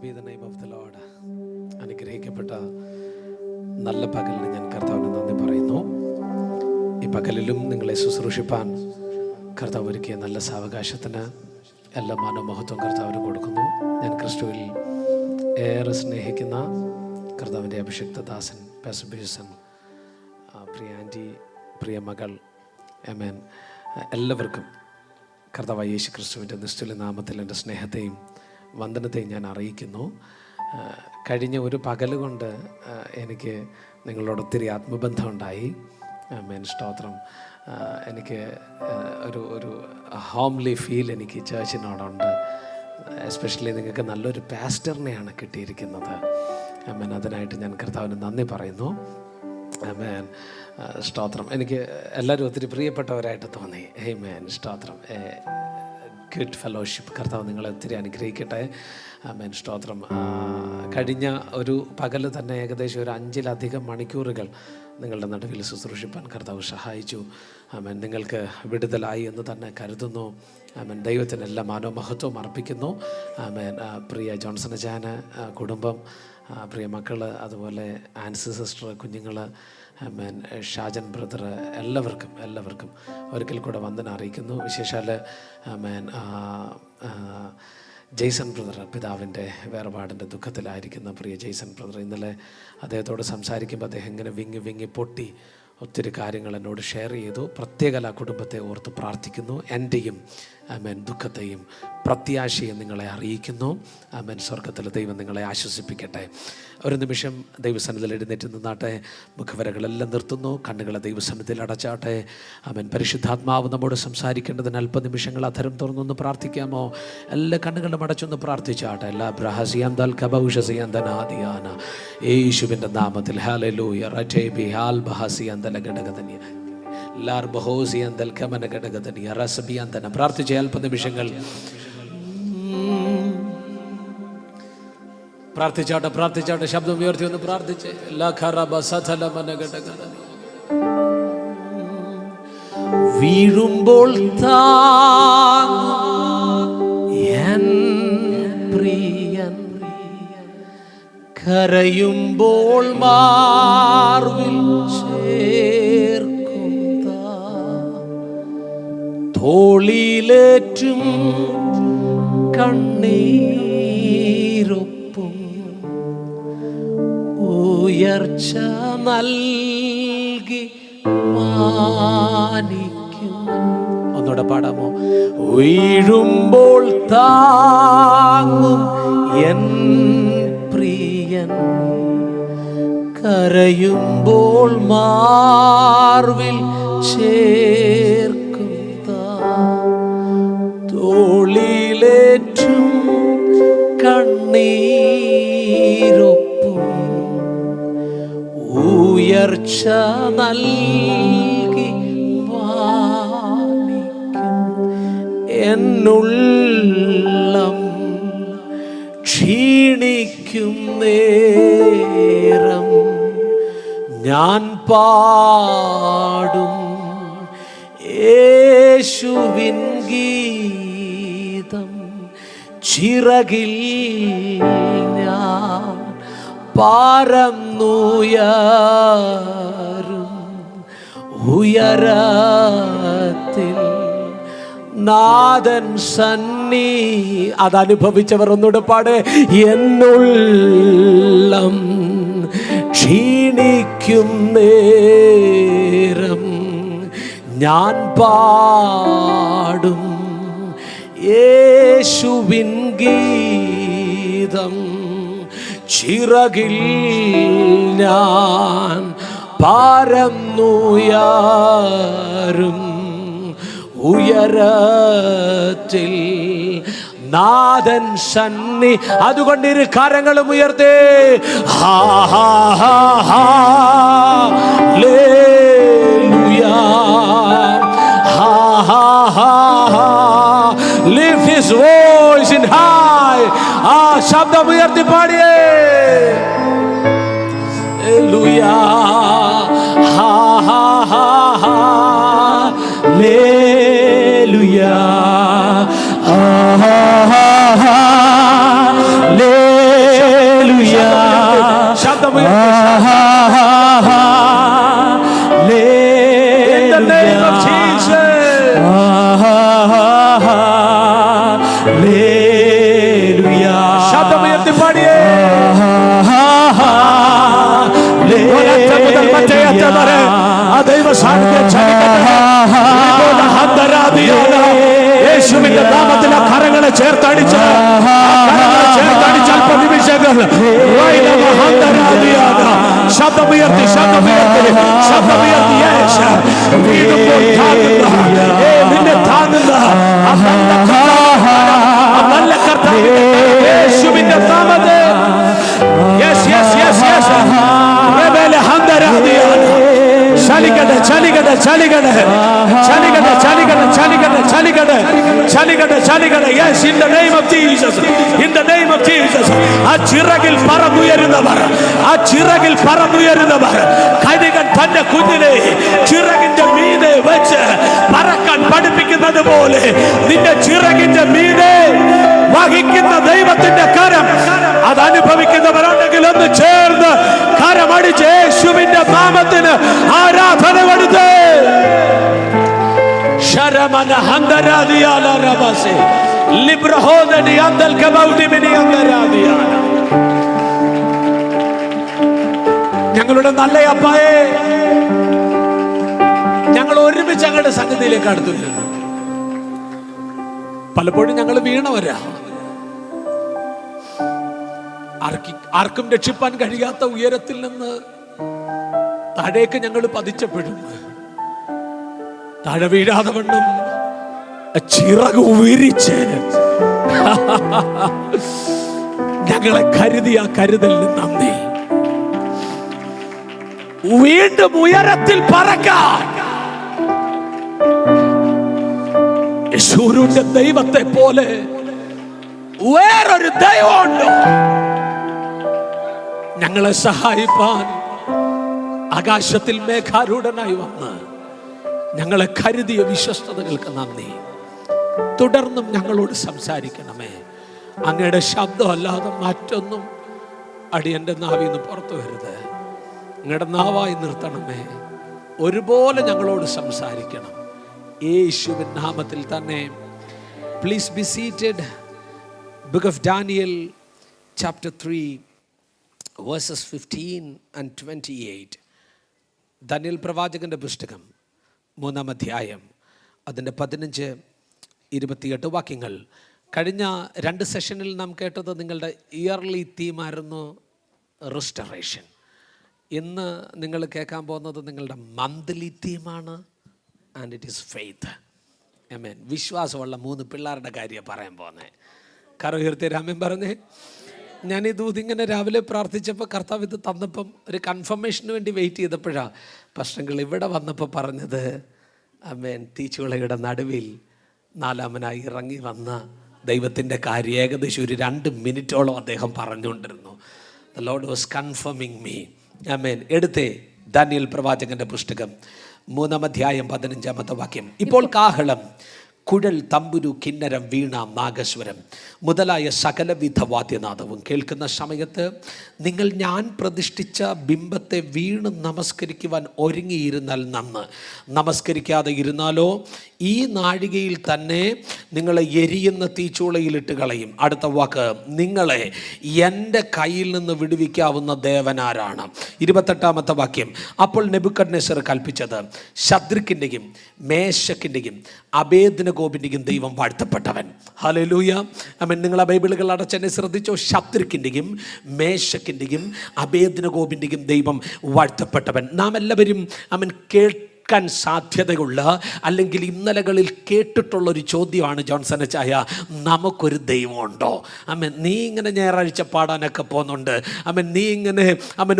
be the name of the Lord. അനുഗ്രഹിക്കപ്പെട്ട നല്ല പകലിന് ഞാൻ കർത്താവിന് നന്ദി പറയുന്നു. ഈ പകലിലും നിങ്ങളെ ശുശ്രൂഷിപ്പാൻ കർത്താവ് ഒരുക്കിയ നല്ല സാവകാശത്തിന് എല്ലാ മാനവമഹത്വം കർത്താവിന് കൊടുക്കുന്നു. ഞാൻ ക്രിസ്തുവിൽ ഏറെ സ്നേഹിക്കുന്ന കർത്താവിൻ്റെ അഭിഷിക്ത ദാസൻ പാസ്റ്റർ പ്രിയ ആൻറ്റി, പ്രിയ മകൾ ആമേൻ, എല്ലാവർക്കും കർത്താവായ യേശു ക്രിസ്തുവിൻ്റെ നിസ്തുല്യ നാമത്തിൽ എൻ്റെ സ്നേഹത്തെയും വന്ദനത്തെയും ഞാൻ അറിയിക്കുന്നു. കഴിഞ്ഞ ഒരു പകൽ കൊണ്ട് എനിക്ക് നിങ്ങളോട് ഒത്തിരി ആത്മബന്ധമുണ്ടായി. ആമേൻ, സ്തോത്രം. എനിക്ക് ഒരു ഹോംലി ഫീൽ എനിക്ക് ചർച്ചിനോടുണ്ട്. എസ്പെഷ്യലി നിങ്ങൾക്ക് നല്ലൊരു പാസ്റ്ററിനെയാണ് കിട്ടിയിരിക്കുന്നത്. ആമേൻ, അതിനായിട്ട് ഞാൻ കർത്താവിന് നന്ദി പറയുന്നു. ആമേൻ, സ്തോത്രം. എനിക്ക് എല്ലാവരും ഒത്തിരി പ്രിയപ്പെട്ടവരായിട്ട് തോന്നി. ആമേൻ, സ്തോത്രം. Good fellowship. കർത്താവ് നിങ്ങളെ ഒത്തിരി അനുഗ്രഹിക്കട്ടെ. ആമേൻ, സ്തോത്രം. കഴിഞ്ഞ ഒരു പകൽ തന്നെ ഏകദേശം ഒരു 5-ലധികം മണിക്കൂറുകൾ നിങ്ങളുടെ നടുവിൽ ശുശ്രൂഷിപ്പാൻ കർത്താവ് സഹായിച്ചു. ആമേൻ, നിങ്ങൾക്ക് വിടുതലായി എന്ന് തന്നെ കരുതുന്നു. ആമേൻ, ദൈവത്തിന് എല്ലാ മാനവമഹത്വവും അർപ്പിക്കുന്നു. ആമേൻ, പ്രിയ ജോൺസൺ അച്ചാന്, കുടുംബം, പ്രിയ മക്കൾ, അതുപോലെ ആൻസി സിസ്റ്റർ, കുഞ്ഞുങ്ങൾ, ആമേൻ, ഷാജൻ ബ്രദർ, എല്ലാവർക്കും ഒരിക്കൽ കൂടെ വന്ദനം അറിയിക്കുന്നു. വിശേഷാൽ ആമേൻ ജെയ്സൺ ബ്രദർ, പിതാവിൻ്റെ വേർപാടിൻ്റെ ദുഃഖത്തിലായിരിക്കുന്ന പ്രിയ ജെയ്സൺ ബ്രദർ, ഇന്നലെ അദ്ദേഹത്തോട് സംസാരിക്കുമ്പോൾ അദ്ദേഹം ഇങ്ങനെ വിങ്ങി പൊട്ടി ഒത്തിരി കാര്യങ്ങൾ എന്നോട് ഷെയർ ചെയ്തു. പ്രത്യേക ആ കുടുംബത്തെ ഓർത്ത് പ്രാർത്ഥിക്കുന്നു. എൻ്റെയും ആമേൻ ദുഃഖത്തെയും പ്രത്യാശയും നിങ്ങളെ അറിയിക്കുന്നു. ആമേൻ, സ്വർഗത്തിൽ ദൈവം നിങ്ങളെ ആശ്വസിപ്പിക്കട്ടെ. ഒരു നിമിഷം ദൈവസന്നിധിയിൽ എഴുന്നേറ്റ് നിന്നാട്ടെ. മുഖവരകളെല്ലാം നിർത്തുന്നു. കണ്ണുകളെ ദൈവസന്നിധിയിൽ അടച്ചാട്ടെ. ആമേൻ, പരിശുദ്ധാത്മാവ് നമ്മോട് സംസാരിക്കേണ്ടതിന് അല്പനിമിഷങ്ങൾ അധരം തുറന്നൊന്ന് പ്രാർത്ഥിക്കാമോ? എല്ലാ കണ്ണുകളും അടച്ചൊന്ന് പ്രാർത്ഥിച്ചാട്ടെ. എല്ലാ ബ്രഹസിയാന്തൽ കബൗഷസിയാന്തനാദിയാന യേശുവിൻ്റെ നാമത്തിൽ ഹല്ലേലൂയ. റജേബി ഹാൽ ബഹസിയാന്തല ഘടകതനിയ ലാർ ബഹോസിയാന്തൽ കമന ഘടകതനിയ റസബിയാന്തന. പ്രാർത്ഥിച്ച അല്പനിമിഷങ്ങൾ പ്രാർത്ഥിച്ചാട്ടെ. ശബ്ദം ഉയർത്തി ഒന്ന് പ്രാർത്ഥിച്ച്. വീഴുമ്പോൾ എൻ പ്രിയൻ, കരയുമ്പോൾ മാർവിൽ ചേർക്കും, തോളിലേറ്റും കണ്ണീരൊപ്പും ഉയർച്ച നൽകി മാനിക്കും. ഒന്നുകൂടെ പാടാമോ? വീഴുമ്പോൾ താങ്ങും എൻ പ്രിയൻ, കരയുമ്പോൾ മാർവിൽ ചേർക്കും, തോളിലേറ്റും കണ്ണീരൊപ്പും ഉയർച്ച നൽകി മാനിക്കും. എന്നുള്ളം ക്ഷീണിക്കും നേരം ഞാൻ പാടും യേശുവിൻ ഗീതം. ചിറകിൽ ഞാൻ പാരന്നുയരും, ഉയരത്തിൽ നാഥൻ സന്നി. അതനുഭവിച്ചവർ ഒന്നുകൂടെ പാട്. എന്നുള്ളം ക്ഷീണിക്കും നേരം ഞാൻ പാടും യേശുവിൻ ഗീതം. ചിറകിൽ ഞാൻ പാരന്നുയരും, ഉയരത്തിൽ നാഥൻ സന്നി. അതുകൊണ്ട് ഇരു കരങ്ങളും ഉയർത്തേ. Hallelujah. Lift his voice in high. ശബ്ദം ഉയർത്തി പാടിയേ. ഹല്ലേലൂയ. ഹല്ലേലൂയ. ദൈവ സാന്നിധ്യം ചലിക്കട്ടെ. യേശുവിന്റെ നാമത്തിൽ ആ കരങ്ങളെ ചേർത്തടിച്ച് അല്പ നിമിഷങ്ങൾ ശബ്ദമുയർത്തി വീടുമ്പോൾ നിന്നെ താങ്ങുന്ന നല്ല കർത്താവിന്റെ യേശുവിന്റെ നാമത്തിൽ Yes, in the name of Jesus, in the name of Jesus. ആ ചിറകിൽ പറന്നുയരുന്നവർ കൈകൾ തന്റെ കുഞ്ഞിനെ ചിറകിന്റെ മീതെ വെച്ച് പറക്കാൻ പഠിപ്പിക്കുന്നത് പോലെ നിന്റെ ചിറകിന്റെ മീതെ വഹിക്കുന്ന ദൈവത്തിന്റെ കരം അത് അനുഭവിക്കുന്നവരുണ്ടെങ്കിൽ ഒന്ന് ചേർന്ന് കരമടിച്ച് യേശുവിന്റെ നാമത്തിന് ആരാധന കൊടുത്ത് ശരമന ഹന്തരാദിയാല റബസെ ലിബ്രഹോദനി അന്തൽ കബൗദിമിനി അന്തരാദിയാല. ഞങ്ങളുടെ നല്ല അപ്പായെ, ഞങ്ങൾ ഒരുമിച്ച് ഞങ്ങളുടെ സംഗതിയിലേക്ക് അടുത്തില്ല. പലപ്പോഴും ഞങ്ങൾ വീണവരാ. ആർക്കും രക്ഷിപ്പാൻ കഴിയാത്ത ഉയരത്തിൽ നിന്ന് താഴേക്ക് ഞങ്ങൾ പതിച്ചപ്പെടും. താഴെ വീഴാതെ വണ്ണം ചിറക് ഉയരിച്ച് ഞങ്ങളെ കരുതിയ കരുതലിന് നന്ദി. വീണ്ടും ഉയരത്തിൽ പറക്കാൻ യേശുവിന്റെ ദൈവത്തെ പോലെ വേറൊരു ദൈവമുണ്ടോ? ഞങ്ങളെ സഹായിപ്പാൻ ആകാശത്തിൽ മേഘാരൂഢനായി വന്ന് ഞങ്ങളെ കരുതിയ വിശ്വസ്തതകൾക്ക് നന്ദി. തുടർന്നും ഞങ്ങളോട് സംസാരിക്കണമേ. അങ്ങയുടെ ശബ്ദമല്ലാതെ മറ്റൊന്നും അടിയന്റെ നാവിൽ നിന്ന് പുറത്തു വരുത്. അങ്ങയുടെ നാവായി നിർത്തണമേ. ഒരുപോലെ ഞങ്ങളോട് സംസാരിക്കണം. യേശുവിൻ നാമത്തിൽ തന്നെ. Please be seated. Book of Daniel chapter 3 verses 15 and 28. Daniel പ്രവാചകന്റെ പുസ്തകം 3-ാം അധ്യായം അതിൻ്റെ 15-28 വാക്യങ്ങൾ. കഴിഞ്ഞ 2 സെഷനിൽ നാം കേട്ടത് നിങ്ങളുടെ ഇയർലി തീമായിരുന്നു റിസ്റ്ററേഷൻ. ഇന്ന് നിങ്ങൾ കേൾക്കാൻ പോകുന്നത് നിങ്ങളുടെ മന്ത്ലി തീമാണ്. And it is faith. Amen. വിശ്വാസമുള്ള 3 പിള്ളേരുടെ കാര്യം പറയാൻ പോകുന്നത്. കറുകീർത്തി രാമൻ പറഞ്ഞേ. ഞാൻ ഈ ദൂതിങ്ങനെ രാവിലെ പ്രാർത്ഥിച്ചപ്പോൾ കർത്താവ് ഇത് തന്നപ്പം ഒരു കൺഫർമേഷന് വേണ്ടി വെയിറ്റ് ചെയ്തപ്പോഴാണ് പ്രശ്നങ്ങൾ ഇവിടെ വന്നപ്പോൾ പറഞ്ഞത്. ആമേൻ. തീച്ചുളയുടെ നടുവിൽ 4-മനായി ഇറങ്ങി വന്ന ദൈവത്തിൻ്റെ കാര്യം ഏകദേശം ഒരു 2 മിനിറ്റോളം അദ്ദേഹം പറഞ്ഞുകൊണ്ടിരുന്നു. The Lord was confirming me. ആമേൻ. എടുത്തേ ദാനിയേൽ പ്രവാചകന്റെ പുസ്തകം 3-ാം അധ്യായം 15-ാമത്തെ വാക്യം. ഇപ്പോൾ കാഹളം, കുഴൽ, തമ്പുരു, കിന്നരം, വീണ, നാഗസ്വരം മുതലായ സകലവിധ വാദ്യനാദവും കേൾക്കുന്ന സമയത്ത് നിങ്ങൾ ഞാൻ പ്രതിഷ്ഠിച്ച ബിംബത്തെ വീണ് നമസ്കരിക്കുവാൻ ഒരുങ്ങിയിരുന്നാൽ നന്ന്. നമസ്കരിക്കാതെ ഇരുന്നാലോ ഈ നാഴികയിൽ തന്നെ നിങ്ങളെ എരിയുന്ന തീച്ചൂളയിലിട്ട് കളയും. അടുത്ത വാക്ക്, നിങ്ങളെ എൻ്റെ കയ്യിൽ നിന്ന് വിടുവിക്കാവുന്ന ദേവനാരാണ്. 28-ാമത്തെ വാക്യം. അപ്പോൾ നെബൂഖദ്നേസർ കൽപ്പിച്ചത്, ശദ്രക്കിൻ്റെയും മേശക്കിൻ്റെയും അബേദ്നെഗോബിൻ്റെയും ദൈവം വാഴ്ത്തപ്പെട്ടവൻ. ഹല്ലേലൂയ. ആമേൻ. നിങ്ങളെ ബൈബിളുകൾ അടച്ചെന്നെ ശ്രദ്ധിച്ചോ. ശദ്രക്കിൻ്റെയും മേശക്കിൻ്റെയും അബേദ്നെഗോബിൻ്റെയും ദൈവം വാഴ്ത്തപ്പെട്ടവൻ. നാം എല്ലാവരും ആമേൻ കേൾക്കാൻ സാധ്യതയുള്ള അല്ലെങ്കിൽ ഇന്നലകളിൽ കേട്ടിട്ടുള്ളൊരു ചോദ്യമാണ് ജോൺസൺ ചായ, നമുക്കൊരു ദൈവമുണ്ടോ? ആമേൻ. നീ ഇങ്ങനെ ഞായറാഴ്ച പാടാനൊക്കെ പോകുന്നുണ്ട്. ആമേൻ. നീ ഇങ്ങനെ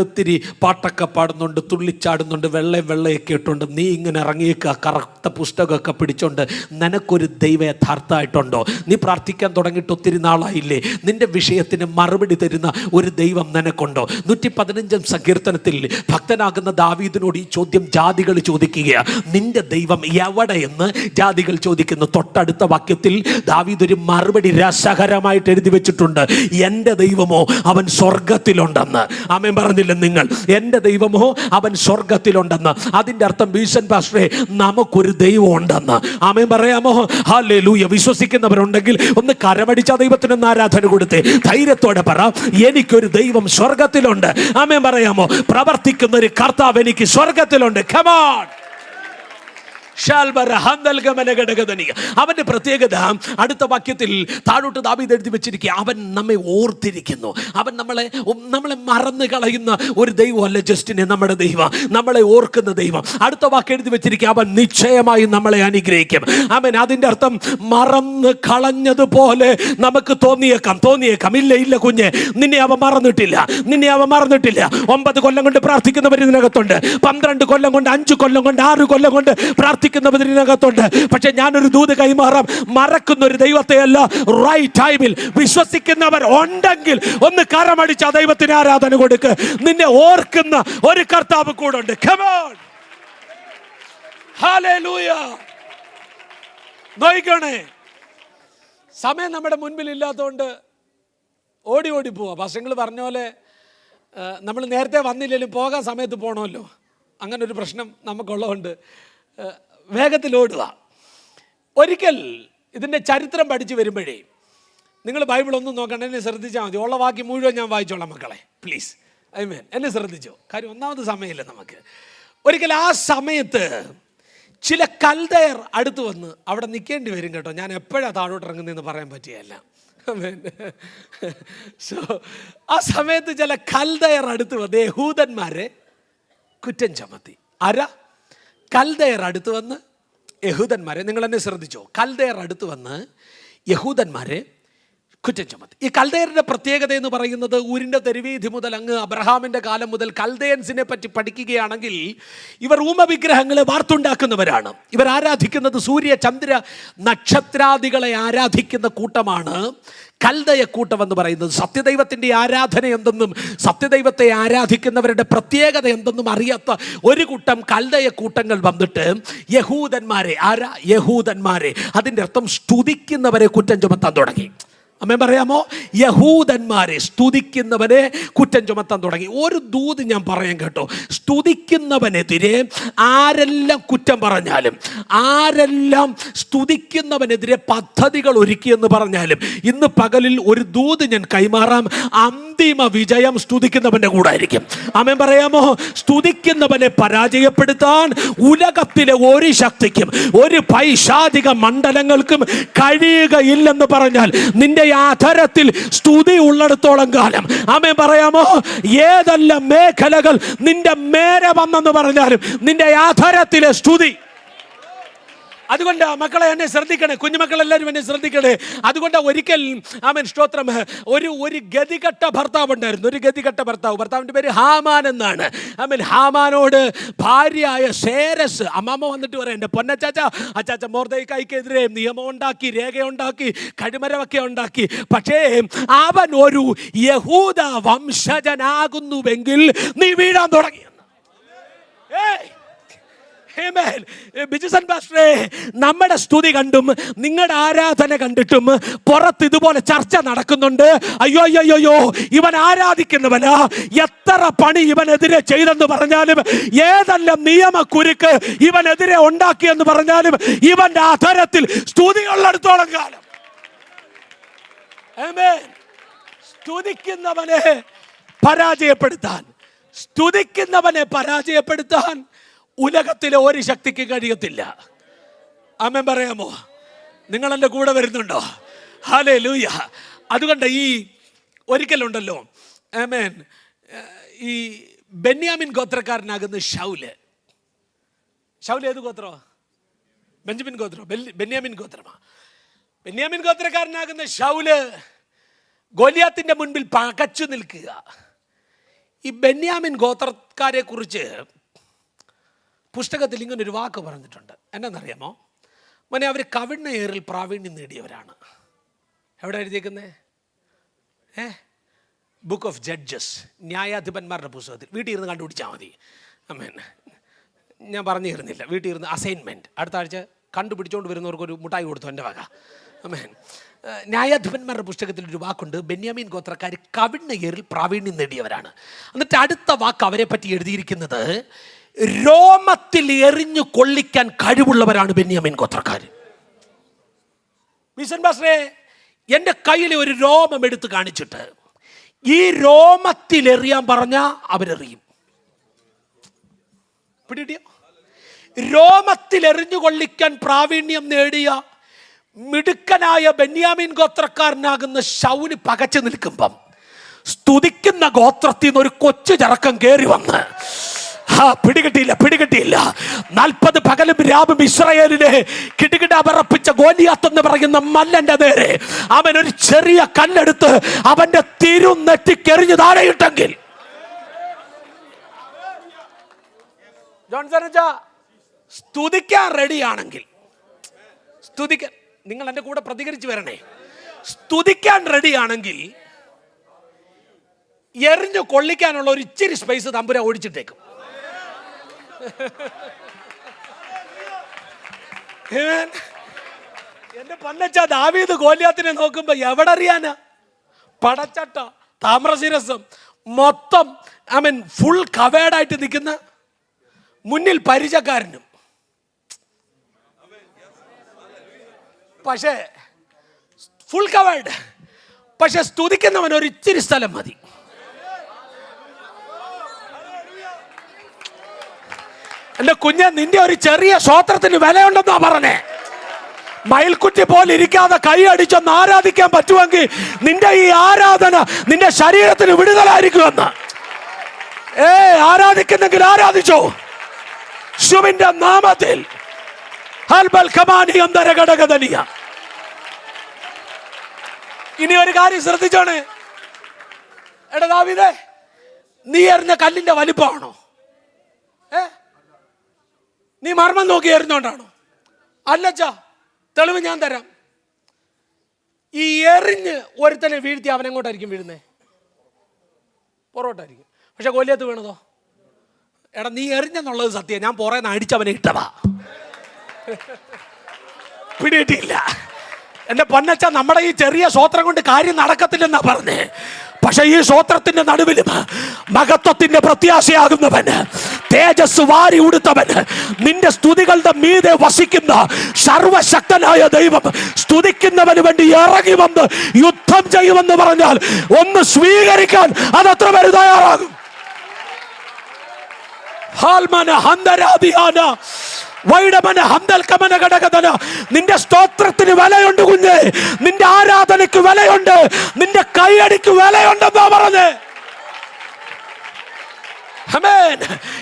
ഒത്തിരി പാട്ടൊക്കെ പാടുന്നുണ്ട്, തുള്ളിച്ചാടുന്നുണ്ട്, വെള്ളയൊക്കെ ഇട്ടുകൊണ്ട് നീ ഇങ്ങനെ ഇറങ്ങിയേക്കുക കറുത്ത പുസ്തകമൊക്കെ പിടിച്ചോണ്ട്. നിനക്കൊരു ദൈവം യഥാർത്ഥമായിട്ടുണ്ടോ? നീ പ്രാർത്ഥിക്കാൻ തുടങ്ങിയിട്ട് ഒത്തിരി നാളായില്ലേ? നിന്റെ വിഷയത്തിന് മറുപടി തരുന്ന ഒരു ദൈവം നിനക്കുണ്ടോ? 115-ാം സങ്കീർത്തനത്തിൽ ഭക്തനാകുന്ന ദാവീദിനോട് ഈ ചോദ്യം ജാതികൾ ചോദിക്കുക. ചോദിക്കുക, നിന്റെ ദൈവം എവിടെയെന്ന് ജാതികൾ ചോദിക്കുന്നു. തൊട്ടടുത്ത വാക്യത്തിൽ ദാവീദ് ഒരു മറുപടി രസകരമായിട്ട് എഴുതി വെച്ചിട്ടുണ്ട്. എൻ്റെ ദൈവമോ അവൻ സ്വർഗത്തിലുണ്ടെന്ന്. ആമേൻ പറഞ്ഞില്ല നിങ്ങൾ? എൻ്റെ ദൈവമോ അവൻ സ്വർഗത്തിലുണ്ടെന്ന്. അതിൻ്റെ അർത്ഥം ബീസൻ പാസ്റ്ററെ നമുക്കൊരു ദൈവം ഉണ്ടെന്ന്. ആമേൻ പറയാമോ? ഹല്ലേലൂയ. വിശ്വസിക്കുന്നവരുണ്ടെങ്കിൽ ഒന്ന് കരമടിച്ച ദൈവത്തിനൊന്ന് ആരാധന കൊടുത്തേ. ധൈര്യത്തോടെ പറ, എനിക്കൊരു ദൈവം സ്വർഗത്തിലുണ്ട്. ആമേൻ പറയാമോ? പ്രവർത്തിക്കുന്ന ഒരു കർത്താവ് എനിക്ക് സ്വർഗത്തിലുണ്ട്. Come on. അവന്റെ പ്രത്യേകത അടുത്ത വാക്യത്തിൽ താഴോട്ട് ദാവീദ് എഴുതി വെച്ചിരിക്കുക, അവൻ നമ്മെ ഓർത്തിരിക്കുന്നു. അവൻ നമ്മളെ മറന്നു കളയുന്ന ഒരു ദൈവമല്ല ജസ്റ്റിനെ നമ്മുടെ ദൈവം, നമ്മളെ ഓർക്കുന്ന ദൈവം. അടുത്ത വാക്ക് എഴുതി വെച്ചിരിക്കുക, അവൻ നിശ്ചയമായി നമ്മളെ അനുഗ്രഹിക്കും. അവൻ അതിൻ്റെ അർത്ഥം മറന്ന് കളഞ്ഞതുപോലെ നമുക്ക് തോന്നിയേക്കാം. ഇല്ല കുഞ്ഞെ, നിന്നെ അവൻ മറന്നിട്ടില്ല. 9 കൊല്ലം കൊണ്ട് പ്രാർത്ഥിക്കുന്നവർ ഇതിനകത്തുണ്ട്. 12 കൊല്ലം കൊണ്ട്, 5 കൊല്ലം കൊണ്ട്, 6 കൊല്ലം കൊണ്ട് പ്രാർത്ഥിക്കുന്നവരിനകത്തുണ്ട്. പക്ഷെ ഞാനൊരു ദൂത് കൈമാറാം, മറക്കുന്ന ഒരു ദൈവത്തെയല്ല, റൈറ്റ് ടൈമിൽ വിശ്വസിക്കുന്നവർ ഉണ്ടെങ്കിൽ ഒന്ന് കരമടിച്ച ദൈവത്തിന് ആരാധന കൊടുക്ക്. നിന്നെ ഓർക്കുന്ന ഒരു കർത്താവ് കൂടെ ഉണ്ട്. Come on. Hallelujah. നോയിക്കണേ, സമയം നമ്മുടെ മുൻപിൽ ഇല്ലാത്തതുകൊണ്ട് ഓടി പോവാ. പക്ഷങ്ങൾ പറഞ്ഞ പോലെ നമ്മൾ നേരത്തെ വന്നില്ലെങ്കിലും പോകാൻ സമയത്ത് പോകണമല്ലോ. അങ്ങനെ ഒരു പ്രശ്നം നമുക്കുള്ളതുകൊണ്ട് വേഗത്തിൽ ഓടുക. ഒരിക്കൽ ഇതിൻ്റെ ചരിത്രം പഠിച്ചു വരുമ്പോഴേ നിങ്ങൾ ബൈബിളൊന്നും നോക്കണ്ട, എന്നെ ശ്രദ്ധിച്ചാൽ മതി. ഉള്ള വാക്യം മുഴുവൻ ഞാൻ വായിച്ചോളാം മക്കളെ, പ്ലീസ്. ആമേൻ. എന്നെ ശ്രദ്ധിച്ചോ, കാര്യം ഒന്നാമത് സമയമില്ല നമുക്ക്. ഒരിക്കൽ ആ സമയത്ത് ചില കൽദയർ അടുത്ത് വന്ന് അവിടെ നിൽക്കേണ്ടി വരും കേട്ടോ. ഞാൻ എപ്പോഴാണ് താഴോട്ട് ഇറങ്ങുന്നതെന്ന് പറയാൻ പറ്റിയല്ല. സോ ആ സമയത്ത് ചില കൽദയർ അടുത്ത് വന്ന് യഹൂദന്മാരെ കുറ്റം ചുമത്തി. ആരാ? കൽദയർ അടുത്ത് വന്ന് യഹൂദന്മാരെ, നിങ്ങൾ എന്നെ ശ്രദ്ധിച്ചോ, കൽദയർ അടുത്ത് വന്ന് യഹൂദന്മാരെ കുറ്റം ചുമത്തി. ഈ കൽദയറിൻ്റെ പ്രത്യേകത എന്ന് പറയുന്നത്, ഊരിൻ്റെ തെരുവീഥി മുതൽ അങ്ങ് അബ്രഹാമിൻ്റെ കാലം മുതൽ കൽദയൻസിനെ പറ്റി പഠിക്കുകയാണെങ്കിൽ ഇവർ ഊമവിഗ്രഹങ്ങളെ വാർത്തുണ്ടാക്കുന്നവരാണ്. ഇവർ ആരാധിക്കുന്നത് സൂര്യ ചന്ദ്ര നക്ഷത്രാദികളെ ആരാധിക്കുന്ന കൂട്ടമാണ് കൽദയ കൂട്ടം എന്ന് പറയുന്നത്. സത്യദൈവത്തിൻ്റെ ആരാധന എന്തെന്നും സത്യദൈവത്തെ ആരാധിക്കുന്നവരുടെ പ്രത്യേകത എന്തെന്നും അറിയാത്ത ഒരു കൂട്ടം കൽദയ കൂട്ടങ്ങൾ വന്നിട്ട് യഹൂദന്മാരെ അതിൻ്റെ അർത്ഥം സ്തുതിക്കുന്നവരെ കുറ്റം ചുമത്താൻ തുടങ്ങി. അമ്മ പറയാമോ? യഹൂദന്മാരെ, സ്തുതിക്കുന്നവനെ കുറ്റം ചുമത്താൻ തുടങ്ങി. ഒരു ദൂത് ഞാൻ പറയാൻ കേട്ടോ, സ്തുതിക്കുന്നവനെതിരെ ആരെല്ലാം കുറ്റം പറഞ്ഞാലും, ആരെല്ലാം സ്തുതിക്കുന്നവനെതിരെ പദ്ധതികൾ ഒരുക്കിയെന്ന് പറഞ്ഞാലും, ഇന്ന് പകലിൽ ഒരു ദൂത് ഞാൻ കൈമാറാം, അന്തിമ വിജയം സ്തുതിക്കുന്നവൻ്റെ കൂടെ ആയിരിക്കും. അമ്മ പറയാമോ? സ്തുതിക്കുന്നവനെ പരാജയപ്പെടുത്താൻ ഉലകത്തിലെ ഒരു ശക്തിക്കും ഒരു പൈശാചിക മണ്ഡലങ്ങൾക്കും കഴിയുകയില്ലെന്ന് പറഞ്ഞാൽ, നിന്റെ ആധരത്തിൽ സ്തുതി ഉള്ളിടത്തോളം കാലം, ആമേൻ പറയാമോ, ഏതെല്ലാം മേഖലകൾ നിന്റെ മേരെ വന്നെന്ന് പറഞ്ഞാലും നിന്റെ ആധരത്തിലെ സ്തുതി. അതുകൊണ്ട് മക്കളെ എന്നെ ശ്രദ്ധിക്കണേ, കുഞ്ഞുമക്കളെല്ലാവരും എന്നെ ശ്രദ്ധിക്കണേ. അതുകൊണ്ട് ഒരിക്കൽ ആമേൻ സ്തോത്രം, ഒരു ഗതികെട്ട ഭർത്താവ് ഉണ്ടായിരുന്നു. ഒരു ഗതികെട്ട ഭർത്താവിൻ്റെ പേര് ഹാമാൻ എന്നാണ്. ആമേൻ. ഹാമാനോട് ഭാര്യയായ ശേരസ് അമ്മാമ്മ വന്നിട്ട് പറയാം, എൻ്റെ അച്ചാച്ച മൊർദെഖായിക്കെതിരെ നിയമം ഉണ്ടാക്കി, രേഖയുണ്ടാക്കി, കഴിമരമൊക്കെ ഉണ്ടാക്കി. പക്ഷേ അവൻ ഒരു യഹൂദ വംശജനാകുന്നുവെങ്കിൽ നീ വീഴാൻ തുടങ്ങി. ബിജുസൻ പാസ്റ്ററെ, നമ്മുടെ സ്തുതി കണ്ടും നിങ്ങളുടെ ആരാധന കണ്ടിട്ടും പുറത്ത് ഇതുപോലെ ചർച്ച നടക്കുന്നുണ്ട്. അയ്യോ ഇവൻ ആരാധിക്കുന്നവനാ, എത്ര പണി ഇവനെതിരെ ചെയ്തെന്ന് പറഞ്ഞാലും, ഏതെല്ലാം നിയമക്കുരുക്ക് ഇവനെതിരെ ഉണ്ടാക്കിയെന്ന് പറഞ്ഞാലും, ഇവന്റെ ആധാരത്തിൽ സ്തുതിയുള്ളിടത്തോളം കാലം സ്തുതിക്കുന്നവനെ പരാജയപ്പെടുത്താൻ ഉലകത്തിലെ ഒരു ശക്തിക്ക് കഴിയത്തില്ല. ആമേൻ പറയാമോ? നിങ്ങൾ എൻ്റെ കൂടെ വരുന്നുണ്ടോ? ഹല്ലേലൂയ. അതുകൊണ്ട് ഈ ഒരിക്കലുണ്ടല്ലോ, ആമേൻ, ഈ ബെന്യാമിൻ ഗോത്രക്കാരനാകുന്ന ശൗല് ഏത് ഗോത്രമാ? Benjamin go through? ബെന്യാമിൻ ഗോത്രമാ. ബെന്യാമിൻ ഗോത്രക്കാരനാകുന്ന ശൗല് ഗോലിയാത്തിന്റെ മുൻപിൽ പകച്ചു നിൽക്കുക. ഈ ബെന്യാമിൻ ഗോത്രക്കാരെ കുറിച്ച് പുസ്തകത്തിൽ ഇങ്ങനൊരു വാക്ക് പറഞ്ഞിട്ടുണ്ട്. എന്നാന്നറിയാമോ? മോനെ, അവർ കവിണ്ണ ഏറിൽ പ്രാവീണ്യം നേടിയവരാണ്. എവിടെ എഴുതിയേക്കുന്നേ? ബുക്ക് ഓഫ് ജഡ്ജസ്, ന്യായാധിപന്മാരുടെ പുസ്തകത്തിൽ. വീട്ടിൽ ഇരുന്ന് കണ്ടുപിടിച്ചാൽ മതി. ആമേൻ. ഞാൻ പറഞ്ഞു തരുന്നില്ല. വീട്ടിൽ ഇരുന്ന് അസൈൻമെൻറ്റ് അടുത്ത ആഴ്ച കണ്ടുപിടിച്ചുകൊണ്ട് വരുന്നവർക്കൊരു മുട്ടായി കൊടുത്തു എൻ്റെ വക. ആമേൻ. ന്യായാധിപന്മാരുടെ പുസ്തകത്തിൽ ഒരു വാക്കുണ്ട്, ബെന്യാമീൻ ഗോത്രക്കാർ കവിണ്ണ ഏറിൽ പ്രാവീണ്യം നേടിയവരാണ്. എന്നിട്ട് അടുത്ത വാക്ക് അവരെ പറ്റി എഴുതിയിരിക്കുന്നത്, രോമത്തിൽ എറിഞ്ഞു കൊള്ളിക്കാൻ കഴിവുള്ളവരാണ് ബെന്യാമീൻ ഗോത്രക്കാർ. മിഷൻ പാസ്റ്ററെ, എൻ്റെ കയ്യിൽ ഒരു രോമം എടുത്ത് കാണിച്ചിട്ട് ഈ രോമത്തിൽ എറിയാൻ പറഞ്ഞാൽ അവരെറിയും. പിടിയോ? രോമത്തിൽ എറിഞ്ഞു കൊള്ളിക്കാൻ പ്രാവീണ്യം നേടിയ മിടുക്കനായ ബെന്യാമീൻ ഗോത്രക്കാരനാകുന്ന ശൗല് പകച്ചു നിൽക്കുമ്പം സ്തുതിക്കുന്ന ഗോത്രത്തിൽ നിന്ന് ഒരു കൊച്ചു ചെറുക്കം കയറി വന്ന് പിടികിട്ടിയില്ല 40 പകലും രാവും ഇസ്രായേലിനെ കിടുകിട വിറപ്പിച്ച ഗോലിയാത്ത് എന്ന് പറയുന്ന മല്ലന്റെ നേരെ അവൻ ഒരു ചെറിയ കല്ലെടുത്ത് അവന്റെ തിരുനെറ്റിക്കെറിഞ്ഞു താഴെയിട്ടെങ്കിൽ, ജോൺസൺ സ്തുതിക്കാൻ റെഡിയാണെങ്കിൽ, സ്തുതിക്കാൻ, നിങ്ങൾ എൻ്റെ കൂടെ പ്രതികരിച്ച് വരണേ, സ്തുതിക്കാൻ റെഡിയാണെങ്കിൽ എറിഞ്ഞു കൊള്ളിക്കാനുള്ള ഒരു ഇച്ചിരി സ്പേസ് തമ്പുര ഓടിച്ചിട്ടേക്കും. എന്റെ പൊന്നച്ച, ദാവീദ് ഗോലിയാത്തിനെ നോക്കുമ്പോ എവിടെ അറിയാനാ? പടച്ചട്ട, താമ്രശിരസം മൊത്തം ഫുൾ കവേർഡായിട്ട് നിൽക്കുന്ന, മുന്നിൽ പരിചക്കാരനും. പക്ഷേ ഫുൾ കവേർഡ്, പക്ഷെ സ്തുതിക്കുന്നവൻ ഒരു ഇച്ചിരി സ്ഥലം മതി. എന്റെ കുഞ്ഞ്, നിന്റെ ഒരു ചെറിയ സ്വോത്രത്തിന് വിലയുണ്ടെന്നാ പറഞ്ഞേ. മയിൽക്കുറ്റി പോലെ ഇരിക്കാതെ കൈ അടിച്ചൊന്ന് ആരാധിക്കാൻ പറ്റുമെങ്കിൽ നിന്റെ ഈ ആരാധന നിന്റെ ശരീരത്തിന് വിടുതലായിരിക്കുമെന്ന്. ആരാധിക്കുന്നെങ്കിൽ ആരാധിച്ചോ യേശുവിന്റെ നാമത്തിൽ. ഇനി ഒരു കാര്യം ശ്രദ്ധിച്ചോണേ. എടാ ദാവീദേ, നീ എറിഞ്ഞ കല്ലിന്റെ വലിപ്പമാണോ? നീ മർമ്മം നോക്കി എറിഞ്ഞോണ്ടാണോ? അല്ലച്ചാ, തെളിവ് ഞാൻ തരാം. ഈ എറിഞ്ഞ് ഒരുത്തനെ വീഴ്ത്തി അവനെങ്ങോട്ടായിരിക്കും വീഴുന്നേ? പുറകോട്ടായിരിക്കും. പക്ഷെ ഗോലിയാത്ത് വീണതോ? എടാ, നീ എറിഞ്ഞെന്നുള്ളത് സത്യം, ഞാൻ പുറേന്ന് അടിച്ചവനെ ഇട്ടതാ. പിടിയിട്ടില്ല. എന്റെ പൊന്നച്ച, നമ്മുടെ ഈ ചെറിയ സ്വോത്രം കൊണ്ട് കാര്യം നടക്കത്തില്ലെന്നാ പറഞ്ഞേ. പക്ഷെ ഈ സ്വോത്രത്തിന്റെ നടുവിലും മഹത്വത്തിന്റെ പ്രത്യാശയാകുന്നവൻ, തേജസ് വാരി ഉടുത്തവൻ, നിന്റെ സ്തുതികളുടെ മീതെ വസിക്കുന്ന സർവശക്തനായ ദൈവം സ്തുതിക്കുന്നവന് വേണ്ടി ഇറങ്ങി വന്ന് യുദ്ധം ചെയ്യുമെന്ന് പറഞ്ഞാൽ ഒന്ന് സ്വീകരിക്കാൻ അതത്ര പേര് തയ്യാറാകും. നിന്റെ സ്തോത്രത്തിന് വിലയുണ്ട് കുഞ്ഞ്, നിന്റെ ആരാധനയ്ക്ക് വിലയുണ്ട്, നിന്റെ കൈയടിക്ക് വിലയുണ്ടെന്നാ പറഞ്ഞേ.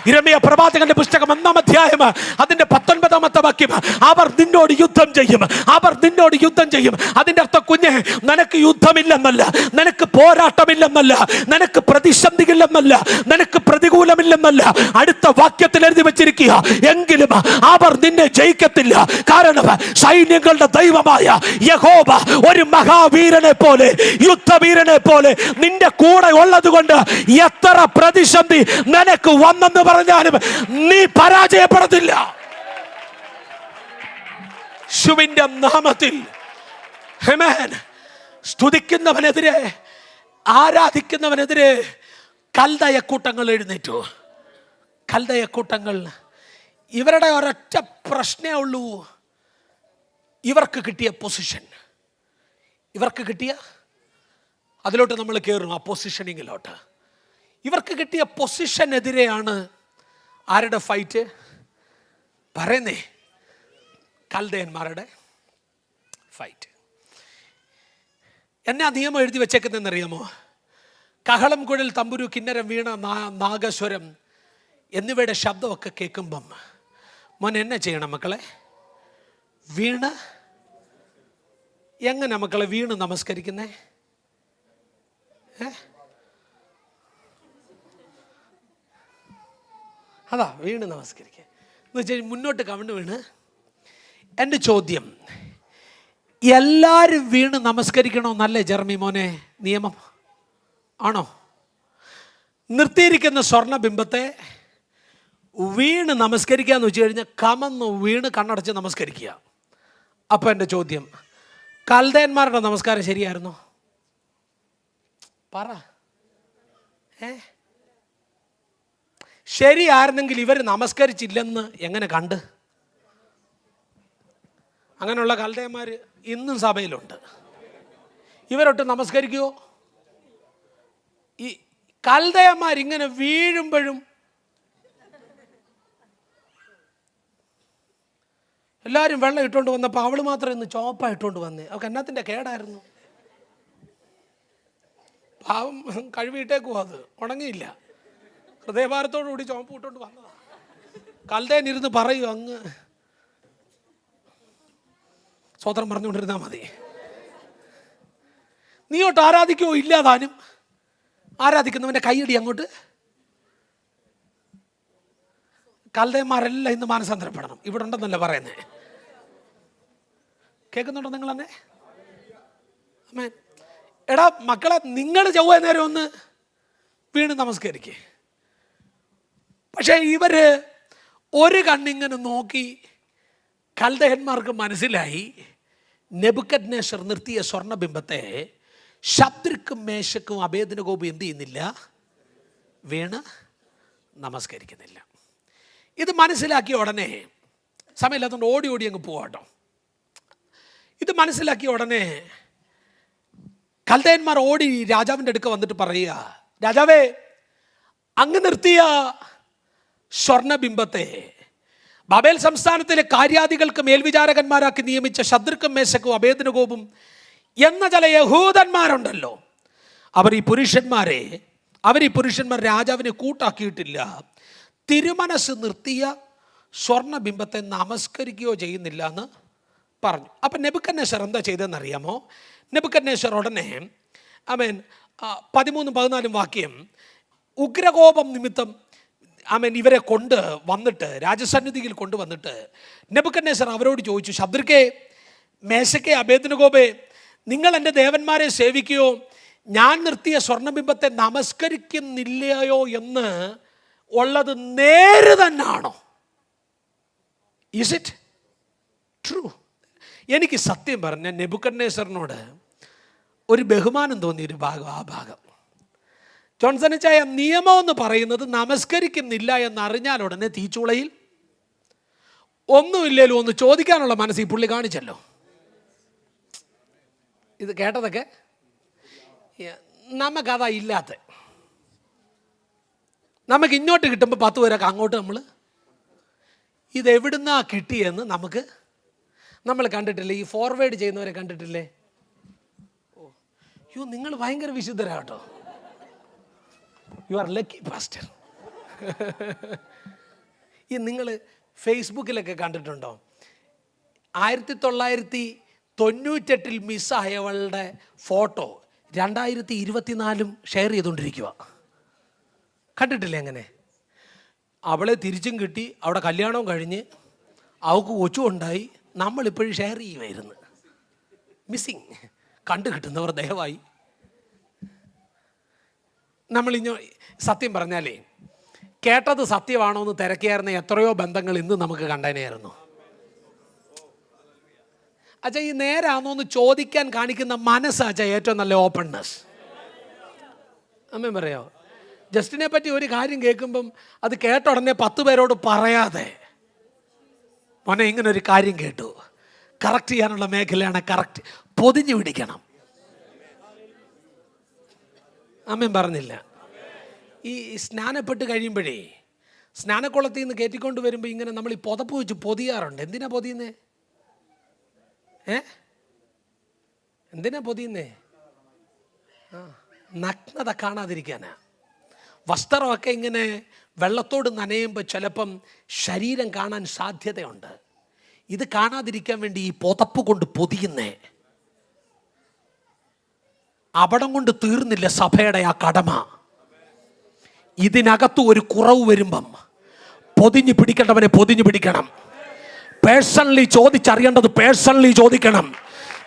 യിരെമ്യാ പ്രവാചകന്റെ പുസ്തകം 1-ാം അധ്യായം അതിന്റെ 19-ാമത്തെ വാക്യം, അവർ നിന്നോട് യുദ്ധം ചെയ്യും, അവർ നിന്നോട് യുദ്ധം ചെയ്യും. അതിന്റെ അർത്ഥം കുഞ്ഞെ, നിനക്ക് യുദ്ധമില്ലെന്നല്ല, നിനക്ക് പോരാട്ടമില്ലെന്നല്ല, നിനക്ക് പ്രതിസന്ധിയില്ലെന്നല്ല, നിനക്ക് പ്രതികൂലമില്ലെന്നല്ല. അടുത്ത വാക്യത്തിൽ എഴുതി വെച്ചിരിക്കുക, എങ്കിലും അവർ നിന്നെ ജയിക്കത്തില്ല. കാരണം സൈന്യങ്ങളുടെ ദൈവമായ യഹോവ ഒരു മഹാവീരനെ പോലെ, യുദ്ധവീരനെ പോലെ നിന്റെ കൂടെ ഉള്ളത് കൊണ്ട് എത്ര പ്രതിസന്ധി നിനക്ക് വന്നെന്ന് പറഞ്ഞാലും നീ പരാജയപ്പെടത്തില്ല. യേശുവിന്റെ നാമത്തിൽ ആമേൻ. സ്തുതിക്കുന്നവനെതിരെ, ആരാധിക്കുന്നവനെതിരെ കൽദയക്കൂട്ടങ്ങൾ എഴുന്നേറ്റു. കൽദയക്കൂട്ടങ്ങൾ, ഇവരുടെ ഒരൊറ്റ പ്രശ്നമേ ഉള്ളൂ, ഇവർക്ക് കിട്ടിയ പൊസിഷൻ. ഇവർക്ക് കിട്ടിയ അതിലോട്ട് നമ്മൾ കയറും, ആ പൊസിഷനിങ്ങിലോട്ട്. ഇവർക്ക് കിട്ടിയ പൊസിഷനെതിരെയാണ് ആരുടെ ഫൈറ്റ്? പറയുന്നേ, കൽദയന്മാരുടെ ഫൈറ്റ്. എന്നാ നിയമം എഴുതി വെച്ചേക്കുന്നതെന്നറിയാമോ? കഹളം, കുഴൽ, തമ്പുരു, കിന്നരം, വീണ, നാഗസ്വരം എന്നിവയുടെ ശബ്ദമൊക്കെ കേൾക്കുമ്പം മോൻ എന്നെ ചെയ്യണം മക്കളെ? വീണ് എങ്ങനെ മക്കളെ വീണ് നമസ്കരിക്കുന്നേ? അതാ വീണ് നമസ്കരിക്കുക എന്ന് വെച്ചാൽ മുന്നോട്ട് കവിണ് വീണ്. എൻ്റെ ചോദ്യം, എല്ലാവരും വീണ് നമസ്കരിക്കണമെന്നല്ലേ ജെറമി മോനെ നിയമം? ആണോ? നിർത്തിയിരിക്കുന്ന സ്വർണ്ണബിംബത്തെ വീണ് നമസ്കരിക്കുക എന്ന് വെച്ച് കഴിഞ്ഞാൽ കമന്ന് വീണ് കണ്ണടച്ച് നമസ്കരിക്കുക. അപ്പം എൻ്റെ ചോദ്യം, കൽദയന്മാരുടെ നമസ്കാരം ശരിയായിരുന്നോ? പറ. ശരിയായിരുന്നെങ്കിൽ ഇവർ നമസ്കരിച്ചില്ലെന്ന് എങ്ങനെ കണ്ട്? അങ്ങനെയുള്ള കൽദയന്മാർ ഇന്നും സഭയിലുണ്ട്. ഇവരൊട്ട് നമസ്കരിക്കുമോ? ഈ കൽദയന്മാരിങ്ങനെ വീഴുമ്പോഴും എല്ലാവരും വെള്ളം ഇട്ടുകൊണ്ട് വന്നപ്പോൾ അവൾ മാത്രം ഇന്ന് ചോപ്പ ഇട്ടുകൊണ്ട് വന്നേ. അവൾക്ക് എന്നാത്തിൻ്റെ കേടായിരുന്നു? പാവം കഴുകിയിട്ടേക്കും, അത് ഉണങ്ങിയില്ല. ഹൃദയഭാരത്തോടു കൂടി ചോപ്പ് ഇട്ടുകൊണ്ട് വന്നതാ. കൽദയൻ ഇരുന്ന് പറയൂ, അങ്ങ് സ്വതന്ത്രം പറഞ്ഞുകൊണ്ടിരുന്നാൽ മതി. നീയോട്ട് ആരാധിക്കുമോ? ഇല്ലാതാനും ആരാധിക്കുന്നവൻ്റെ കൈയടി അങ്ങോട്ട്. കൽദയന്മാരെല്ലാം ഇന്ന് മാനസാന്തരപ്പെടണം. ഇവിടെ ഉണ്ടെന്നല്ല പറയുന്നേ. കേൾക്കുന്നുണ്ടോ നിങ്ങൾ തന്നെ? ആമേൻ. എടാ മക്കളെ, നിങ്ങൾ ചൊവ്വ നേരം ഒന്ന് വീണ് നമസ്കരിക്കേ. പക്ഷേ ഇവര് ഒരു കണ്ണിങ്ങനെ നോക്കി. കൽദയന്മാർക്ക് മനസ്സിലായി നെബൂഖദ്നേസർ നിർത്തിയ സ്വർണ്ണബിംബത്തെ ശദ്രക്കും മേശക്കും അബേദ്നെഗോവും എന്ത് ചെയ്യുന്നില്ല? വീണ് നമസ്കരിക്കുന്നില്ല. ഇത് മനസ്സിലാക്കിയ ഉടനെ, സമയമില്ലാത്തതുകൊണ്ട് ഓടി ഓടി അങ്ങ് പോവാട്ടോ. ഇത് മനസ്സിലാക്കിയ ഉടനെ കൽദയന്മാർ ഓടി രാജാവിൻ്റെ അടുക്ക വന്നിട്ട് പറയുക, രാജാവേ, അങ്ങ് നിർത്തിയ സ്വർണ്ണബിംബത്തെ ബാബേൽ സംസ്ഥാനത്തിലെ കാര്യാദികൾക്ക് മേൽവിചാരകന്മാരാക്കി നിയമിച്ച ശദ്രക്കും മേശക്കും അബേദ്നെഗോവും എന്ന ചില യഹൂദന്മാരുണ്ടല്ലോ, അവർ ഈ പുരുഷന്മാർ രാജാവിനെ കൂട്ടാക്കിയിട്ടില്ല. തിരുമനസ് നിർത്തിയ സ്വർണ്ണബിംബത്തെ നമസ്കരിക്കുകയോ ചെയ്യുന്നില്ല എന്ന് പറഞ്ഞു. അപ്പം നെബൂഖദ്നേസർ എന്താ ചെയ്തതെന്നറിയാമോ? നെബൂഖദ്നേസർ ഉടനെ 13-14 വാക്യം, ഉഗ്രകോപം നിമിത്തം ഇവരെ കൊണ്ട് വന്നിട്ട് രാജസന്നിധിയിൽ കൊണ്ടുവന്നിട്ട് നെബൂഖദ്നേസർ അവരോട് ചോദിച്ചു, ശദ്രക്കേ, മേശക്കേ, അബേദ്നെഗോവേ, നിങ്ങൾ എൻ്റെ ദേവന്മാരെ സേവിക്കുകയോ ഞാൻ നിർത്തിയ സ്വർണ്ണബിംബത്തെ നമസ്കരിക്കുന്നില്ലയോ എന്ന് ഉള്ളത് നേര് തന്നാണോ? Is it true? എനിക്ക് സത്യം പറഞ്ഞ നെബൂഖദ്നേസറിനോട് ഒരു ബഹുമാനം തോന്നിയൊരു ഭാഗം ആ ഭാഗം. ജോൺസണിച്ചായ നിയമം എന്ന് പറയുന്നത് നമസ്കരിക്കുന്നില്ല എന്നറിഞ്ഞാൽ ഉടനെ തീച്ചുളയിൽ ഒന്നുമില്ലല്ലോ ഒന്ന് ചോദിക്കാനുള്ള മനസ്സ് ഈ പുള്ളി കാണിച്ചല്ലോ. ഇത് കേട്ടതൊക്കെ നമുക്കതാ ഇല്ലാത്ത. നമുക്ക് ഇങ്ങോട്ട് കിട്ടുമ്പോൾ 10 പേരൊക്കെ അങ്ങോട്ട് നമ്മൾ ഇതെവിടുന്നാ കിട്ടിയെന്ന് നമ്മൾ കണ്ടിട്ടില്ലേ? ഈ ഫോർവേഡ് ചെയ്യുന്നവരെ കണ്ടിട്ടില്ലേ? യോ, നിങ്ങൾ ഭയങ്കര വിശുദ്ധരാട്ടോ. You are lucky pastor. ഈ നിങ്ങൾ ഫേസ്ബുക്കിലൊക്കെ കണ്ടിട്ടുണ്ടോ? 1998 മിസ്സായവളുടെ ഫോട്ടോ 2024 ഷെയർ ചെയ്തുകൊണ്ടിരിക്കുക. കണ്ടിട്ടില്ലേ അങ്ങനെ? അവളെ തിരിച്ചും കിട്ടി, അവിടെ കല്യാണവും കഴിഞ്ഞ് അവൾക്ക് കൊച്ചും ഉണ്ടായി. നമ്മളിപ്പോഴും ഷെയർ ചെയ്യുമായിരുന്നു. മിസ്സിങ്. കണ്ടു കിട്ടുന്നവർ ദയവായി. നമ്മളിഞ്ഞോ സത്യം പറഞ്ഞാലേ, കേട്ടത് സത്യമാണോ എന്ന് തിരക്കിയായിരുന്ന എത്രയോ ബന്ധങ്ങൾ ഇന്ന് നമുക്ക് കണ്ടേനെയായിരുന്നു. അച്ഛാ, ഈ നേരാണോ എന്ന് ചോദിക്കാൻ കാണിക്കുന്ന മനസ്സാച്ചാ ഏറ്റവും നല്ല ഓപ്പൺനെസ്. അമ്മ പറയോ, ജസ്റ്റിനെ പറ്റി ഒരു കാര്യം കേൾക്കുമ്പം അത് കേട്ട ഉടനെ 10 പേരോട് പറയാതെ, മോനെ ഇങ്ങനെ ഒരു കാര്യം കേട്ടു, കറക്റ്റ് ചെയ്യാനുള്ള മേഖലയാണ്, കറക്റ്റ് പൊതിഞ്ഞു പിടിക്കണം. അമ്മയും പറഞ്ഞില്ല. ഈ സ്നാനപ്പെട്ട് കഴിയുമ്പോഴേ സ്നാനക്കുളത്തിൽ നിന്ന് കയറ്റിക്കൊണ്ട് വരുമ്പോൾ ഇങ്ങനെ നമ്മൾ ഈ പുതപ്പ് വെച്ച് പൊതിയാറുണ്ട്. എന്തിനാ പൊതിയുന്നേ? എന്തിനാ പൊതിയുന്നേ? നഗ്നത കാണാതിരിക്കാനാ. വസ്ത്രമൊക്കെ ഇങ്ങനെ വെള്ളത്തോട് നനയുമ്പോൾ ചിലപ്പം ശരീരം കാണാൻ സാധ്യതയുണ്ട്. ഇത് കാണാതിരിക്കാൻ വേണ്ടി ഈ പുതപ്പ് കൊണ്ട് പൊതിയുന്നേ. അവിടം കൊണ്ട് തീർന്നില്ല സഭയുടെ ആ കടമ. ഇതിനകത്ത് ഒരു കുറവ് വരുമ്പം പൊതിഞ്ഞു പിടിക്കേണ്ടവനെ പൊതിഞ്ഞു പിടിക്കണം. പേഴ്സണലി ചോദിച്ചറിയേണ്ടത് പേഴ്സണലി ചോദിക്കണം.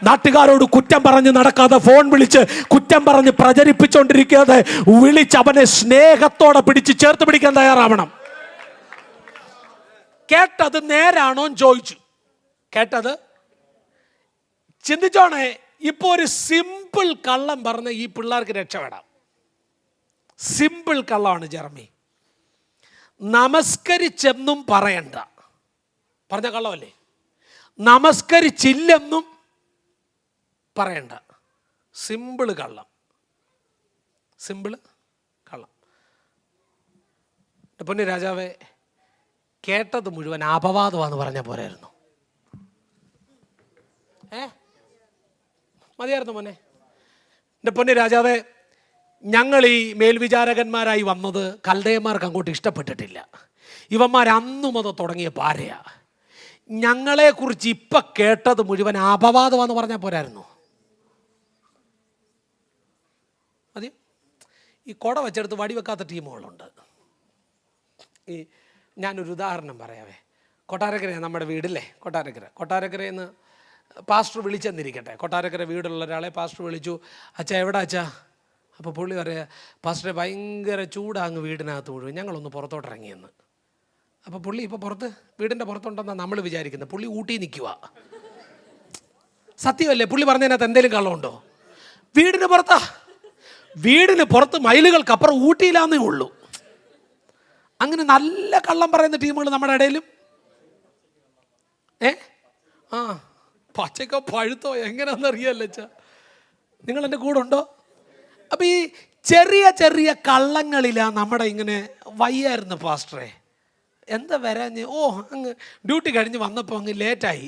നാട്ടുകാരോട് കുറ്റം പറഞ്ഞ് നടക്കാതെ, ഫോൺ വിളിച്ച് കുറ്റം പറഞ്ഞ് പ്രചരിപ്പിച്ചുകൊണ്ടിരിക്കാതെ, വിളിച്ച് അവനെ സ്നേഹത്തോടെ പിടിച്ച് ചേർത്ത് പിടിക്കാൻ തയ്യാറാവണം. കേട്ടത് നേരാണോ എന്ന് ചോദിച്ചു. കേട്ടത് ചിന്തിച്ചോണേ. ഇപ്പൊ ഒരു സിമ്പിൾ കള്ളം പറഞ്ഞ് ഈ പിള്ളേർക്ക് രക്ഷപ്പെടാം. സിമ്പിൾ കള്ളമാണ് ജെറമി. നമസ്കരിച്ചെന്നും പറയണ്ട. പറഞ്ഞ കള്ളമല്ലേ? നമസ്കരിച്ചില്ലെന്നും പറയണ്ട. സിമ്പിൾ കള്ളം. സിമ്പിൾ കള്ളം. പൊന്നു രാജാവേ, കേട്ടത് മുഴുവൻ അപവാദമാണെന്ന് പറഞ്ഞാൽ പോരായിരുന്നു? മതിയായിരുന്നു മോനെ? എൻ്റെ പൊന്നു രാജാവേ, ഞങ്ങൾ ഈ മേൽവിചാരകന്മാരായി വന്നത് കൽദയന്മാർക്ക് അങ്ങോട്ട് ഇഷ്ടപ്പെട്ടിട്ടില്ല. ഇവന്മാർ അന്നു മുതൽ തുടങ്ങിയ പാരയാ. ഞങ്ങളെക്കുറിച്ച് ഇപ്പം കേട്ടത് മുഴുവൻ അപവാദമാണെന്ന് പറഞ്ഞാൽ പോരായിരുന്നു? മതി. ഈ കൊട വെച്ചെടുത്ത് വടിവെക്കാത്ത ടീമുകളുണ്ട്. ഈ ഞാനൊരു ഉദാഹരണം പറയാവേ. കൊട്ടാരക്കര നമ്മുടെ വീടില്ലേ, കൊട്ടാരക്കരയിൽ നിന്ന് പാസ്റ്റർ വിളിച്ചെന്നിരിക്കട്ടെ. കൊട്ടാരക്കര വീടുള്ള ഒരാളെ പാസ്റ്റർ വിളിച്ചു. അച്ഛാ എവിടെ അച്ഛാ? അപ്പോൾ പുള്ളി പറയാ, പാസ്റ്ററെ ഭയങ്കര ചൂടാങ്ങ് വീടിനകത്ത് മുഴുവൻ, ഞങ്ങളൊന്ന് പുറത്തോട്ടിറങ്ങിയെന്ന്. അപ്പോൾ പുള്ളി ഇപ്പോൾ വീടിൻ്റെ പുറത്തുണ്ടെന്നാണ് നമ്മൾ വിചാരിക്കുന്നത്. പുള്ളി ഊട്ടി നിൽക്കുക. സത്യമല്ലേ? പുള്ളി പറഞ്ഞതിനകത്ത് എന്തെങ്കിലും കള്ളമുണ്ടോ? വീടിന് പുറത്ത് മൈലുകൾക്കപ്പുറം ഊട്ടിയിലാന്നേ ഉള്ളൂ. അങ്ങനെ നല്ല കള്ളം പറയുന്ന ടീമുകൾ നമ്മുടെ ഇടയിലും. പച്ചക്ക പഴുത്തോ എങ്ങനെയാണെന്നറിയാമല്ലോ അച്ഛാ. നിങ്ങൾ എൻ്റെ കൂടെ ഉണ്ടോ? അപ്പം ഈ ചെറിയ ചെറിയ കള്ളങ്ങളിലാണ് നമ്മുടെ ഇങ്ങനെ വയ്യായിരുന്നു പാസ്റ്ററെ, എന്താ വരാഞ്ഞ്? അങ്ങ് ഡ്യൂട്ടി കഴിഞ്ഞ് വന്നപ്പോൾ അങ്ങ് ലേറ്റായി.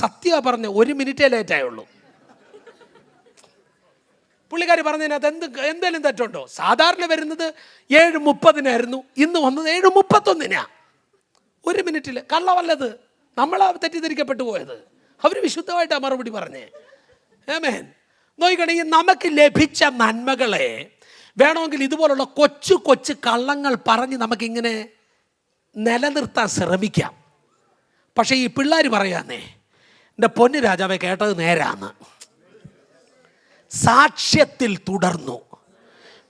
സത്യമാണ് പറഞ്ഞ് 1 മിനിറ്റേ ലേറ്റായുള്ളൂ. പുള്ളിക്കാരി പറഞ്ഞതിനകത്ത് എന്തെങ്കിലും തെറ്റുണ്ടോ? സാധാരണ വരുന്നത് 7:30 ഇന്ന് വന്നത് 7:31. 1 മിനിറ്റിൽ. കള്ളമല്ലത്, നമ്മളാ തെറ്റിദ്ധരിക്കപ്പെട്ടു പോയത്. അവർ വിശുദ്ധമായിട്ടാണ് മറുപടി പറഞ്ഞേ. ആമേൻ. നോക്കിക്കണെങ്കിൽ നമുക്ക് ലഭിച്ച നന്മകളെ വേണമെങ്കിൽ ഇതുപോലുള്ള കൊച്ചു കൊച്ചു കള്ളങ്ങൾ പറഞ്ഞ് നമുക്കിങ്ങനെ നിലനിർത്താൻ ശ്രമിക്കാം. പക്ഷേ ഈ പിള്ളേർ പറയാന്നേ, എൻ്റെ പൊന്നു രാജാവെ കേട്ടത് നേരാന്ന്. സാക്ഷ്യത്തിൽ തുടർന്നു,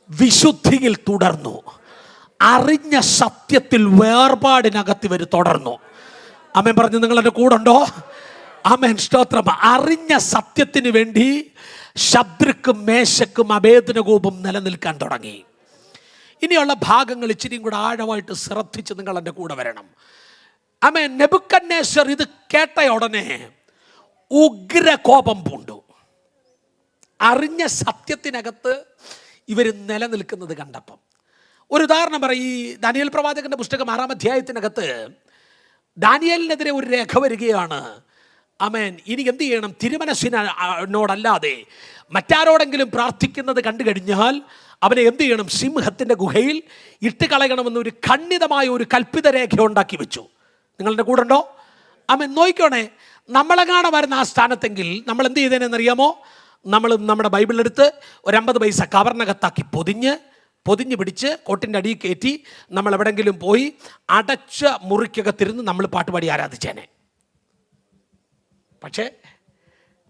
വിശുദ്ധിയിൽ തുടർന്നു, അറിഞ്ഞ സത്യത്തിൽ വേർപാടിനകത്ത് ഇവർ തുടർന്നു. ആമേൻ പറഞ്ഞു. നിങ്ങളെൻ്റെ കൂടെ ഉണ്ടോ? ആമേൻ, സ്തോത്രം. അറിഞ്ഞ സത്യത്തിന് വേണ്ടി ശദ്രക്കും മേശക്കും അബേദ്നെഗോവും നിലനിൽക്കാൻ തുടങ്ങി. ഇനിയുള്ള ഭാഗങ്ങൾ ഇച്ചിരിയും കൂടെ ആഴമായിട്ട് ശ്രദ്ധിച്ച് നിങ്ങൾ എൻ്റെ കൂടെ വരണം. ആമേൻ. നെബൂഖദ്നേസർ ഇത് കേട്ട ഉടനെ ഉഗ്ര കോപം പൂണ്ടു. അറിഞ്ഞ സത്യത്തിനകത്ത് ഇവർ നിലനിൽക്കുന്നത് കണ്ടപ്പം. ഒരു ഉദാഹരണം പറയും. ഈ ദാനിയേൽ പ്രവാചകന്റെ പുസ്തകം 6-ാം അധ്യായത്തിനകത്ത് ദാനിയേലിനെതിരെ ഒരു രേഖ വരികയാണ്. ആമേൻ. ഇനി എന്ത് ചെയ്യണം? തിരുമനസ്സിനോടല്ലാതെ മറ്റാരോടെങ്കിലും പ്രാർത്ഥിക്കുന്നത് കണ്ടു കഴിഞ്ഞാൽ അവനെ എന്ത് ചെയ്യണം? സിംഹത്തിൻ്റെ ഗുഹയിൽ ഇട്ട് കളയണമെന്നൊരു ഖണ്ഡിതമായ ഒരു കൽപ്പിത രേഖ ഉണ്ടാക്കി വെച്ചു. നിങ്ങളുടെ കൂടെ ഉണ്ടോ? ആമേൻ. നോക്കിക്കോണേ, നമ്മളെങ്ങാണ് വരുന്ന ആ സ്ഥാനത്തെങ്കിൽ നമ്മൾ എന്ത് ചെയ്തേനെന്നറിയാമോ? നമ്മൾ നമ്മുടെ ബൈബിളെടുത്ത് ഒരു 50 പൈസ കവറിനകത്താക്കി പൊതിഞ്ഞ് പിടിച്ച് കോട്ടിൻ്റെ അടിയിൽ കയറ്റി നമ്മൾ എവിടെയെങ്കിലും പോയി അടച്ച മുറിക്കകത്തിരുന്ന് നമ്മൾ പാട്ടുപാടി ആരാധിച്ചേനെ.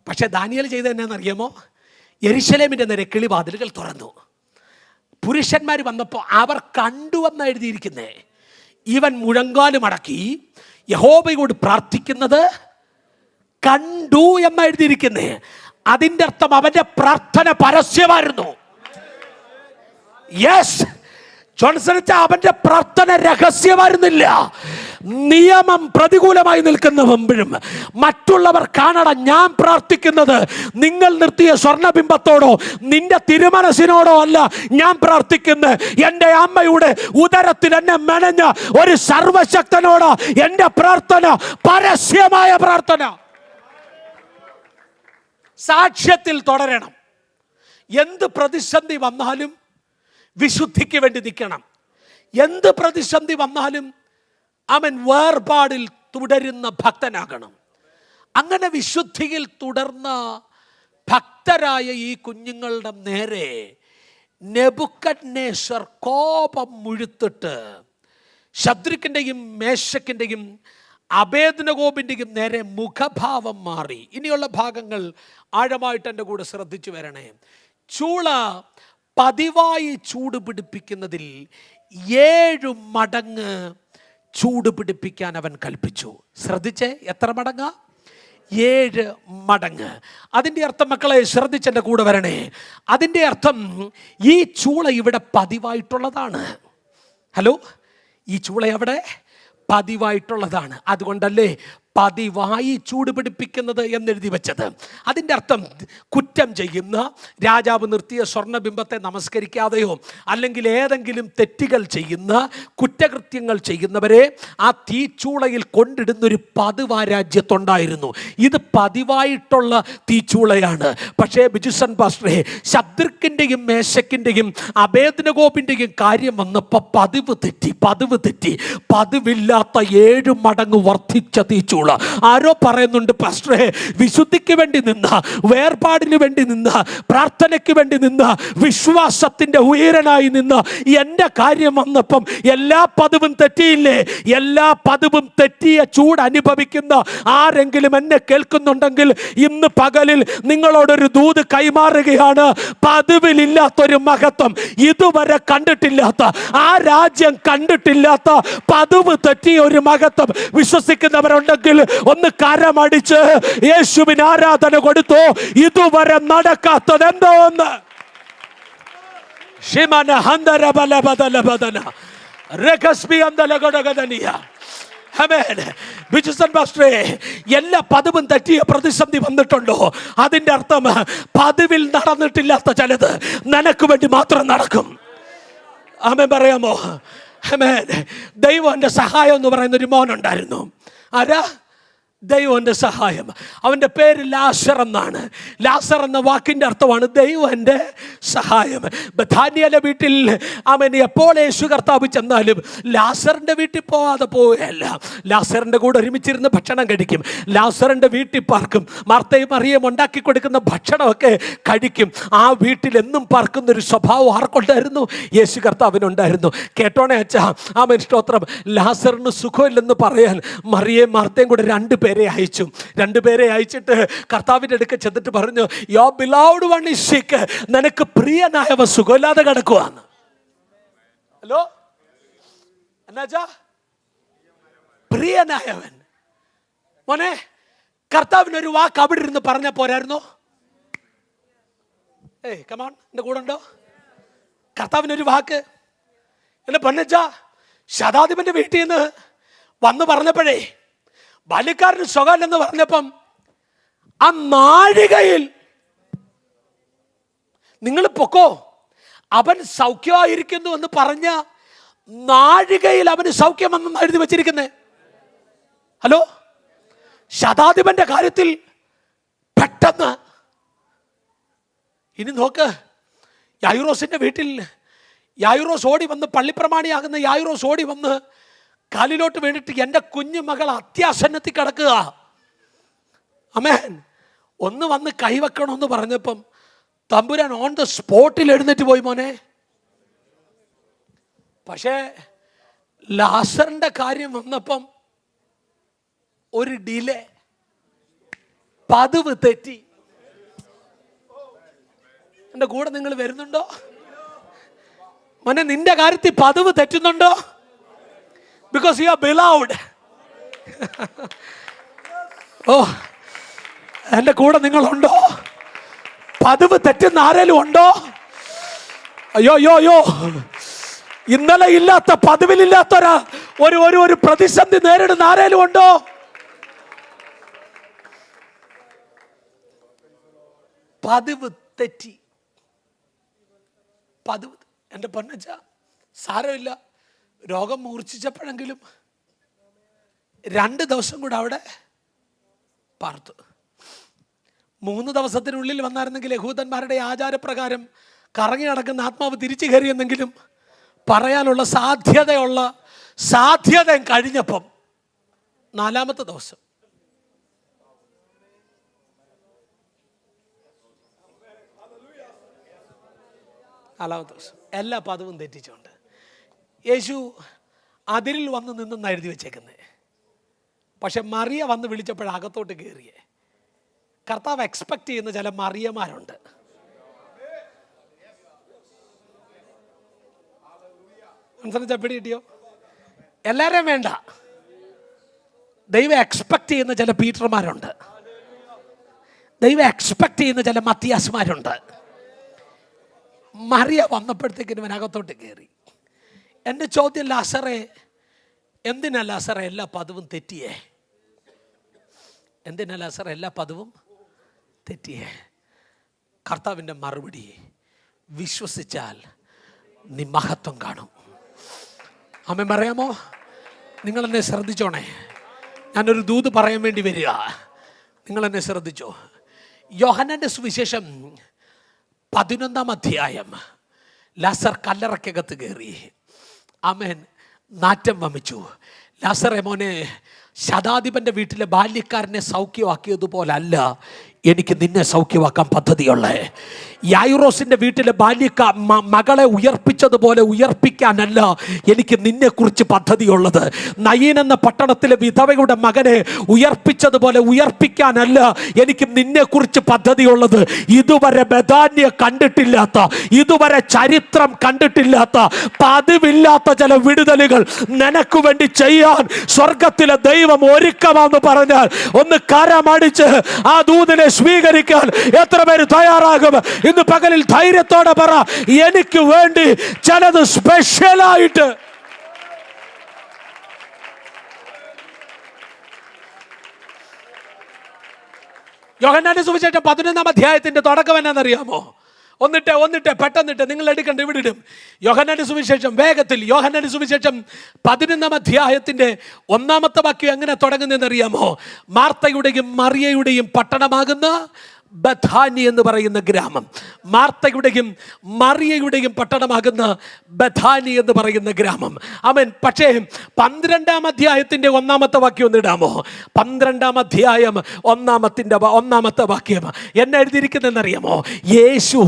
പക്ഷേ ദാനിയേൽ ചെയ്തത് എന്നാണെന്നറിയാമോ? യെരുശലേമിൻ്റെ നേരെ കിളിവാതിലുകൾ തുറന്നു. പുരുഷന്മാർ വന്നപ്പോൾ അവർ കണ്ടുവെന്ന് എഴുതിയിരിക്കുന്നേ. ഇവൻ മുഴങ്കാല് മടക്കി യഹോവയോട് പ്രാർത്ഥിക്കുന്നത് കണ്ടു എന്ന് എഴുതിയിരിക്കുന്നേ. അതിൻ്റെ അർത്ഥം അവൻ്റെ പ്രാർത്ഥന പരസ്യമായിരുന്നു. യെസ്, ജോൺസൺ, അവൻ്റെ പ്രാർത്ഥന രഹസ്യമായിരുന്നില്ല. നിയമം പ്രതികൂലമായി നിൽക്കുന്നവമ്പോഴും മറ്റുള്ളവർ കാണണം ഞാൻ പ്രാർത്ഥിക്കുന്നത് നിങ്ങൾ നിർത്തിയ സ്വർണ്ണബിംബത്തോടോ നിന്റെ തിരുമനസിനോടോ അല്ല. ഞാൻ പ്രാർത്ഥിക്കുന്നത് എൻ്റെ അമ്മയുടെ ഉദരത്തിൽ എന്നെ മെനഞ്ഞ ഒരു സർവശക്തനോടോ. എൻ്റെ പ്രാർത്ഥന പരസ്യമായ പ്രാർത്ഥന. സാക്ഷ്യത്തിൽ തുടരണം. എന്ത് പ്രതിസന്ധി വന്നാലും വിശുദ്ധിക്ക് വേണ്ടി നിൽക്കണം. എന്ത് പ്രതിസന്ധി വന്നാലും അവൻ വേർപാടിൽ തുടരുന്ന ഭക്തനാകണം. അങ്ങനെ വിശുദ്ധിയിൽ തുടർന്ന ഭക്തരായ ഈ കുഞ്ഞുങ്ങളുടെ നേരെ നെബൂഖദ്നേസർ കോപം മുഴുത്തിട്ട് ശദ്രക്കിൻ്റെയും മേശക്കിൻ്റെയും അബേദ്നെഗോവിൻ്റെയും നേരെ മുഖഭാവം മാറി. ഇനിയുള്ള ഭാഗങ്ങൾ ആഴമായിട്ട് എൻ്റെ കൂടെ ശ്രദ്ധിച്ചു വരണേ. ചൂള പതിവായി ചൂട് പിടിപ്പിക്കുന്നതിൽ 7 മടങ്ങ് ചൂട് പിടിപ്പിക്കാൻ അവൻ കൽപ്പിച്ചു. ശ്രദ്ധിച്ചേ, എത്ര മടങ്ങ്? 7 മടങ്ങ്. അതിൻ്റെ അർത്ഥം, മക്കളെ ശ്രദ്ധിച്ചെൻ്റെ കൂടെ വരണേ, അതിൻ്റെ അർത്ഥം ഈ ചൂള ഇവിടെ പതിവായിട്ടുള്ളതാണ്. ഹലോ, ഈ ചൂള അവിടെ പതിവായിട്ടുള്ളതാണ്. അതുകൊണ്ടല്ലേ പതിവായി ചൂട് പിടിപ്പിക്കുന്നത് എന്നെഴുതി വെച്ചത്. അതിൻ്റെ അർത്ഥം കുറ്റം ചെയ്യുന്ന, രാജാവ് നിർത്തിയ സ്വർണ്ണബിംബത്തെ നമസ്കരിക്കാതെയോ അല്ലെങ്കിൽ ഏതെങ്കിലും തെറ്റുകൾ ചെയ്യുന്ന, കുറ്റകൃത്യങ്ങൾ ചെയ്യുന്നവരെ ആ തീച്ചൂളയിൽ കൊണ്ടിടുന്നൊരു പതിവ് ആ രാജ്യത്തുണ്ടായിരുന്നു. ഇത് പതിവായിട്ടുള്ള തീച്ചൂളയാണ്. പക്ഷേ ബിജുസൺ പാസ്റ്ററെ, ശദ്രക്കിൻ്റെയും മേശക്കിൻ്റെയും അബേദ്നെഗോവിൻ്റെയും കാര്യം വന്നപ്പോൾ പതിവ് തെറ്റി. പതിവില്ലാത്ത 7 മടങ്ങ് വർദ്ധിച്ച തീച്ചൂള. ആരോ പറയുന്നുണ്ട്, പാസ്റ്ററെ, വിശുദ്ധിക്ക് വേണ്ടി നിന്ന, വേർപാടിന് വേണ്ടി നിന്ന, പ്രാർത്ഥനയ്ക്ക് വേണ്ടി നിന്ന, വിശ്വാസത്തിന്റെ ഉയരനായി നിന്ന എൻ്റെ കാര്യം വന്നപ്പം എല്ലാ പതിവും തെറ്റിയില്ലേ? എല്ലാ പതിവും തെറ്റിയ ചൂട് അനുഭവിക്കുന്ന ആരെങ്കിലും എന്നെ കേൾക്കുന്നുണ്ടെങ്കിൽ ഇന്ന് പകലിൽ നിങ്ങളോടൊരു ദൂത് കൈമാറുകയാണ്. പതിവിലില്ലാത്തൊരു മഹത്വം, ഇതുവരെ കണ്ടിട്ടില്ലാത്ത, ആ രാജ്യം കണ്ടിട്ടില്ലാത്ത പതിവ് തെറ്റിയ ഒരു മഹത്വം വിശ്വസിക്കുന്നവരുണ്ടെങ്കിൽ ഒന്ന് കരമടിച്ച് യേശുവിന് ആരാധന കൊടുത്തോ. ഇതുവരെ നടക്കാത്തത് എന്തോ ഒന്ന്. എല്ലാ പതിവും തെറ്റിയ പ്രതിസന്ധി വന്നിട്ടുണ്ടോ? അതിന്റെ അർത്ഥം പതിവിൽ നടന്നിട്ടില്ലാത്ത ചിലത് നിനക്ക് വേണ്ടി മാത്രം നടക്കും. ആമേൻ പറയാമോ? ആമേൻ. ദൈവന്റെ സഹായം എന്ന് പറയുന്നൊരു മോനുണ്ടായിരുന്നു. ആരാ? ദൈവന്റെ സഹായം. അവൻ്റെ പേര് ലാസർ എന്നാണ്. ലാസർ എന്ന വാക്കിൻ്റെ അർത്ഥമാണ് ദൈവന്റെ സഹായം. ബഥാനിയയിലെ വീട്ടിൽ അവൻ എപ്പോൾ യേശു കർത്താവ് ചെന്നാലും ലാസറിൻ്റെ വീട്ടിൽ പോവാതെ പോവുകയല്ല. ലാസറിൻ്റെ കൂടെ ഒരുമിച്ചിരുന്ന് ഭക്ഷണം കഴിക്കും. ലാസറിൻ്റെ വീട്ടിൽ പാർക്കും. മാർത്തയും മറിയയും ഉണ്ടാക്കി കൊടുക്കുന്ന ഭക്ഷണമൊക്കെ കഴിക്കും. ആ വീട്ടിൽ എന്നും പാർക്കുന്നൊരു സ്വഭാവം ആർക്കുണ്ടായിരുന്നു? യേശു കർത്താവിനുണ്ടായിരുന്നു. കേട്ടോണേ അച്ഛാ, ആമേൻ, സ്തോത്രം. ലാസറിന് സുഖമില്ലെന്ന് പറയാൻ മറിയയും മാർത്തയും കൂടെ 2 പേരെ അയച്ചിട്ട് കർത്താവിൻ്റെ അടുക്ക ചെന്നിട്ട് പറഞ്ഞു, യോ ബിലൗഡ് വൺ ഈസ് സിക്ക്, നിനക്ക് പ്രിയനായവൻ സുഖമില്ലാതെ കിടക്കുവാന്ന്. ഹലോ, എന്നാച്ചാ പ്രിയനായവൻ? മോനെ, കർത്താവിനൊരു വാക്ക് അവിടെ ഇരുന്ന് പറഞ്ഞ പോരായിരുന്നോ? കമാൺ, എൻ്റെ കൂടെ ഉണ്ടോ? കർത്താവിനൊരു വാക്ക്. എന്നെ പൊന്നച്ചാ, ശതാധിപന്റെ വീട്ടിൽ നിന്ന് വന്ന് പറഞ്ഞപ്പോഴേ, ബാല്യക്കാരന് സുഖമില്ലെന്ന് പറഞ്ഞപ്പം ആ നാഴികയിൽ നിങ്ങൾ പൊക്കോ, അവൻ സൗഖ്യമായിരിക്കുന്നു എന്ന് പറഞ്ഞ നാഴികയിൽ അവന് സൗഖ്യമെന്ന് എഴുതി വെച്ചിരിക്കുന്നേ. ഹലോ, ശതാധിപന്റെ കാര്യത്തിൽ പെട്ടെന്ന്. ഇനി നോക്ക്, യായിറോസിന്റെ വീട്ടിൽ യായിറോസ് ഓടി വന്ന്, പള്ളിപ്രമാണിയാകുന്ന യായിറോസ് ഓടി വന്ന് കാലിലോട്ട് വീണിട്ട്, എൻ്റെ കുഞ്ഞു മകൾ അത്യാസന്നത്തിൽ കിടക്കുക, ആമേൻ, ഒന്ന് വന്ന് കൈവെക്കണമെന്ന് പറഞ്ഞപ്പം തമ്പുരാൻ ഓൺ ദ സ്പോട്ടിൽ എഴുന്നേറ്റ് പോയി മോനെ. പക്ഷേ ലാസറിന്റെ കാര്യം വന്നപ്പം ഒരു ഡിലേ, പതിവ് തെറ്റി. എൻ്റെ കൂടെ നിങ്ങൾ വരുന്നുണ്ടോ മോനെ? നിന്റെ കാര്യത്തിൽ പതിവ് തെറ്റുന്നുണ്ടോ? Because you are beloved. ഓ, എൻ്റെ കൂടെ നിങ്ങളുണ്ടോ? പതിവ് തെറ്റുന്ന ആരെങ്കിലും ഉണ്ടോ? അയ്യോ, ഇന്നലെ ഇല്ലാത്ത, പതിവിലില്ലാത്ത ഒരു പ്രതിസന്ധി നേരിടുന്ന ആരെങ്കിലും ഉണ്ടോ? പതിവ് തെറ്റി. പതിവ്. എൻ്റെ പൊന്നച്ച, സാരമില്ല, രോഗം മൂർച്ഛിച്ചപ്പോഴെങ്കിലും 2 ദിവസം കൂടെ അവിടെ പാർത്തു. 3 ദിവസത്തിനുള്ളിൽ വന്നായിരുന്നെങ്കിൽ യഹൂദന്മാരുടെ ആചാരപ്രകാരം കറങ്ങി നടക്കുന്ന ആത്മാവ് തിരിച്ചു കയറിയെന്നെങ്കിലും പറയാനുള്ള സാധ്യത കഴിഞ്ഞപ്പം 4-ാമത്തെ ദിവസം എല്ലാ പദവും തെറ്റിച്ചുകൊണ്ട് യേശു അതിരിൽ വന്ന് നിന്നെന്ന് എഴുതി വെച്ചേക്കുന്നത്. പക്ഷെ മറിയ വന്ന് വിളിച്ചപ്പോഴകത്തോട്ട് കയറിയേ. കർത്താവ് എക്സ്പെക്ട് ചെയ്യുന്ന ചില മറിയമാരുണ്ട്. മനസ്സിലാ? പിടി കിട്ടിയോ? എല്ലാവരെയും വേണ്ട. ദൈവം എക്സ്പെക്ട് ചെയ്യുന്ന ചില പീറ്റർമാരുണ്ട്, ദൈവം എക്സ്പെക്ട് ചെയ്യുന്ന ചില മത്തിയാസ്മാരുണ്ട്. മറിയ വന്നപ്പോഴത്തേക്കിന് ഇവനകത്തോട്ട് കയറി. എൻ്റെ ചോദ്യം, ലാസറേ, എന്തിനാ ലാസറേ എല്ലാ പദവും തെറ്റിയേ? എന്തിനാ ലാസറേ എല്ലാ പദവും തെറ്റിയേ? കർത്താവിൻ്റെ മറുപടി, വിശ്വസിച്ചാൽ നീ മഹത്വം കാണും. ആമേൻ പറയാമോ? നിങ്ങളെന്നെ ശ്രദ്ധിച്ചോണേ, ഞാനൊരു ദൂത് പറയാൻ വേണ്ടി വരിക. നിങ്ങളെന്നെ ശ്രദ്ധിച്ചോ. യോഹന്നാന്റെ സുവിശേഷം 11-ാം അധ്യായം. ലാസർ കല്ലറയ്ക്കകത്ത് കയറി. ആമേൻ. നാറ്റം വമിച്ചു. ലാസറേ മോനെ, ശതാധിപൻ്റെ വീട്ടിലെ ബാല്യക്കാരനെ സൗഖ്യമാക്കിയതുപോലല്ല എനിക്ക് നിന്നെ സൗഖ്യമാക്കാൻ പദ്ധതിയുള്ളേ. യായിറോസിൻ്റെ വീട്ടിലെ മകളെ ഉയർപ്പിച്ചതുപോലെ ഉയർപ്പിക്കാനല്ല എനിക്ക് നിന്നെക്കുറിച്ച് പദ്ധതിയുള്ളത്. നയീൻ എന്ന പട്ടണത്തിലെ വിധവയുടെ മകനെ ഉയർപ്പിച്ചതുപോലെ ഉയർപ്പിക്കാനല്ല എനിക്ക് നിന്നെക്കുറിച്ച് പദ്ധതിയുള്ളത്. ഇതുവരെ ബഥാന്യ കണ്ടിട്ടില്ലാത്ത, ഇതുവരെ ചരിത്രം കണ്ടിട്ടില്ലാത്ത, പതിവില്ലാത്ത ചില വിടുതലുകൾ നിനക്ക് വേണ്ടി ചെയ്യാൻ സ്വർഗത്തിലെ ദൈവം ഒരുക്കമാണെന്ന് പറഞ്ഞാൽ ഒന്ന് കരമടിച്ച് ആ ദൂതനെ സ്വീകരിക്കാൻ എത്ര പേര് തയ്യാറാകും? ഇന്ന് പകലിൽ ധൈര്യത്തോടെ പറ, എനിക്ക് വേണ്ടി ചിലത് സ്പെഷ്യലായിട്ട്. യോഹന്നാന്റെ സുവിശേഷം 11-ാം അധ്യായത്തിന്റെ തുടക്കം എന്നാണെന്നറിയാമോ? ഒന്നിട്ട് പെട്ടെന്നിട്ട് നിങ്ങൾ എടുക്കണ്ട, ഇവിടെ ഇടും. യോഹന്നാന്റെ സുവിശേഷം വേഗത്തിൽ. യോഹന്നാന്റെ സുവിശേഷം 11-ാം അധ്യായത്തിന്റെ 1-ാമത്തെ വാക്യം എങ്ങനെ തുടങ്ങുന്നതെന്നറിയാമോ? മാർത്തയുടെയും മറിയയുടെയും പട്ടണമാകുന്ന ബഥാനി എന്ന് പറയുന്ന ഗ്രാമം. മാർത്തയുടെയും മറിയയുടെയും പട്ടണമാകുന്ന ബഥാനി എന്ന് പറയുന്ന ഗ്രാമം. ആമേൻ. പക്ഷേ 12-ാം അധ്യായത്തിന്റെ 1-ാമത്തെ വാക്യം ഒന്ന് ഇടാമോ? 12-ാം അധ്യായം 1-ാമത്തെ വാക്യം എന്നെ എഴുതിയിരിക്കുന്നതെന്നറിയാമോ? യേശു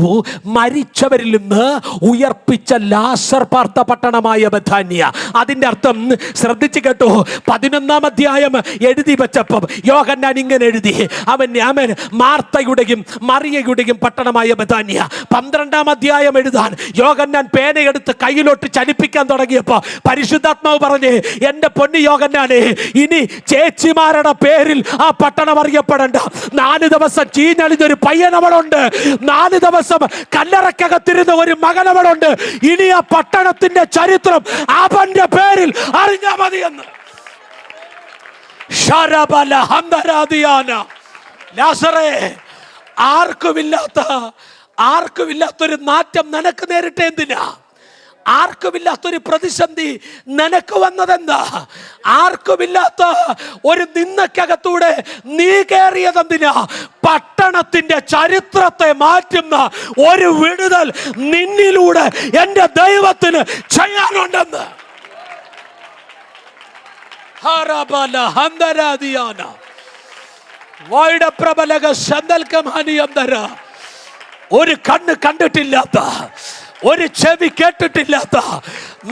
മരിച്ചവരിൽ നിന്ന് ഉയർപ്പിച്ച ലാസർ പാർത്ത പട്ടണമായ ബഥാനിയ. അതിൻ്റെ അർത്ഥം ശ്രദ്ധിച്ചു കേട്ടോ. 11-ാം അധ്യായം എഴുതി വെച്ചപ്പം യോഹന്നാൻ ഇങ്ങനെ എഴുതി, അവൻ മാർത്തയുടെ മറിയയുടെയും പട്ടണമായ ബഥാനിയ. 12-ാം അധ്യായം എഴുതാൻ യോഹന്നാൻ പേനയെടുത്ത് കയ്യിലോട്ട് ചലിപ്പിക്കാൻ തുടങ്ങിയപ്പോൾ പരിശുദ്ധാത്മാവ് പറഞ്ഞേ, എൻ്റെ പൊന്നു യോഹന്നാനെ, ഇനി ചേച്ചിമാരുടെ പേരിൽ ആ പട്ടണം അറിയപ്പെടണ്ട. 4 ദിവസം ചീഞ്ഞളിഞ്ഞൊരു പയ്യനവളുണ്ട്, 4 ദിവസം കല്ലറക്കകത്തിരുന്ന ഒരു മകനവളുണ്ട്. ഇനി ആ പട്ടണത്തിന്റെ ചരിത്രം അവന്റെ പേരിൽ അറിഞ്ഞാ മതിയെന്ന്. ലാസറേ, ആർക്കുമില്ലാത്തൊരു നാറ്റം നിനക്ക് നേരിട്ട് എന്തിനാ? ആർക്കുമില്ലാത്തൊരു പ്രതിസന്ധി നിനക്ക് വന്നതെന്താ? ആർക്കുമില്ലാത്ത ഒരു നിന്നക്കകത്തൂടെ നീ കയറിയതെന്തിനാ? പട്ടണത്തിന്റെ ചരിത്രത്തെ മാറ്റുന്ന ഒരു വിടുതൽ നിന്നിലൂടെ എൻ്റെ ദൈവത്തിന് ചെയ്യാനുണ്ടെന്ന്. ഒരു കണ്ണ് കണ്ടിട്ടില്ലാത്ത, ഒരു ചെവി കേട്ടിട്ടില്ലാത്ത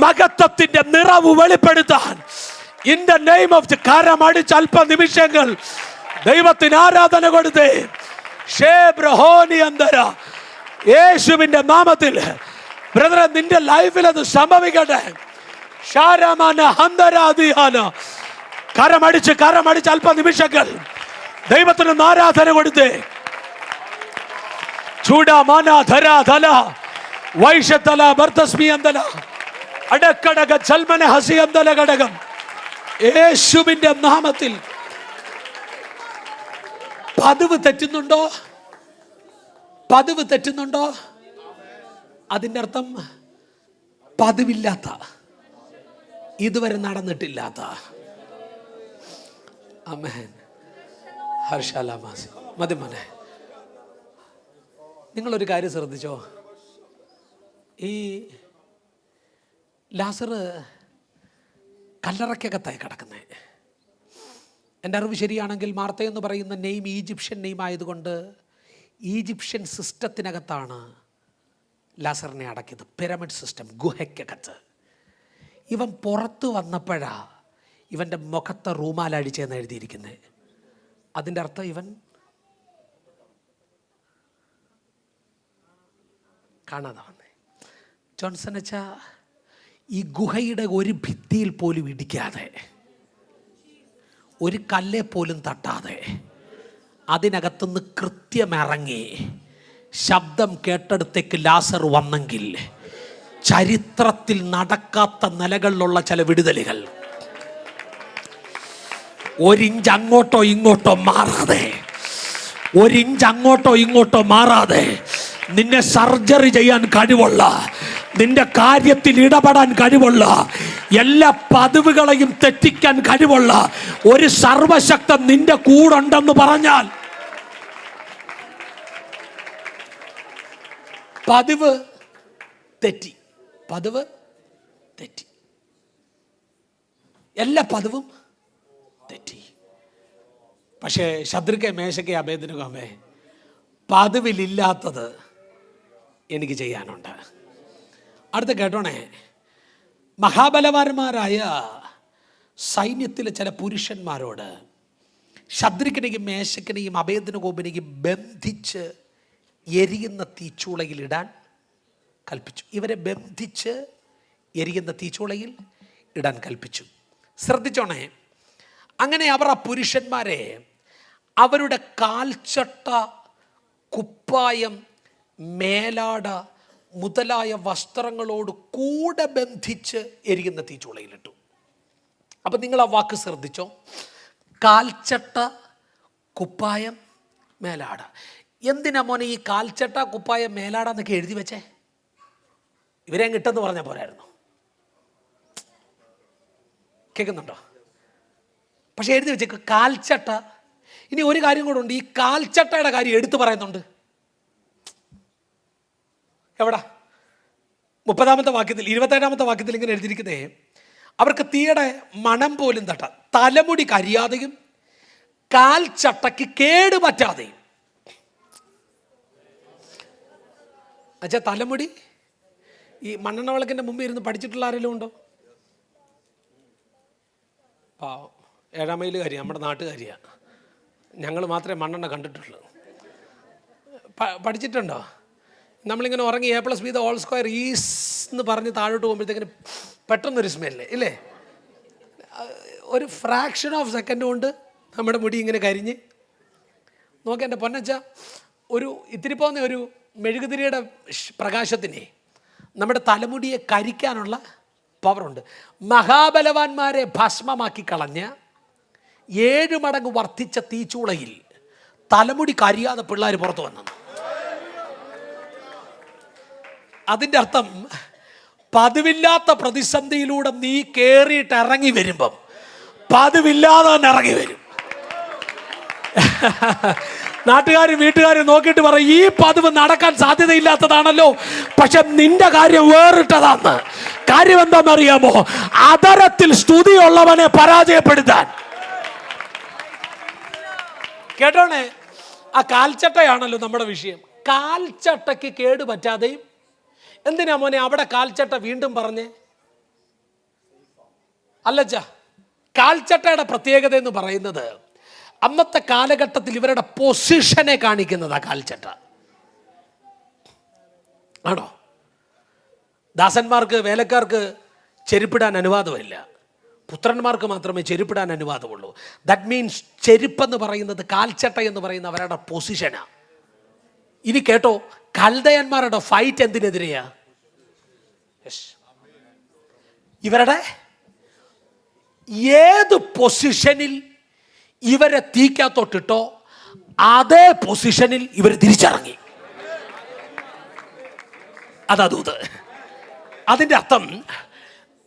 മഹത്വത്തിന്റെ നിറവ് വെളിപ്പെടുത്താൻ ഇൻ ദ നെയിം ഓഫ് കരം അടിച്ച് അല്പ നിമിഷങ്ങൾ ദൈവത്തിന് ആരാധന കൊടുത്തേ. യേശുവിന്റെ നാമത്തിൽ ബ്രദറെ, നിന്റെ ലൈഫിൽ അത് സംഭവിക്കട്ടെ. കരമടിച്ച് അല്പ നിമിഷങ്ങൾ ദൈവത്തിന് ആരാധന കൊടുത്തേ. ചൂടാമാനാധരാധല വൈഷത്തല ബർത്തസ്മിയന്തല അടക്കടക ചൽമന ഹസിയന്തല ഘടകം യേശുവിന്റെ നാമത്തിൽ. പതിവ് തെറ്റുന്നുണ്ടോ? അതിൻ്റെ അർത്ഥം പതിവില്ലാത്ത, ഇതുവരെ നടന്നിട്ടില്ലാത്ത. ആമേൻ. ഹർഷാലാമാസി മതി മോനെ. നിങ്ങളൊരു കാര്യം ശ്രദ്ധിച്ചോ. ഈ ലാസർ കല്ലറയ്ക്കകത്തായി കിടക്കുന്നത്. എൻ്റെ അറിവ് ശരിയാണെങ്കിൽ മാർത്ത എന്ന് പറയുന്ന നെയിം ഈജിപ്ഷ്യൻ നെയിം ആയതുകൊണ്ട് ഈജിപ്ഷ്യൻ സിസ്റ്റത്തിനകത്താണ് ലാസറിനെ അടക്കിയത്. Pyramid system, ഗുഹയ്ക്കകത്ത്. ഇവൻ പുറത്ത് വന്നപ്പോഴാ ഇവൻ്റെ മുഖത്തെ റൂമാലടിച്ചെന്ന് എഴുതിയിരിക്കുന്നത്. അതിൻ്റെ അർത്ഥം ഇവൻ കാണാതെ വന്നേ. ജോൺസൺ അച്ഛാ, ഈ ഗുഹയുടെ ഒരു ഭിത്തിയിൽ പോലും ഇടിക്കാതെ, ഒരു കല്ലെ പോലും തട്ടാതെ അതിനകത്തുനിന്ന് കൃത്യമിറങ്ങി ശബ്ദം കേട്ടെടുത്തേക്ക് ലാസർ വന്നെങ്കിൽ ചരിത്രത്തിൽ നടക്കാത്ത നിലകളിലുള്ള ചില വിടുതലുകൾ ഒരിഞ്ച് അങ്ങോട്ടോ ഇങ്ങോട്ടോ മാറാതെ, ഒരിഞ്ച് അങ്ങോട്ടോ ഇങ്ങോട്ടോ മാറാതെ നിന്നെ സർജറി ചെയ്യാൻ കഴിവുള്ള, നിന്റെ കാര്യത്തിൽ ഇടപെടാൻ കഴിവുള്ള, എല്ലാ പതിവുകളെയും തെറ്റിക്കാൻ കഴിവുള്ള ഒരു സർവശക്തൻ നിന്റെ കൂടുണ്ടെന്ന് പറഞ്ഞാൽ പതിവ് തെറ്റി, പതിവ് തെറ്റി, എല്ലാ പതിവും തെറ്റി. പക്ഷേ ശദ്രക്കെ, മേശക്കെ, അബേദ്നെഗോവേ, പതിവിലില്ലാത്തത് എനിക്ക് ചെയ്യാനുണ്ട്. അടുത്ത കേട്ടോണേ, മഹാബലവാന്മാരായ സൈന്യത്തിലെ ചില പുരുഷന്മാരോട് ശദ്രക്കിനെയും മേശക്കിനെയും അബേദ്നെഗോവിനെയും ബന്ധിച്ച് എരിയുന്ന തീച്ചൂളയിൽ ഇടാൻ കൽപ്പിച്ചു. ഇവരെ ബന്ധിച്ച് എരിയുന്ന തീച്ചൂളയിൽ ഇടാൻ കൽപ്പിച്ചു. ശ്രദ്ധിച്ചോണേ, അങ്ങനെ അവർ ആ പുരുഷന്മാരെ അവരുടെ കാൽച്ചട്ട, കുപ്പായം, മേലാട മുതലായ വസ്ത്രങ്ങളോട് കൂടെ ബന്ധിച്ച് എരിയുന്ന തീച്ചൂളയിലിട്ടു. അപ്പം നിങ്ങൾ ആ വാക്ക് ശ്രദ്ധിച്ചോ, കാൽച്ചട്ട, കുപ്പായം, മേലാട. എന്തിനാ മോനെ ഈ കാൽച്ചട്ട, കുപ്പായം, മേലാട എന്നൊക്കെ എഴുതി വെച്ചേ? ഇവരെ കിട്ടെന്ന് പറഞ്ഞാൽ പോരായിരുന്നു? കേൾക്കുന്നുണ്ടോ? പക്ഷെ എഴുതി വെച്ചേക്ക് കാൽച്ചട്ട. ഇനി ഒരു കാര്യം കൂടെ ഉണ്ട്, ഈ കാൽച്ചട്ടയുടെ കാര്യം എടുത്തു പറയുന്നുണ്ട്. എവിടാ? 30-ാമത്തെ വാക്യത്തിൽ, 27-ാമത്തെ വാക്യത്തിൽ ഇങ്ങനെ എഴുതിയിരിക്കുന്നേ, അവർക്ക് തീയുടെ മണം പോലും തട്ടാം, തലമുടി കരിയാതെയും കാൽച്ചട്ടയ്ക്ക് കേടുപറ്റാതെയും. അച്ഛാ, തലമുടി ഈ മണ്ണെണ്ണ വിളക്കിൻ്റെ മുമ്പ് ഇരുന്ന് പഠിച്ചിട്ടുള്ള ആരെങ്കിലും ഉണ്ടോ? പാവം, 7-ാം മൈൽ കാര്യമാണ്, നമ്മുടെ നാട്ടുകാരിയാണ്. ഞങ്ങൾ മാത്രമേ മണ്ണെണ്ണ കണ്ടിട്ടുള്ളൂ. പഠിച്ചിട്ടുണ്ടോ? നമ്മളിങ്ങനെ ഉറങ്ങി A+B² ഈസ് എന്ന് പറഞ്ഞ് താഴോട്ട് പോകുമ്പോഴത്തേക്കിന് പെട്ടെന്നൊരു സ്മെല്ല് ഇല്ലേ? ഒരു ഫ്രാക്ഷൻ ഓഫ് സെക്കൻഡ് കൊണ്ട് നമ്മുടെ മുടി ഇങ്ങനെ കരിഞ്ഞ് നോക്കി. എൻ്റെ പൊന്നച്ച, ഒരു ഇത്തിരി പോകുന്ന ഒരു മെഴുകുതിരിയുടെ പ്രകാശത്തിനെ നമ്മുടെ തലമുടിയെ കരിക്കാനുള്ള പവറുണ്ട്. മഹാബലവാന്മാരെ ഭസ്മമാക്കി കളഞ്ഞ 7 മടങ്ങ് വർദ്ധിച്ച തീച്ചൂളയിൽ തലമുടി കരിയാതെ പിള്ളേർ പുറത്തു വന്നു. അതിൻ്റെ അർത്ഥം, പതിവില്ലാത്ത പ്രതിസന്ധിയിലൂടെ നീ കയറിയിട്ട് ഇറങ്ങി വരുമ്പം പതിവില്ലാതെ തന്നെ ഇറങ്ങി വരും. നാട്ടുകാരും വീട്ടുകാരും നോക്കിയിട്ട് പറയും, ഈ പതിവ് നടക്കാൻ സാധ്യതയില്ലാത്തതാണല്ലോ, പക്ഷെ നിന്റെ കാര്യം വേറിട്ടതാന്ന്. കാര്യം എന്താണെന്നറിയാമോ? അതരത്തിൽ സ്തുതിയുള്ളവനെ പരാജയപ്പെടുത്താൻ. കേട്ടോണേ, ആ കാൽച്ചട്ടയാണല്ലോ നമ്മുടെ വിഷയം. കാൽച്ചട്ടയ്ക്ക് കേടുപറ്റാതെയും. എന്തിനാ മോനെ അവിടെ കാൽച്ചട്ട വീണ്ടും പറഞ്ഞേ? അല്ലച്ചാ, കാൽച്ചട്ടയുടെ പ്രത്യേകത എന്ന് പറയുന്നത് അന്നത്തെ കാലഘട്ടത്തിൽ ഇവരുടെ പൊസിഷനെ കാണിക്കുന്നതാ കാൽച്ചട്ട. ആണോ? ദാസന്മാർക്ക്, വേലക്കാർക്ക് ചെരുപ്പിടാൻ അനുവാദമില്ല, പുത്രന്മാർക്ക് മാത്രമേ ചെരുപ്പിടാൻ അനുവാദമുള്ളൂ. ദാറ്റ് മീൻസ് ചെരുപ്പെന്ന് പറയുന്നത്, കാൽച്ചട്ട എന്ന് പറയുന്ന അവരുടെ പൊസിഷനാണ്. ഇനി കേട്ടോ, കൽദയന്മാരുടെ ഫൈറ്റ് എന്തിനെതിരെയാ? ഇവരുടെ ഏത് പൊസിഷനിൽ ഇവരെ തീക്കകത്തോട്ടിട്ടോ അതേ പൊസിഷനിൽ ഇവർ തിരിച്ചിറങ്ങി. അതൂത്. അതിൻ്റെ അർത്ഥം,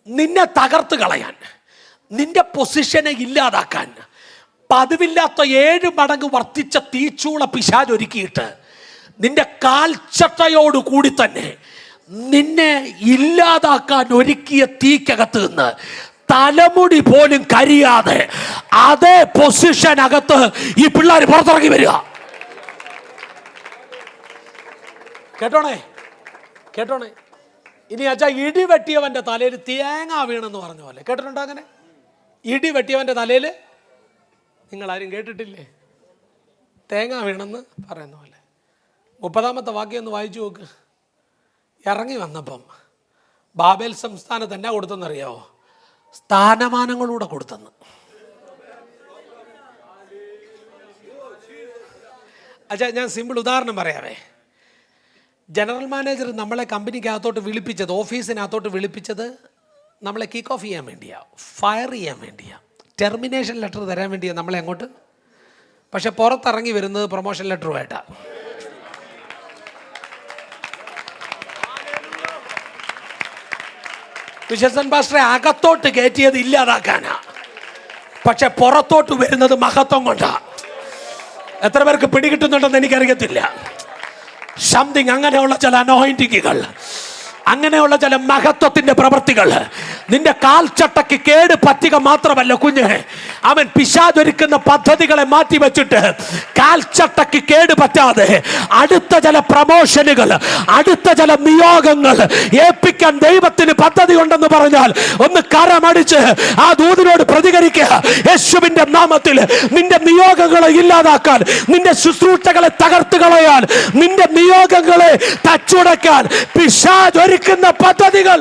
നിന്നെ തകർത്ത് കളയാൻ, നിന്റെ പൊസിഷനെ ഇല്ലാതാക്കാൻ പതിവില്ലാത്ത 7 മടങ്ങ് വർദ്ധിച്ച തീച്ചൂള പിശാചൊരുക്കിയിട്ട് നിന്റെ കാൽച്ചട്ടയോട് കൂടി തന്നെ നിന്നെ ഇല്ലാതാക്കാൻ ഒരുക്കിയ തീക്കകത്ത് നിന്ന് തലമുടി പോലും കരിയാതെ അതേ പൊസിഷനകത്ത് ഈ പിള്ളേർ പുറത്തിറങ്ങി വരിക. കേട്ടോണേ, കേട്ടോണേ. ഇനി അച്ഛാ, ഇടി വെട്ടിയവൻ്റെ തലയിൽ തേങ്ങ വീണെന്ന് പറഞ്ഞ പോലെ കേട്ടിട്ടുണ്ടോ? അങ്ങനെ ഇടി വെട്ടിയവൻ്റെ തലയിൽ നിങ്ങളാരും കേട്ടിട്ടില്ലേ? തേങ്ങ വീണെന്ന് പറയുന്ന പോലെ. 30-ാമത്തെ വാക്യം ഒന്ന് വായിച്ചു നോക്ക്. ഇറങ്ങി വന്നപ്പം ബാബേൽ സംസ്ഥാനത്ത് എന്നാ കൊടുത്തെന്നറിയാവോ? സ്ഥാനമാനങ്ങളൂടെ കൊടുത്തെന്ന്. അച്ഛാ, ഞാൻ സിമ്പിൾ ഉദാഹരണം പറയാവേ. ജനറൽ മാനേജർ നമ്മളെ കമ്പനിക്കകത്തോട്ട് വിളിപ്പിച്ചത്, ഓഫീസിനകത്തോട്ട് വിളിപ്പിച്ചത് നമ്മളെ കിക്ക് ഓഫ് ചെയ്യാൻ വേണ്ടിയാണ്, ഫയർ ചെയ്യാൻ വേണ്ടിയാണ്, ടെർമിനേഷൻ ലെറ്റർ തരാൻ വേണ്ടിയാണ് നമ്മളെ അങ്ങോട്ട്. പക്ഷെ പുറത്തിറങ്ങി വരുന്നത് പ്രൊമോഷൻ ലെറ്ററുമായിട്ടാണ്. വിശ്വസൻ പാസ്റ്ററെ അകത്തോട്ട് കയറ്റിയത് ഇല്ലാതാക്കാനാ, പക്ഷെ പുറത്തോട്ട് വരുന്നത് മഹത്വം കൊണ്ടാ. എത്ര പേർക്ക് പിടികിട്ടുന്നുണ്ടെന്ന് എനിക്കറിയത്തില്ല. സംതിങ് അങ്ങനെയുള്ള ചില അനോയിന്റിങ്ങുകൾ, അങ്ങനെയുള്ള ചില മഹത്വത്തിന്റെ പ്രവൃത്തികൾ നിന്റെ കാൽച്ചട്ടയ്ക്ക് കേട് പറ്റുക മാത്രമല്ല കുഞ്ഞ്, അവൻ പിശാചൊരുക്കുന്ന പദ്ധതികളെ മാറ്റിവെച്ചിട്ട് കാൽച്ചട്ടയ്ക്ക് കേട് പറ്റാതെ അടുത്ത ചില പ്രമോഷനുകൾ, അടുത്ത ചില നിയോഗങ്ങൾ ഏൽപ്പിക്കാൻ ദൈവത്തിന് പദ്ധതി ഉണ്ടെന്ന് പറഞ്ഞാൽ ഒന്ന് കരമടിച്ച് ആ ദൂതനോട് പ്രതികരിക്കുക. യേശുവിന്റെ നാമത്തിൽ നിന്റെ നിയോഗങ്ങളെ ഇല്ലാതാക്കാൻ, നിന്റെ ശുശ്രൂഷകളെ തകർത്ത് കളയാൻ, നിന്റെ നിയോഗങ്ങളെ തച്ചുടയ്ക്കാൻ പിശാചൊരുക്കുന്ന പദ്ധതികൾ.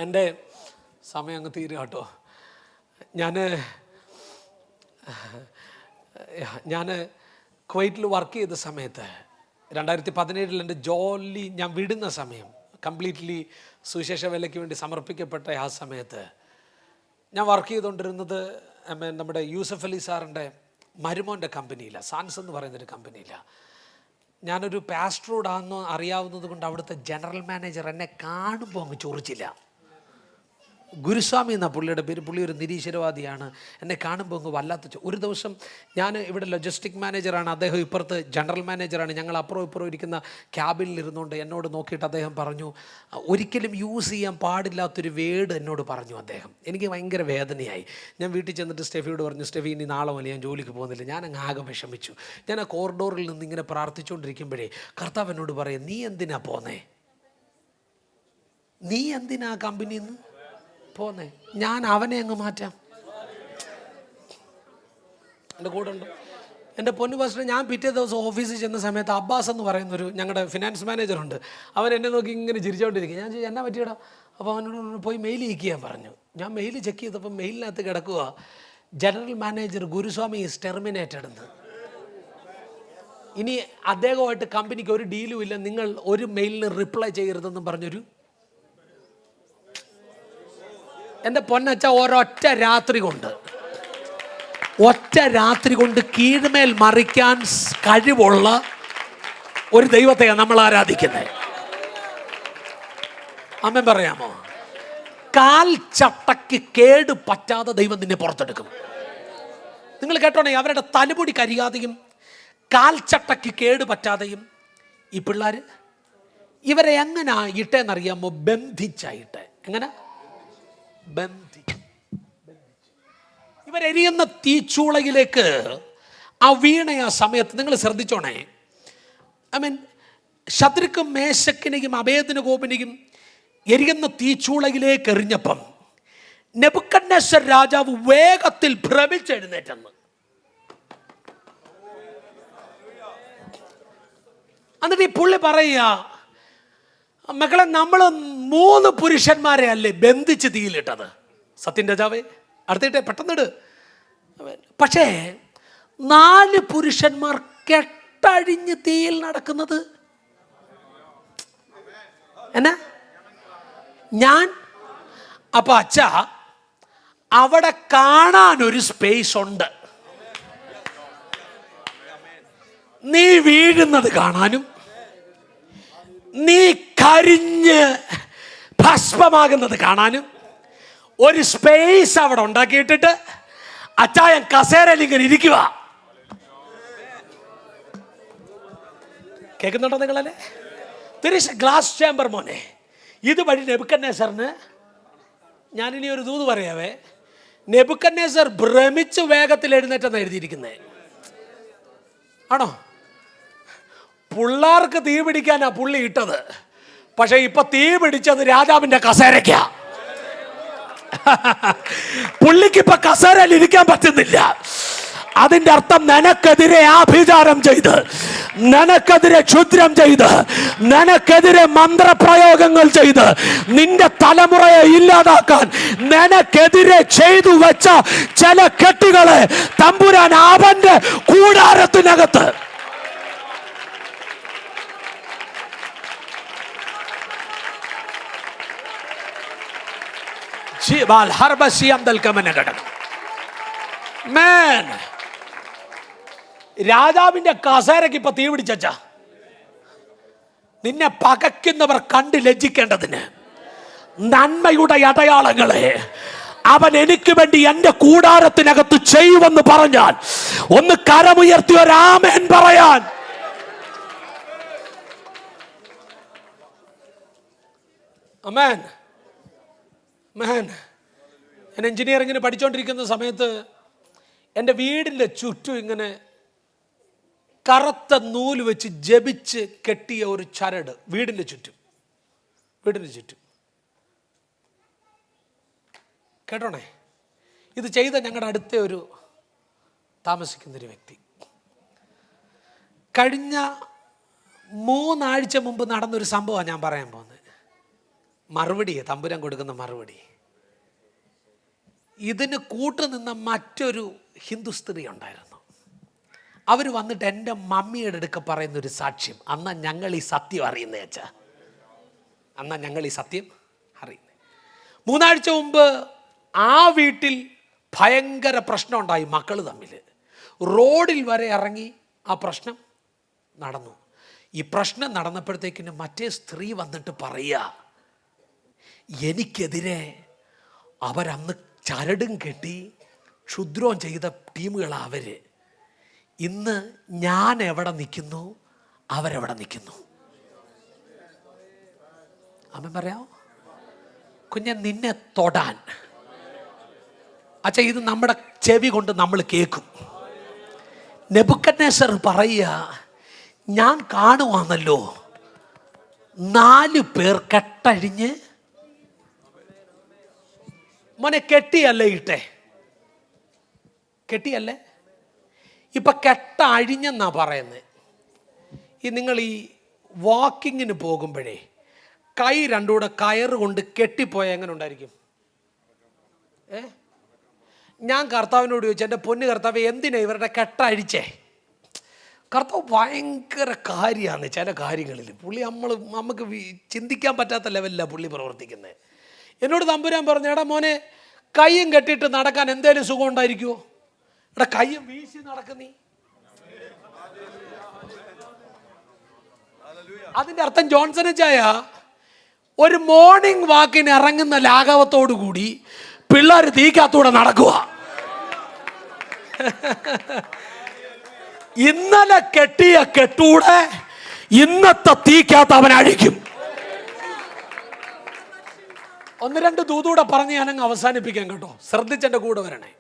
എൻ്റെ സമയം അങ്ങ് തീരുക കേട്ടോ. ഞാൻ കുവൈറ്റിൽ വർക്ക് ചെയ്ത സമയത്ത് 2017 എൻ്റെ ജോലി ഞാൻ വിടുന്ന സമയം, കംപ്ലീറ്റ്ലി സുവിശേഷ വേലയ്ക്ക് വേണ്ടി സമർപ്പിക്കപ്പെട്ട ആ സമയത്ത് ഞാൻ വർക്ക് ചെയ്തുകൊണ്ടിരുന്നത് നമ്മുടെ യൂസഫ് അലി സാറിൻ്റെ മരുമോൻ്റെ കമ്പനിയില്ല, സാൻസ് എന്ന് പറയുന്നൊരു കമ്പനിയില്ല. ഞാനൊരു പാസ്റ്ററോടാണെന്ന് അറിയാവുന്നത് കൊണ്ട് അവിടുത്തെ ജനറൽ മാനേജർ എന്നെ കാണുമ്പോൾ അങ്ങ് ചൊറിച്ചില്ല. ഗുരുസ്വാമി എന്നാണ് പുള്ളിയുടെ പേര്. പുള്ളി ഒരു നിരീശ്വരവാദിയാണ്. എന്നെ കാണുമ്പോൾ അങ്ങ് വല്ലാത്ത ഒരു ദിവസം ഞാൻ ഇവിടെ ലോജിസ്റ്റിക് മാനേജറാണ്, അദ്ദേഹം ഇപ്പുറത്ത് ജനറൽ മാനേജറാണ്. ഞങ്ങൾ അപ്പുറം ഇപ്പുറം ഇരിക്കുന്ന ക്യാബിനിലിരുന്നുകൊണ്ട് എന്നോട് നോക്കിയിട്ട് അദ്ദേഹം പറഞ്ഞു, ഒരിക്കലും യൂസ് ചെയ്യാൻ പാടില്ലാത്തൊരു വേർഡ് എന്നോട് പറഞ്ഞു അദ്ദേഹം. എനിക്ക് ഭയങ്കര വേദനയായി. ഞാൻ വീട്ടിൽ ചെന്നിട്ട് സ്റ്റെഫിയോട് പറഞ്ഞു, സ്റ്റെഫി ഇനി നാളെ മുതൽ ഞാൻ ജോലിക്ക് പോകുന്നില്ല. ഞാൻ അങ്ങ് ആകെ വിഷമിച്ചു. ഞാൻ ആ കോറിഡോറിൽ നിന്ന് ഇങ്ങനെ പ്രാർത്ഥിച്ചുകൊണ്ടിരിക്കുമ്പോഴേ കർത്താവ് എന്നോട് പറയും, നീ എന്തിനാ പോന്നേ, നീ എന്തിനാ കമ്പനിയിൽ നിന്ന് പോന്നേ, ഞാൻ അവനെ അങ്ങ് മാറ്റാം. എൻ്റെ കൂടെ ഉണ്ട് എൻ്റെ പൊന്നു പാസ്റ്റർ. ഞാൻ പിറ്റേ ദിവസം ഓഫീസിൽ ചെന്ന സമയത്ത് അബ്ബാസ് എന്ന് പറയുന്നൊരു ഞങ്ങളുടെ ഫിനാൻസ് മാനേജറുണ്ട്. അവൻ എന്നെ നോക്കി ഇങ്ങനെ ചിരിച്ചുകൊണ്ടിരിക്കുക. ഞാൻ ചോദിച്ചു എന്നാ പറ്റിയടാ? അപ്പോൾ അവനോട് പോയി മെയിൽ ചെക്ക് ചെയ്യാൻ പറഞ്ഞു. ഞാൻ മെയിൽ ചെക്ക് ചെയ്തപ്പോൾ മെയിലിനകത്ത് കിടക്കുക, general manager Guruswamy is terminated എന്ന്. ഇനി അദ്ദേഹമായിട്ട് കമ്പനിക്ക് ഒരു ഡീലും ഇല്ല, നിങ്ങൾ ഒരു മെയിലിന് റിപ്ലൈ ചെയ്യരുതെന്നും പറഞ്ഞൊരു. എൻ്റെ പൊന്നച്ച, ഒറ്റ രാത്രി കൊണ്ട് കീഴ്മേൽ മറിക്കാൻ കഴിവുള്ള ഒരു ദൈവത്തെയാണ് നമ്മൾ ആരാധിക്കുന്നത്. അമ്മ പറയാമോ? കാൽ ചട്ടയ്ക്ക് കേട് പറ്റാതെ ദൈവം നിന്നെ പുറത്തെടുക്കും. നിങ്ങൾ കേട്ടോണേ, അവരുടെ തലമുടി കരിയാതെയും കാൽച്ചട്ടയ്ക്ക് കേട് പറ്റാതെയും ഈ പിള്ളേർ ഇവരെ എങ്ങനെ ഇട്ടേന്നറിയാമോ? ബന്ധിച്ചായിട്ട്. എങ്ങനെ ഇവരെരിയുന്ന തീച്ചൂളയിലേക്ക് ആ വീണ ആ സമയത്ത് നിങ്ങൾ ശ്രദ്ധിച്ചോണേ. ശദ്രക്കും മേശക്കിനെയും അബേദ്നെഗോവിനെയും എരിയുന്ന തീച്ചൂളയിലേക്ക് എറിഞ്ഞപ്പം നെബൂഖദ്നേസർ രാജാവ് വേഗത്തിൽ ഭ്രമിച്ചെഴുന്നേറ്റെന്ന്. എന്നിട്ട് ഈ പുള്ളി പറയുക, മക്കളെ, നമ്മൾ 3 പുരുഷന്മാരെ അല്ലേ ബന്ധിച്ച് തീയിലിട്ടത്? സത്യം രാജാവേ, അടുത്തിട്ടെ പെട്ടെന്നിട്. പക്ഷേ 4 പുരുഷന്മാർ കെട്ടഴിഞ്ഞ് തീയിൽ നടക്കുന്നത് എന്നാ? ഞാൻ അപ്പൊ അച്ഛ അവിടെ കാണാനൊരു സ്പേസ് ഉണ്ട്. നീ വീഴുന്നത് കാണാനും നീ കരിഞ്ഞ് ഭസ്മമാകുന്നത് കാണാനും ഒരു സ്പേസ് അവിടെ ഉണ്ടാക്കിയിട്ടിട്ട് അച്ചായൻ കസേരയിൽ ഇങ്ങനെ ഇരിക്കുക. കേൾക്കുന്നുണ്ടോ നിങ്ങളല്ലേ? ഗ്ലാസ് ചേംബർ മോനെ. ഇതുവഴി നെബൂഖദ്നേസറിന്, ഞാനിനി ഒരു ദൂത് പറയാവേ, നെബൂഖദ്നേസർ ഭ്രമിച്ച് വേഗത്തിൽ എഴുന്നേറ്റെന്ന് എഴുതിയിരിക്കുന്നത് ആണോ? പിള്ളേർക്ക് തീ പിടിക്കാനാ പുള്ളി ഇട്ടത്, പക്ഷെ ഇപ്പൊ തീ പിടിച്ചത് രാജാവിന്റെ കസേരയ്ക്കാ. പുള്ളിക്ക് ഇപ്പൊ കസേരയിൽ ഇരിക്കാൻ പറ്റുന്നില്ല. അതിന്റെ അർത്ഥം നിനക്കെതിരെ ആഭിചാരം ചെയ്ത്, നിനക്കെതിരെ ക്ഷുദ്രം ചെയ്ത്, നിനക്കെതിരെ മന്ത്രപ്രയോഗങ്ങൾ ചെയ്ത് നിന്റെ തലമുറയെ ഇല്ലാതാക്കാൻ നിനക്കെതിരെ ചെയ്തു വെച്ച ചില കെട്ടുകളെ തമ്പുരാൻ അവന്റെ കൂടാരത്തിനകത്ത് രാജാവിന്റെ കസേരയ്ക്ക് ഇപ്പൊ തീ പിടിച്ച നിന്നെ പകയ്ക്കുന്നവർ കണ്ട് ലജ്ജിക്കേണ്ടതിന് നന്മയുടെ അടയാളങ്ങളെ അവൻ എനിക്ക് വേണ്ടി എന്റെ കൂടാരത്തിനകത്ത് ചെയ്യുമെന്ന് പറഞ്ഞാൽ ഒന്ന് കരമുയർത്തി ഒരാമേൻ പറയാൻ. ആമേൻ. ഞാൻ എഞ്ചിനീയറിങ്ങിന് പഠിച്ചുകൊണ്ടിരിക്കുന്ന സമയത്ത് എൻ്റെ വീടിൻ്റെ ചുറ്റും ഇങ്ങനെ കറുത്ത നൂല് വെച്ച് ജപിച്ച് കെട്ടിയ ഒരു ചരട് വീടിൻ്റെ ചുറ്റും കേട്ടോണേ. ഇത് ചെയ്ത ഞങ്ങളുടെ അടുത്ത ഒരു താമസിക്കുന്നൊരു വ്യക്തി കഴിഞ്ഞ 3 ആഴ്ച മുമ്പ് നടന്നൊരു സംഭവമാണ് ഞാൻ പറയാൻ പോകുന്നത്. മറുപടിയെ തമ്പുരാൻ കൊടുക്കുന്ന മറുപടി. ഇതിന് കൂട്ടുനിന്ന മറ്റൊരു ഹിന്ദു സ്ത്രീ ഉണ്ടായിരുന്നു. അവർ വന്നിട്ട് എൻ്റെ മമ്മിയുടെ അടുക്ക പറയുന്നൊരു സാക്ഷ്യം. അന്നാ ഞങ്ങൾ ഈ സത്യം അറിയുന്നേ അച്ഛാ, ഞങ്ങൾ ഈ സത്യം അറിയുന്നത്. 3 ആഴ്ച മുമ്പ് ആ വീട്ടിൽ ഭയങ്കര പ്രശ്നം ഉണ്ടായി. മക്കൾ തമ്മിൽ റോഡിൽ വരെ ഇറങ്ങി ആ പ്രശ്നം നടന്നു. ഈ പ്രശ്നം നടന്നപ്പോഴത്തേക്കിന് മറ്റേ സ്ത്രീ വന്നിട്ട് പറയുക, എനിക്കെതിരെ അവരന്ന് ചരടും കെട്ടി ക്ഷുദ്രവും ചെയ്ത ടീമുകളാണ് അവർ. ഇന്ന് ഞാൻ എവിടെ നിൽക്കുന്നു അവരെവിടെ നിൽക്കുന്നു. അമ്മ പറയാമോ കുഞ്ഞെ, നിന്നെ തൊടാൻ അച്ഛാ ഇത് നമ്മുടെ ചെവി കൊണ്ട് നമ്മൾ കേൾക്കും. നെബൂഖദ്നേസർ പറയുക, ഞാൻ കാണുവാന്നല്ലോ 4 പേർ കെട്ടഴിഞ്ഞ്. മോനെ കെട്ടിയല്ലേ ഇട്ടെ, കെട്ടിയല്ലേ, ഇപ്പം കെട്ട അഴിഞ്ഞെന്നാ പറയുന്നത്. നിങ്ങൾ ഈ വാക്കിങ്ങിന് പോകുമ്പോഴേ കൈ രണ്ടും കൂടെ കയറ് കൊണ്ട് കെട്ടിപ്പോയാൽ എങ്ങനെ ഉണ്ടായിരിക്കും? ഞാൻ കർത്താവിനോട് ചോദിച്ചു, എൻ്റെ പൊന്ന് കർത്താവ് എന്തിനാ ഇവരുടെ കെട്ടഴിച്ചേ? കർത്താവ് ഭയങ്കര കാര്യമാണ് ചില കാര്യങ്ങളിൽ. പുള്ളി നമുക്ക് ചിന്തിക്കാൻ പറ്റാത്ത ലെവലിലാണ് പുള്ളി പ്രവർത്തിക്കുന്നത്. എന്നോട് തമ്പുരാൻ പറഞ്ഞു, എടാ മോനെ കയ്യും കെട്ടിയിട്ട് നടക്കാൻ എന്തേലും സുഖം ഉണ്ടായിരിക്കുമോ? എടാ കയ്യും വീശി നടക്കുന്നീ. അതിൻ്റെ അർത്ഥം ജോൺസൺ ചായ ഒരു മോർണിംഗ് വാക്കിന് ഇറങ്ങുന്ന ലാഘവത്തോടു കൂടി പിള്ളേർ തീക്കകത്തൂടെ നടക്കുക. ഇന്നലെ കെട്ടിയ കെട്ടൂടെ ഇന്നത്തെ തീക്കകത്ത് അവൻ അഴിക്കും. 1-2 ദൂതൂടെ പറഞ്ഞ് ഞാനങ്ങ് അവസാനിപ്പിക്കാൻ കേട്ടോ. ശ്രദ്ധിച്ചെൻ്റെ കൂടെ വരണേ.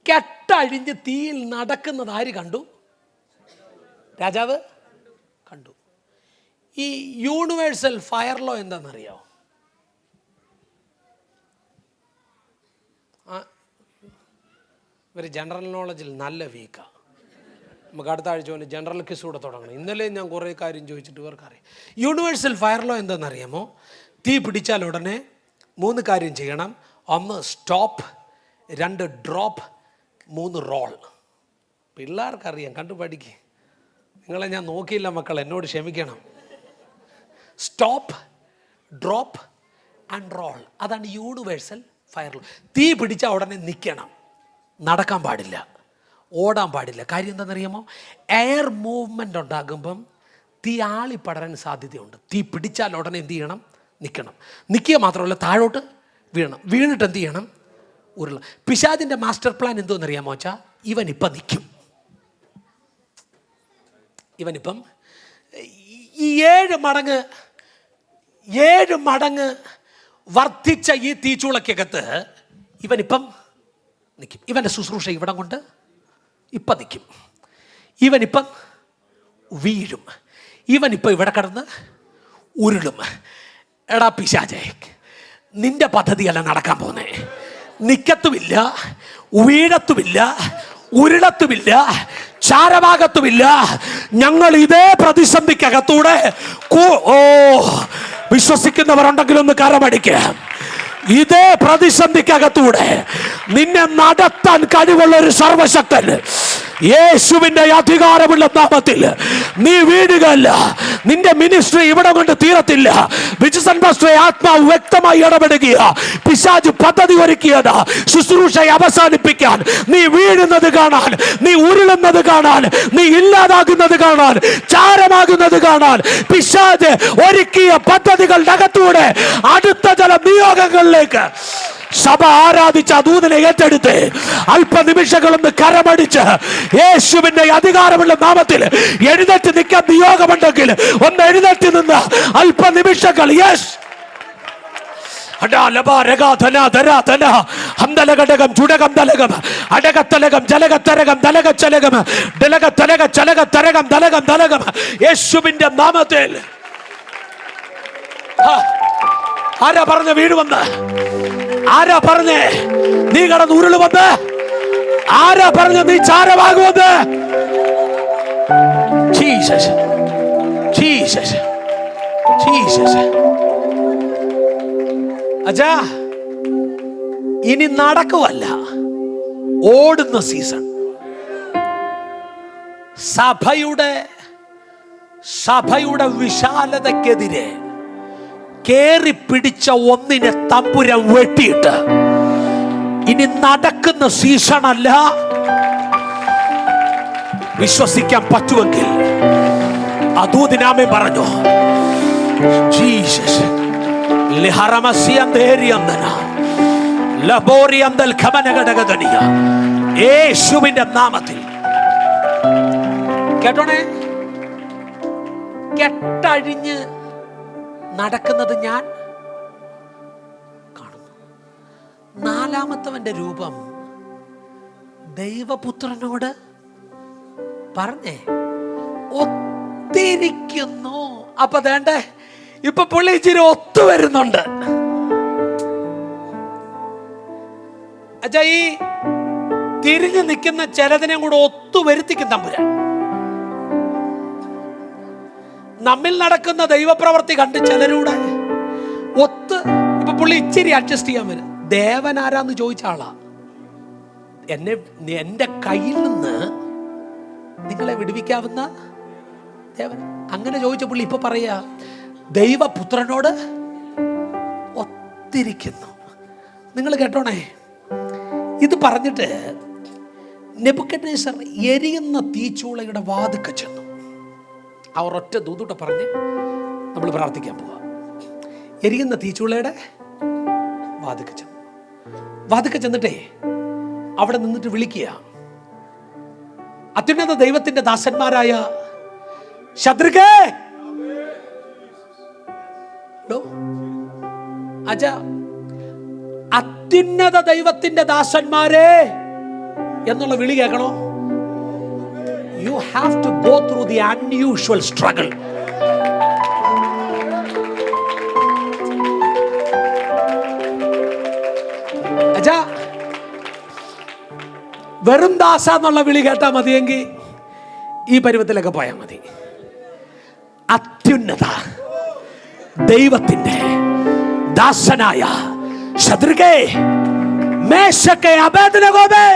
കെട്ടഴിഞ്ഞ് തീയിൽ നടക്കുന്നത് ആര് കണ്ടു? രാജാവ് കണ്ടു. ഈ യൂണിവേഴ്സൽ ഫയർ ലോ എന്താണെന്നറിയാമോ? ഇവർ ജനറൽ നോളജിൽ നല്ല വീക്കാണ്. നമുക്ക് അടുത്ത ആഴ്ച പോലെ ജനറൽ കിസ് കൂടെ തുടങ്ങണം. ഇന്നലെ ഞാൻ കുറേ കാര്യം ചോദിച്ചിട്ട് ഇവർക്കറിയാം. യൂണിവേഴ്സൽ ഫയർ ലോ എന്താണെന്നറിയാമോ? തീ പിടിച്ചാൽ ഉടനെ 3 കാര്യം ചെയ്യണം. 1 സ്റ്റോപ്പ്, 2 ഡ്രോപ്പ്, 3 റോൾ. പിള്ളേർക്കറിയാം, കണ്ടു പഠിക്കുക. നിങ്ങളെ ഞാൻ നോക്കിയില്ല മക്കൾ, എന്നോട് ക്ഷമിക്കണം. സ്റ്റോപ്പ്, ഡ്രോപ്പ് ആൻഡ് റോൾ, അതാണ് യൂണിവേഴ്സൽ ഫയർ ലോ. തീ പിടിച്ചാൽ ഉടനെ നിൽക്കണം, നടക്കാൻ പാടില്ല, ഓടാൻ പാടില്ല. കാര്യം എന്താണെന്നറിയാമോ? എയർ മൂവ്മെൻ്റ് ഉണ്ടാകുമ്പം തീ ആളിപ്പടരാൻ സാധ്യതയുണ്ട്. തീ പിടിച്ചാൽ ഉടനെ എന്ത് ചെയ്യണം? നിൽക്കണം. നിൽക്കുക മാത്രമല്ല താഴോട്ട് വീഴണം. വീണിട്ട് എന്ത് ചെയ്യണം? ഉരുള. പിശാചിൻ്റെ മാസ്റ്റർ പ്ലാൻ എന്തോന്നറിയാമോ വെച്ചാൽ ഇവനിപ്പം നിൽക്കും. ഇവനിപ്പം ഈ 7 മടങ്ങ് വർദ്ധിച്ച ഈ തീച്ചൂളക്കകത്ത് ഇവനിപ്പം നിൽക്കും. ഇവൻ്റെ ശുശ്രൂഷ ഇവിടം കൊണ്ട് ഇപ്പം നിൽക്കും. ഇവനിപ്പം വീഴും. ഇവനിപ്പം ഇവിടെ കിടന്ന് ഉരുളും. എടാ പിശാചേ, നിന്റെ പദ്ധതിയല്ല നടക്കാൻ പോകുന്നേ. നിൽക്കത്തുമില്ല, വീഴത്തുമില്ല, ഒരിടത്തുമില്ല, ചാരഭാഗത്തുമില്ല. ഞങ്ങൾ ഇതേ പ്രതിസന്ധിക്കകത്തൂടെ വിശ്വസിക്കുന്നവരുണ്ടെങ്കിൽ ഒന്ന് കരമടിക്കുക. ഇതേ പ്രതിസന്ധിക്കകത്തൂടെ നിന്നെ നടത്താൻ കഴിവുള്ള ഒരു സർവശക്തൻ യേശുവിന്റെ അധികാരമുള്ള നാമത്തിൽ നീ വീഴുകയല്ല. നിന്റെ മിനിസ്ട്രി ഇവിടെ കൊണ്ട് തീരത്തില്ല. വിജസൻ പാസ്റ്ററെ ആത്മാവ് വ്യക്തമായി ഇടപെടുക. പിശാച് പദ്ധതി ഒരുക്കിയത് ശുശ്രൂഷയെ അവസാനിപ്പിക്കാൻ. നീ വീഴുന്നത് കാണാൻ, നീ ഉരുളുന്നത് കാണാൻ, നീ ഇല്ലാതാകുന്നത് കാണാൻ, ചാരമാകുന്നത് കാണാൻ പിശാച് ഒരുക്കിയ പദ്ധതികളുടെ അകത്തൂടെ അടുത്ത ചില നിയോഗങ്ങളിലേക്ക് സഭ ആരാധിച്ച ദൂതനെ ഏറ്റെടുത്ത് അല്പനിമിഷങ്ങളൊന്ന് കരമടിച്ച് യേശുവിന്റെ അധികാരമുള്ള നാമത്തിൽ എഴുന്നേറ്റ് നിൽക്കാൻ നിയോഗമുണ്ടെങ്കിൽ ഒന്ന് എഴുന്നേറ്റ് നിന്ന് അല്പനിമിഷങ്ങൾ. യെസ്, യേശുവിന്റെ നാമത്തിൽ. ആരാ പറഞ്ഞ വീഴുവന്ന്? ആരാ പറഞ്ഞേ നീ കടന്ന് ഉരുളുവന്ന്? ആരാ പറഞ്ഞ നീ ചാരമാകുവന്ന്? Jesus, Jesus, Jesus. അച്ഛാ, ഇനി നടക്കുവല്ല, ഓടുന്ന സീസൺ. സഭയുടെ വിശാലതയ്ക്കെതിരെ കേറി പിടിച്ച ഒന്നിനെ തമ്പുരാൻ വെട്ടിയിട്ട് ഇനി നടക്കുന്ന സീസണല്ല. വിശ്വസിക്കാൻ പറ്റുമെങ്കിൽ അതൂതിനാമേ പറഞ്ഞു. ജീസസ്, യേശുവിന്റെ നാമത്തിൽ കേട്ടോണേ. കെട്ടഴിഞ്ഞ് നടക്കുന്നത് ഞാൻ കാണുന്നു. നാലാമത്തവന്റെ രൂപം ദൈവപുത്രനോട് പറഞ്ഞേ ഒത്തിരിക്കുന്നു. അപ്പൊ വേണ്ടേ, ഇപ്പൊ പുള്ളി ഇച്ചിരി ഒത്തു വരുന്നുണ്ട്. അച്ഛാ, ഈ തിരിഞ്ഞു നിൽക്കുന്ന ചിലതിനെ കൂടെ ഒത്തു വരുത്തിക്കും തമ്പുരാൻ. നമ്മിൽ നടക്കുന്ന ദൈവപ്രവൃത്തി കണ്ട് ചിലരൂടെ ഒത്ത് ഇപ്പൊ പുള്ളി ഇച്ചിരി അഡ്ജസ്റ്റ് ചെയ്യാൻ വരും. ദേവൻ ആരാന്ന് ചോദിച്ച ആളാ. എന്റെ കയ്യിൽ നിന്ന് നിങ്ങളെ വിടുവിക്കാവുന്ന ദേവൻ. അങ്ങനെ ചോദിച്ച പുള്ളി ഇപ്പൊ പറയാ ദൈവപുത്രനോട് ഒത്തിരിക്കുന്നു. നിങ്ങൾ കേട്ടോണേ, ഇത് പറഞ്ഞിട്ട് നെബൂഖദ്നേസർ എരിയുന്ന തീച്ചൂളയുടെ വാതിൽക്കൽ ചെന്നു. അവർ ഒറ്റ ദൂതൂട്ട പറഞ്ഞ് നമ്മൾ പ്രാർത്ഥിക്കാൻ പോവാ. എരിയുന്ന തീച്ചൂളയുടെ വാതിൽക്കൽ ചെന്നിട്ടേ അവിടെ നിന്നിട്ട് വിളിക്കുക, അത്യുന്നത ദൈവത്തിന്റെ ദാസന്മാരായ ശദ്രകേ. അത്യുന്നത ദൈവത്തിന്റെ ദാസന്മാരെ എന്നുള്ള വിളി കേൾക്കണോ? You have to go through the unusual struggle. അച്ഛാ, വെറും ദാസ എന്നുള്ള വിളി കേട്ടാ മതിയെങ്കിൽ ഈ പരുവത്തിലൊക്കെ പോയാൽ മതി. അത്യുന്നത ദൈവത്തിന്റെ ദാസനായ ശദ്രകേ, മേശക്കേ, അബേദ്നെഗോവേ.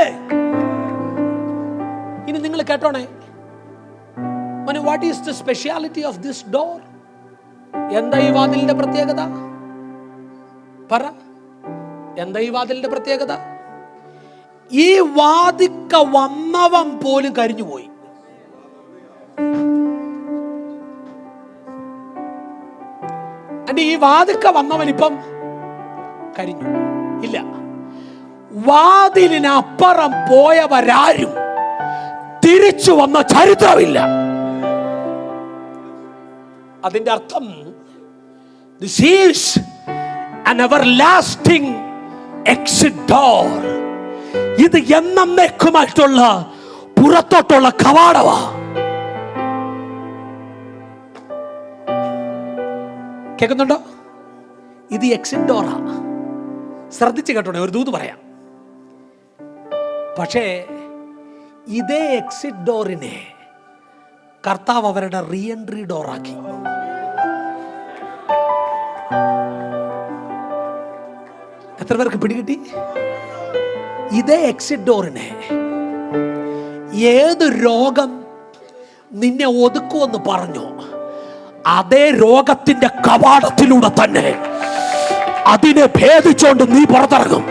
ഇനി നിങ്ങൾ കേട്ടോണേ, what is the speciality of this door? എന്താ ഈ വാതിലിന്റെ പ്രത്യേകത? പറ, എന്താ ഈ വാതിലിന്റെ പ്രത്യേകത? ഈ വാതിക്ക വന്നവൻ പോലും കരിഞ്ഞുപോയി. ഈ വാതിക്ക വന്നവൻ ഇപ്പം കരിഞ്ഞു ഇല്ല. വാതിലിനപ്പുറം പോയവരാരും തിരിച്ചു വന്ന ചരിത്രമില്ല. അതിന്റെ അർത്ഥം this is an everlasting exit door. ഇത് എന്നേക്കുമായിട്ടുള്ള പുറത്തോട്ടുള്ള കവാടവാ. കേൾക്കുന്നുണ്ടോ? ഇത് എക്സിറ്റ് ഡോറാ. ശ്രദ്ധിച്ച് കേട്ടോണേ, ഒരു ദൂത് പറയാം. പക്ഷേ ഇതേ എക്സിറ്റ് ഡോറിനെ കർത്താവ് അവരുടെ റീ എൻട്രി ഡോറാക്കി. എത്ര പേർക്ക് പിടികിട്ടി? ഇതേ എക്സിറ്റ് ഡോറിനെ ഏത് രോഗം നിന്നെ ഒതുക്കുമെന്ന് പറഞ്ഞോ, അതേ രോഗത്തിന്റെ കവാടത്തിലൂടെ തന്നെ അതിനെ ഭേദിച്ചോണ്ട് നീ പുറത്തിറങ്ങും.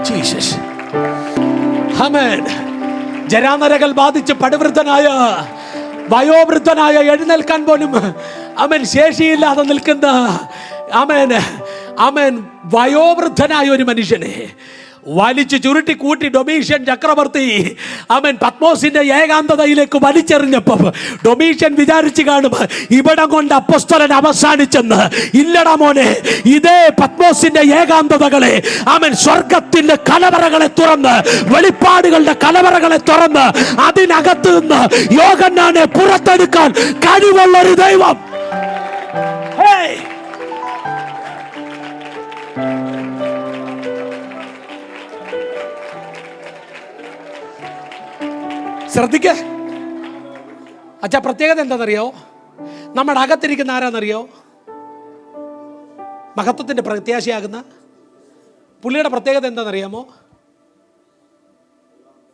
ജീസസ്, ആമേൻ. ജരാനരകൾ ബാധിച്ച് പടുവൃദ്ധനായ വയോവൃദ്ധനായ എഴുന്നേൽക്കാൻ പോലും ആമേൻ ശേഷിയില്ലാതെ നിൽക്കുന്ന ആമേൻ ആമേൻ വയോവൃദ്ധനായ ഒരു മനുഷ്യനെ വലിച്ചു ചുരുട്ടി കൂട്ടി ഡൊമീഷ്യൻ ചക്രവർത്തി അവൻ പത്മോസിന്റെ ഏകാന്തതയിലേക്ക് വലിച്ചെറിഞ്ഞപ്പോൾ ഡൊമീഷ്യൻ വിചാരിച്ചു കാണും ഇവിടം കൊണ്ട് അപ്പോസ്തലൻ അവസാനിച്ചെന്ന്. ഇല്ലടാ മോനെ, ഇതേ പത്മോസിന്റെ ഏകാന്തതകളെ അവൻ സ്വർഗത്തിന്റെ കലവറകളെ തുറന്ന്, വെളിപ്പാടുകളുടെ കലവറകളെ തുറന്ന് അതിനകത്ത് നിന്ന് യോഹന്നാനെ പുറത്തെടുക്കാൻ കഴിവുള്ള ഒരു ദൈവം. ശ്രദ്ധിക്ക. അച്ഛാ, പ്രത്യേകത എന്താണെന്നറിയോ? നമ്മുടെ അകത്തിരിക്കുന്ന ആരാന്നറിയോ? മഹത്വത്തിന്റെ പ്രത്യാശയാകുന്ന പുള്ളിയുടെ പ്രത്യേകത എന്താണെന്നറിയാമോ?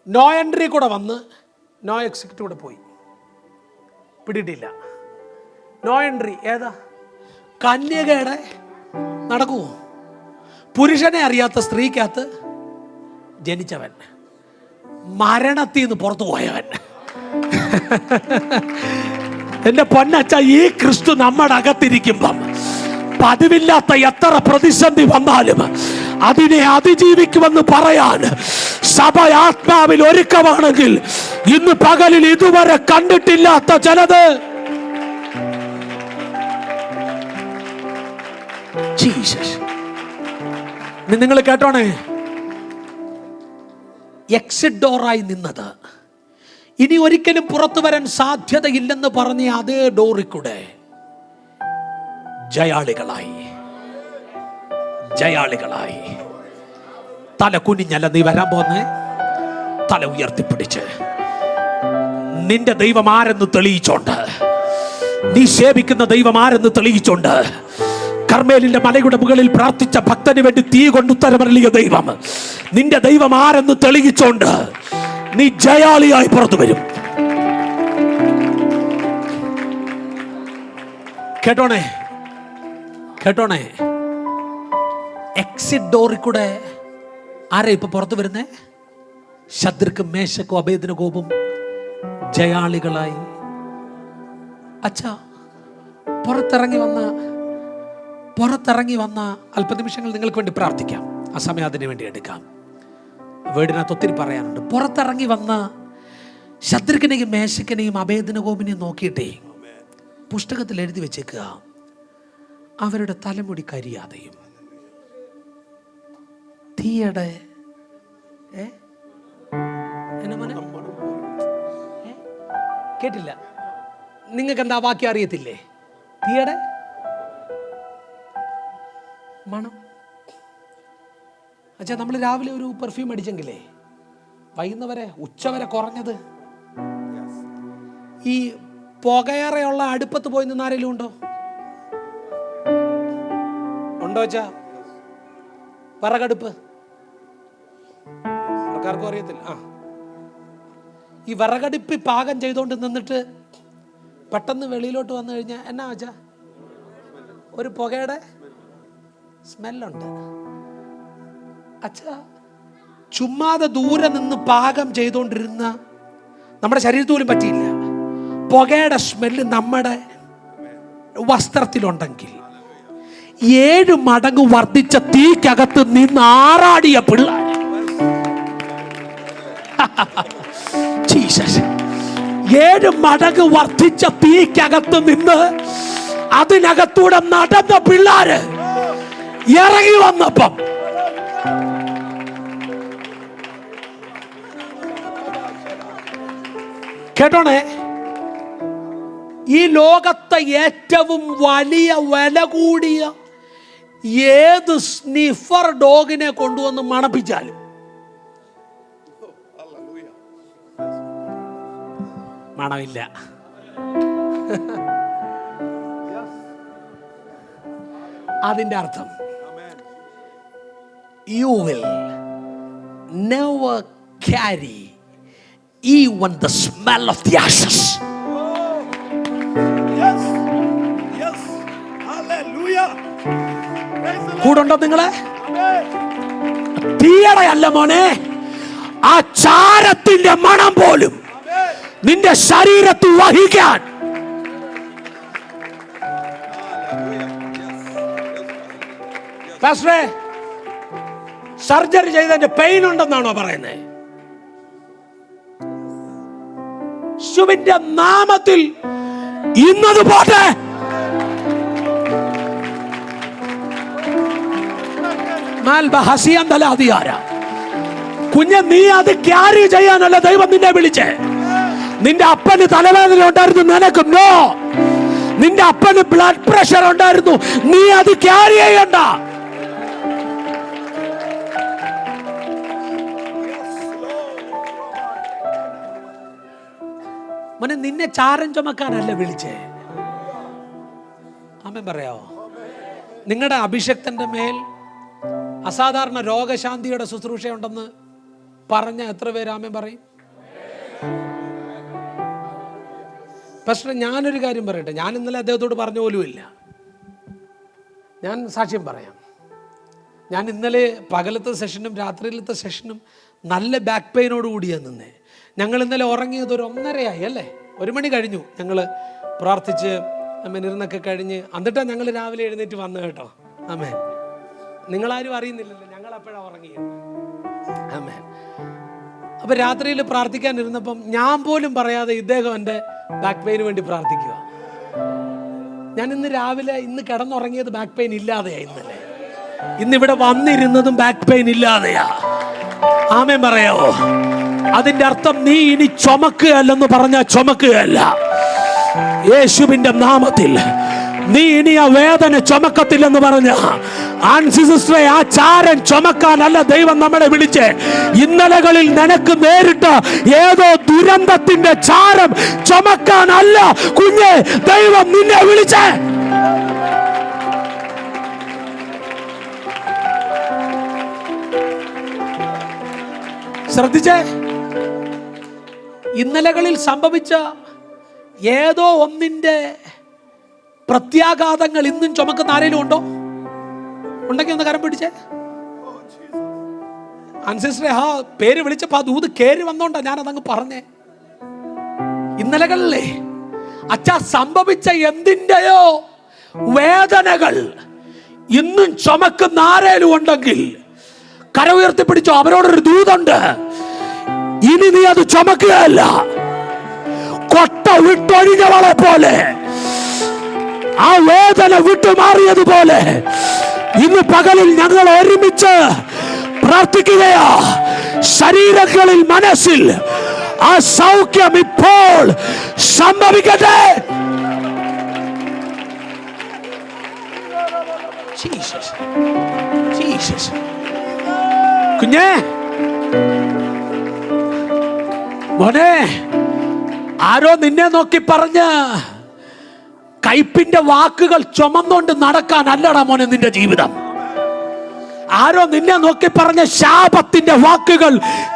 നോ എൻട്രി കൂടെ വന്ന് നോ എക്സിറ്റ് കൂടെ പോയി. പിടിയിട്ടില്ല. നോ എൻട്രി ഏതാ? കന്യകയുടെ നടക്കുമോ? പുരുഷനെ അറിയാത്ത സ്ത്രീക്കകത്ത് ജനിച്ചവൻ, മരണത്തിൽ നിന്ന് പുറത്തു പോയവൻ. എന്റെ പൊന്നച്ച, ഈ ക്രിസ്തു നമ്മുടെ അകത്തിരിക്കുമ്പം പതിവില്ലാത്ത എത്ര പ്രതിസന്ധി വന്നാലും അതിനെ അതിജീവിക്കുമെന്ന് പറയാൻ സഭ ആത്മാവിൽ ഒരുക്കമാണെങ്കിൽ ഇന്ന് പകലിൽ ഇതുവരെ കണ്ടിട്ടില്ലാത്ത ചിലത് ജീസസ്. നിങ്ങൾ കേട്ടോണേ, എക്സിറ്റ് ഡോറായി നിന്നത് ഇനി ഒരിക്കലും പുറത്തു വരാൻ സാധ്യതയില്ലെന്ന് പറഞ്ഞ അതേ ഡോറിൽ കൂടെ ജയാളികളായി തല കുനിഞ്ഞല്ല നീ വരാൻ പോന്നേ. തല ഉയർത്തിപ്പിടിച്ച് നിന്റെ ദൈവം ആരെന്ന് തെളിയിച്ചോണ്ട്, നീ സേവിക്കുന്ന ദൈവം ആരെന്ന് തെളിയിച്ചോണ്ട്, കർമ്മേലിന്റെ മലയുടെ മുകളിൽ പ്രാർത്ഥിച്ച ഭക്തന് വേണ്ടി തീ കൊണ്ടുത്തരമരളിയ ദൈവം നിന്റെ ദൈവം ആരെന്ന് തെളിയിച്ചോണ്ട് നീ ജയാളിയായി പുറത്തു വരും. കേട്ടോണേ, എക്സിറ്റ് ഡോറിൽ കൂടെ ആരാ ഇപ്പൊ പുറത്തു വരുന്നേ? ശദ്രക്കും മേശക്കും അബേദ്നെഗോവും ജയാളികളായി. അച്ഛാ, പുറത്തിറങ്ങി വന്ന അല്പനിമിഷങ്ങൾ നിങ്ങൾക്ക് വേണ്ടി പ്രാർത്ഥിക്കാം. ആ സമയം അതിനു വേണ്ടി എടുക്കാം. വീടിനകത്ത് ഒത്തിരി പറയാനുണ്ട്. പുറത്തിറങ്ങി വന്ന ശദ്രക്കിനെയും മേശക്കിനെയും അബേദ്നെഗോവിനെയും നോക്കിയിട്ടേ പുസ്തകത്തിൽ എഴുതി വെച്ചേക്കുക, അവരുടെ തലമുടി കരിയാതെയും തീയുടെ കേട്ടില്ല. നിങ്ങൾക്ക് എന്താ വാക്യം അറിയത്തില്ലേ? തീയുടെ മണം. അച്ഛാ, നമ്മൾ രാവിലെ ഒരു പെർഫ്യൂം അടിച്ചെങ്കിലേ വൈകുന്നവരെ ഉച്ചവരെ കുറഞ്ഞത് ഈ പുകയേറെയുള്ള അടുപ്പത്ത് പോയി നിന്ന് ആരെങ്കിലും ഉണ്ടോ? അച്ഛാ? വിറകടുപ്പ് ആർക്കും അറിയത്തില്ല. ഈ വിറകടുപ്പ് പാകം ചെയ്തോണ്ട് നിന്നിട്ട് പെട്ടെന്ന് വെളിയിലോട്ട് വന്നു കഴിഞ്ഞാൽ എന്നാ വെച്ചാ ഒരു പുകയുടെ സ്മെല്ലുണ്ട്. അച്ഛാ, ചുമ്മാതെ ദൂരെ നിന്ന് പാകം ചെയ്തുകൊണ്ടിരുന്ന നമ്മുടെ ശരീരത്തിൽ പോലും പറ്റിയില്ല. പുകയുടെ സ്മെല്ല് നമ്മുടെ വസ്ത്രത്തിലുണ്ടെങ്കിൽ 7 മടങ്ങ് വർദ്ധിച്ച തീക്കകത്ത് നിന്ന് ആറാടിയ പിള്ളേർ. ജീസസ്. 7 മടങ്ങ് വർദ്ധിച്ച തീക്കകത്ത് നിന്ന് അതിനകത്തൂടെ നടന്ന പിള്ളേര് ഇറങ്ങി വന്നപ്പം കേട്ടോണേ, ഈ ലോകത്തെ ഏറ്റവും വലിയ വില കൂടിയ ഏത് സ്നിഫർ ഡോഗിനെ കൊണ്ടുവന്ന് മണപ്പിച്ചാലും മണമില്ല. അതിന്റെ അർത്ഥം you will never carry even the smell of the ashes. Yes, yes, hallelujah. കൂടുണ്ടോ നിങ്ങളെ? തീയുടെ അല്ല മോനെ, ആ ചാരത്തിന്റെ മണം പോലും നിന്റെ ശരീരത്തിൽ വഹിക്കാൻ. പാസ്റ്ററെ, സർജറി ചെയ്തതിന്റെ പെയിൻ ഉണ്ടെന്നാണോ പറയുന്നത്? യേശുവിന്റെ നാമത്തിൽ ഇന്നത് പോട്ടെ. കുഞ്ഞ്, നീ അത് ക്യാരി ചെയ്യാനല്ല ദൈവം നിന്നെ വിളിച്ചേ. നിന്റെ അപ്പന് തലവേദന ഉണ്ടായിരുന്നു, നിനക്ക് നോ. നിന്റെ അപ്പന് ബ്ലഡ് പ്രഷർ ഉണ്ടായിരുന്നു, നീ അത് ക്യാരി ചെയ്യണ്ട. മോനെ, നിന്നെ ചാരം ചുമക്കാനല്ല വിളിച്ചേ. ആമേൻ പറയാവോ? നിങ്ങളുടെ അഭിഷക്തന്റെ മേൽ അസാധാരണ രോഗശാന്തിയുടെ ശുശ്രൂഷയുണ്ടെന്ന് പറഞ്ഞ എത്ര പേര് ആമേൻ പറയും? പക്ഷേ ഞാനൊരു കാര്യം പറയട്ടെ, ഞാൻ ഇന്നലെ അദ്ദേഹത്തോട് പറഞ്ഞ പോലുമില്ല. ഞാൻ സാക്ഷ്യം പറയാം. ഞാൻ ഇന്നലെ പകലത്തെ സെഷനും രാത്രിയിലത്തെ സെഷനും നല്ല ബാക്ക് പെയിനോട് കൂടിയാണ് നിന്നേ. ഞങ്ങൾ ഇന്നലെ ഉറങ്ങിയത് ഒരു 1:30 അല്ലേ, 1 മണി കഴിഞ്ഞു. ഞങ്ങൾ പ്രാർത്ഥിച്ച് ഇരുന്നൊക്കെ കഴിഞ്ഞ് എന്നിട്ടാണ് ഞങ്ങൾ രാവിലെ എഴുന്നേറ്റ് വന്നു കേട്ടോ. ആമേൻ. നിങ്ങളാരും അറിയുന്നില്ലല്ലോ, ഞങ്ങൾ അപ്പോഴാണ് ഉറങ്ങിയത്. ആമേൻ. അപ്പം രാത്രിയിൽ പ്രാർത്ഥിക്കാനിരുന്നപ്പം ഞാൻ പോലും പറയാതെ ഇദ്ദേഹം എൻ്റെ ബാക്ക് പെയിന് വേണ്ടി പ്രാർത്ഥിക്കുക. ഞാൻ ഇന്ന് രാവിലെ കിടന്നുറങ്ങിയത് ബാക്ക് പെയിൻ ഇല്ലാതെയാ. ഇന്നിവിടെ വന്നിരുന്നതും ബാക്ക് പെയിൻ ഇല്ലാതെയാ. ആമേൻ പറയാവോ? അതിന്റെ അർത്ഥം നീ ഇനി ചുമക്കുകയല്ലെന്ന് പറഞ്ഞാൽ ചുമക്കുകയല്ല. യേശുവിന്റെ നാമത്തിൽ നീ ഇനി ആ വേദന ചുമക്കത്തില്ലെന്ന് പറഞ്ഞ സിസ്റ്ററെ, ആ ചാരൻ ചുമക്കാനല്ല ദൈവം നമ്മളെ വിളിച്ചേ. ഇന്നലകളിൽ നിനക്ക് നേരിട്ട ഏതോ ദുരന്തത്തിന്റെ ചാരം ചുമക്കാനല്ല കുഞ്ഞെ ദൈവം നിന്നെ വിളിച്ചേ. ശ്രദ്ധിച്ചേ, ഇന്നലകളിൽ സംഭവിച്ച ഏതോ ഒന്നിന്റെ പ്രത്യാഘാതങ്ങൾ ഇന്നും ചുമക്കുന്ന ആരെങ്കിലും ഉണ്ടോ? ഉണ്ടെങ്കിൽ ഒന്ന് കരം പിടിച്ചേ. അൻസിസ്റ്ററെ, ആ പേര് വിളിച്ചപ്പോ ആ ദൂത് കേറി വന്നോണ്ടാ ഞാനതങ്ങ് പറഞ്ഞേ. ഇന്നലകളിലെ അച്ഛാ സംഭവിച്ച എന്തിന്റെയോ വേദനകൾ ഇന്നും ചുമക്കുന്ന ആരേലും ഉണ്ടെങ്കിൽ കര ഉയർത്തിപ്പിടിച്ചോ. അവരോടൊരു ദൂതുണ്ട്. ഇനി നീ അത് ചുമക്കുകയല്ല. കൊട്ട വിട്ടൊഴിഞ്ഞവളെ പോലെ, ആ വേദന വിട്ടുമാറിയതുപോലെ ഇന്ന് പകലിൽ ഞങ്ങൾ ഒരുമിച്ച് പ്രാർത്ഥിക്കുകയാ. ശരീരങ്ങളിൽ മനസ്സിൽ ആ സൗഖ്യം ഇപ്പോൾ സംഭവിക്കട്ടെ. കുഞ്ഞേ, മോനെ, ആരോ നിന്നെ നോക്കി പറഞ്ഞ് കയ്പിന്റെ വാക്കുകൾ ചുമന്നുകൊണ്ട് നടക്കാൻ അല്ലടാ മോനെ നിന്റെ ജീവിതം. ആരോ നിന്നെ നോക്കി പറഞ്ഞ ശാപത്തിന്റെ വാക്കുകൾ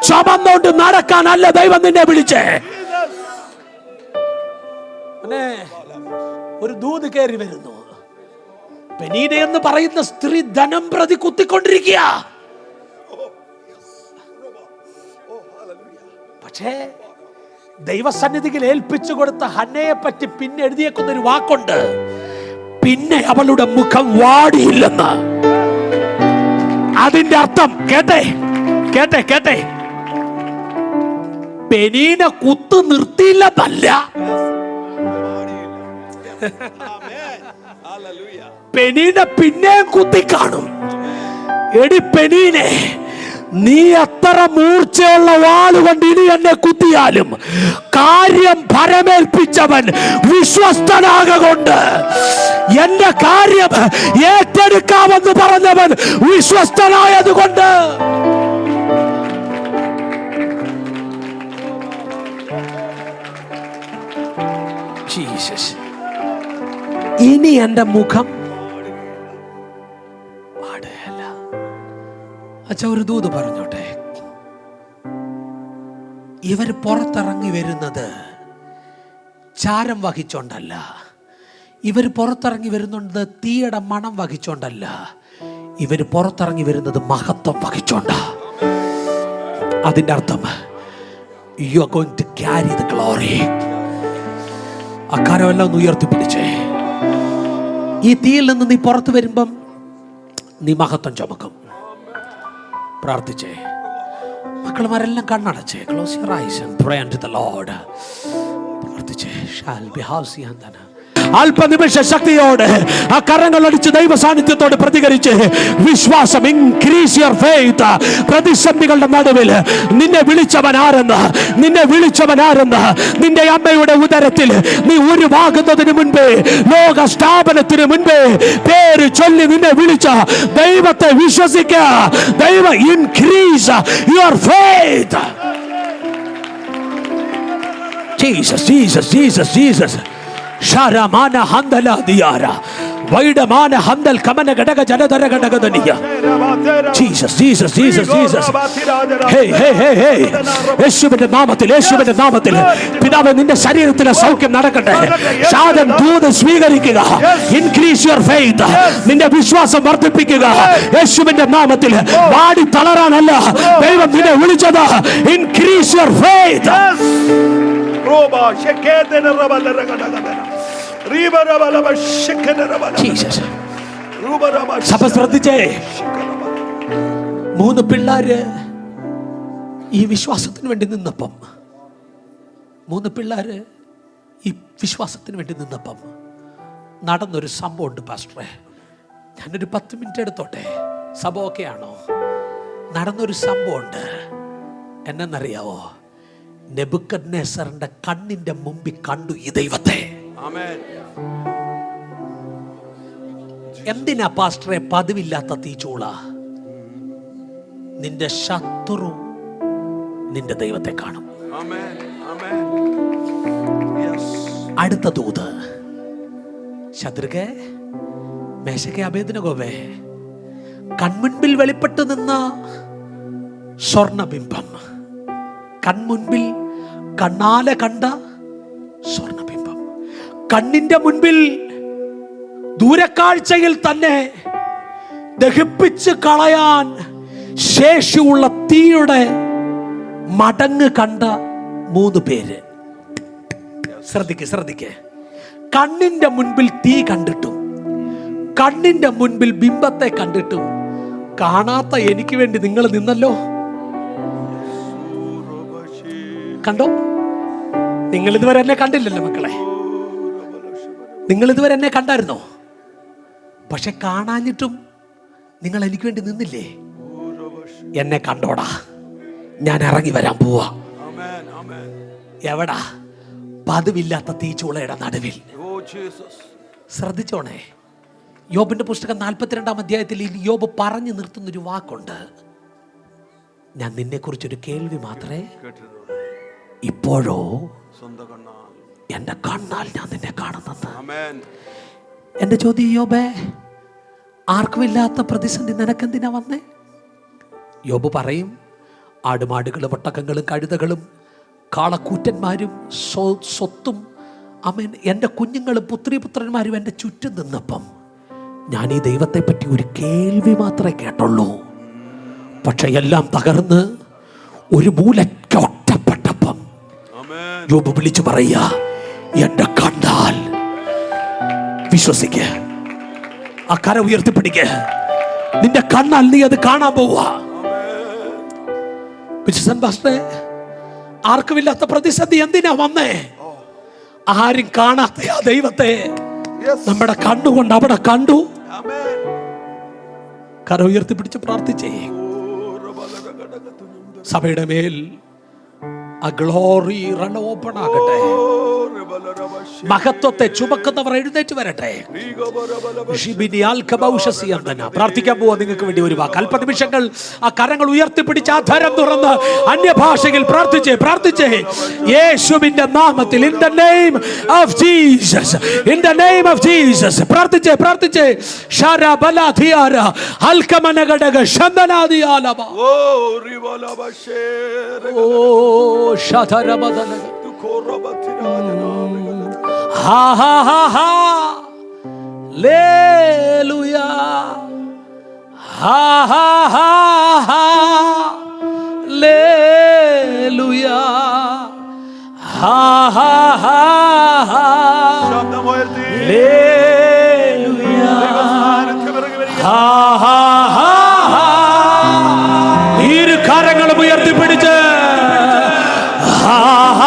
ചുമന്നുകൊണ്ട് നടക്കാനല്ല ദൈവം നിന്നെ വിളിച്ചേ. ഒരു ദൂത് കയറി വരുന്നു. പെനീന എന്ന് പറയുന്ന സ്ത്രീ ധനം പ്രതി കുത്തിക്കൊണ്ടിരിക്കുക. പക്ഷേ ദൈവസന്നിധിയിൽ ഏൽപ്പിച്ചു കൊടുത്ത ഹന്നയെ പറ്റി പിന്നെ എഴുതിയേക്കുന്ന ഒരു വാക്കുണ്ട്, പിന്നെ അവളുടെ മുഖം വാടിയില്ലെന്ന്. അതിന്റെ അർത്ഥം കേട്ടെ കേട്ടെ കേട്ടെ, പെനീന കുത്തു നിർത്തിയില്ലെന്നല്ല, പെനീന പിന്നെയും കുത്തിക്കാണും. എടി പെനീനെ, നീ എത്ര മൂർച്ചയുള്ള വാളുകൊണ്ട് ഇനി എന്നെ കുത്തിയാലും കാര്യം ഭരമേൽപ്പിച്ചവൻ വിശ്വസ്തനാകൊണ്ട്, എന്റെ കാര്യം ഏറ്റെടുക്കാമെന്ന് പറഞ്ഞവൻ വിശ്വസ്തനായതുകൊണ്ട്. എൻ്റെ മുഖം വാടുകയില്ല. അച്ഛ, ഒരു ദൂത് പറഞ്ഞോട്ടെ. ഇവർ പുറത്തിറങ്ങി വരുന്നത് ചാരം വഹിച്ചോണ്ടല്ല. ഇവർ പുറത്തിറങ്ങി വരുന്നുണ്ട് തീയുടെ മണം വഹിച്ചോണ്ടല്ല. ഇവർ പുറത്തിറങ്ങി വരുന്നത് മഹത്വം വഹിച്ചോണ്ട. അതിൻ്റെ അർത്ഥം you are going to carry the glory. അക്കാരമെല്ലാം ഒന്ന് ഉയർത്തിപ്പിടിച്ചേ. ഈ തീയിൽ നിന്ന് നീ പുറത്തു വരുമ്പം നീ മഹത്വം ചുമക്കും. പ്രാർത്ഥിച്ചേ. മക്കളുമാരെല്ലാം കണ്ണടച്ചേ. Close your eyes and pray unto the Lord. പ്രാർത്ഥിച്ചേ. Shall be housey and then അല്പനിമിഷ ശക്തിയോടെ ആ കരങ്ങളടിച്ച് ദൈവ സാന്നിധ്യത്തോട് പ്രതികരിച്ച് വിശ്വാസം, ഇൻക്രീസ് യുവർ ഫെയ്ത്ത്. പ്രതിസന്ധികളുടെ നടുവിൽ നിന്നെ വിളിച്ചവൻ ആരെന്ന്, നിന്നെ വിളിച്ചവൻ ആരെന്ന്, നിന്റെ അമ്മയുടെ ഉദരത്തിൽ നീ ഉരുവാകുന്നതിന് മുൻപേ, ലോക സ്ഥാപനത്തിന് മുൻപേ പേര് ചൊല്ലി നിന്നെ വിളിച്ച ദൈവത്തെ വിശ്വസിക്കുക. ദൈവ increase your faith. Jesus, Jesus, Jesus, Jesus. Sharamana handala diara vaidamana handal kamana gadaga janadara gadaga daniya. Jesus, Jesus, Jesus, Jesus. Hey, hey, hey, hey. യേശുവിന്റെ നാമത്തിൽ, യേശുവിന്റെ നാമത്തിൽ പിതാവേ, നിന്റെ ശരീരത്തിലെ സൗഖ്യം നടക്കട്ടെ. ശാദം ദൂത് സ്വീകരിക്കുക. Increase your faith. നിന്റെ വിശ്വാസം വർദ്ധിപ്പിക്കുക. യേശുവിന്റെ നാമത്തിൽ വാടി തളരാനല്ല ദൈവം നിന്നെ വിളിച്ചത്. Increase your faith. സഭ ശ്രദ്ധിച്ചേ. 3 പിള്ളേര് ഈ വിശ്വാസത്തിന് വേണ്ടി നിന്നപ്പം, 3 പിള്ളേര് ഈ വിശ്വാസത്തിന് വേണ്ടി നിന്നപ്പം നടന്നൊരു സംഭവം ഉണ്ട് പാസ്റ്ററെ. ഞാനൊരു 10 മിനിറ്റ് എടുത്തോട്ടെ. സഭ ഓക്കെ ആണോ? നടന്നൊരു സംഭവം ഉണ്ട്. എന്നറിയാവോ? നെബൂഖദ്നേസറിന്റെ കണ്ണിന്റെ മുമ്പിൽ കണ്ടു ഈ ദൈവത്തെ. എന്തിനാ പാസ്റ്ററെ പതിവില്ലാത്ത തീച്ചൂള? നിന്റെ ശത്രു നിന്റെ ദൈവത്തെ കാണും. അടുത്ത ദൂത്, ശത്രുകെ, മേശകെ, അബേദ്നെഗോവേ, കൺമുൻപിൽ വെളിപ്പെട്ടു നിന്ന സ്വർണബിംബം, കൺമുൻപിൽ കണ്ണാലെ കണ്ട സ്വർണബിംബം, കണ്ണിന്റെ മുൻപിൽ ദൂരക്കാഴ്ചയിൽ തന്നെ ദഹിപ്പിച്ച് കളയാൻ ശേഷിയുള്ള തീയുടെ മടങ്ങ് കണ്ട 3 പേര്. ശ്രദ്ധിക്കേ. കണ്ണിന്റെ മുൻപിൽ തീ കണ്ടിട്ടും, കണ്ണിന്റെ മുൻപിൽ ബിംബത്തെ കണ്ടിട്ടും കാണാത്ത എനിക്ക് വേണ്ടി നിങ്ങൾ നിന്നല്ലോ. കണ്ടോ? നിങ്ങൾ ഇതുവരെ എന്നെ കണ്ടില്ലല്ലോ മക്കളെ. നിങ്ങൾ ഇതുവരെ എന്നെ കണ്ടായിരുന്നോ? പക്ഷെ കാണാഞ്ഞിട്ടും നിങ്ങൾ എനിക്ക് വേണ്ടി നിന്നില്ലേ? എന്നെ കണ്ടോടാ, ഞാൻ ഇറങ്ങി വരാൻ പോവാ. എവിടാ? പതിവില്ലാത്ത തീച്ചൂളയുടെ നടുവിൽ. ശ്രദ്ധിച്ചോണേ. യോബിന്റെ പുസ്തകം 42-ാം അധ്യായത്തിൽ യോബ് പറഞ്ഞു നിർത്തുന്നൊരു വാക്കുണ്ട്. ഞാൻ നിന്നെ കുറിച്ചൊരു കേൾവി മാത്രമേ, ഇപ്പോഴോ എന്റെ കണ്ണാൽ ഞാൻ നിന്നെ കാണുന്നത്. എന്റെ ചോദ്യം, യോബേ, ആർക്കുമില്ലാത്ത പ്രതിസന്ധി നിനക്കെന്തിനാ വന്നേ? യോബ് പറയും, ആടുമാടുകളും ഒട്ടകങ്ങളും കഴുതകളും കാളക്കൂറ്റന്മാരും സ്വത്തും അമേൻ എൻ്റെ കുഞ്ഞുങ്ങളും പുത്രിപുത്രന്മാരും എൻ്റെ ചുറ്റും നിന്നപ്പം ഞാൻ ഈ ദൈവത്തെ പറ്റി ഒരു കേൾവി മാത്രമേ കേട്ടുള്ളൂ. പക്ഷെ എല്ലാം തകർന്ന് ഒരു മൂലക്കൊറ്റപ്പെട്ടപ്പം യോബ് വിളിച്ചു പറയുക, എന്റെ കണ്ടാൽ വിശ്വസിക്ക. ആ കര ഉയർത്തിപ്പിടിക്ക. നിന്റെ കണ്ണാൽ നീ അത് കാണാൻ പോവുക. ആർക്കുമില്ലാത്ത പ്രതിസന്ധി എന്തിനാ വന്നേ? ആരും കാണാത്ത ആ ദൈവത്തെ നമ്മുടെ കണ്ണുകൊണ്ട് അവിടെ കണ്ടു. കര ഉയർത്തിപ്പിടിച്ച് പ്രാർത്ഥിച്ചേ. സഭയുടെ മേൽ ആ ഗ്ലോറി ഓപ്പൺ ആകട്ടെ. മഹത്വത്തെ ചുമക്കുന്നവർ എഴുന്നേറ്റ് വരട്ടെ. പ്രാർത്ഥിക്കാൻ പോവാ നിങ്ങൾക്ക് വേണ്ടി ഒരു വാക്ക്. അല്പനിമിഷങ്ങൾ ആ കരങ്ങൾ ഉയർത്തിപ്പിടിച്ച് ആധാരം തുറന്ന് അന്യഭാഷയിൽ പ്രാർത്ഥിച്ചേ യേശുവിന്റെ നാമത്തിൽ. In the name of Jesus, in the name of Jesus പ്രാർത്ഥിച്ചേ. ശരബലധിയാര അൽകമനഗടക ശന്ദനാദിയാലബ ഓ ശതരബദന ha ha ha ha Alleluia ha ha ha ha Alleluia ha ha ha ha Alleluia ha ha ha ha ഇരു കരങ്ങളും ഉയർത്തിപ്പിടിച്ച് ha ha ha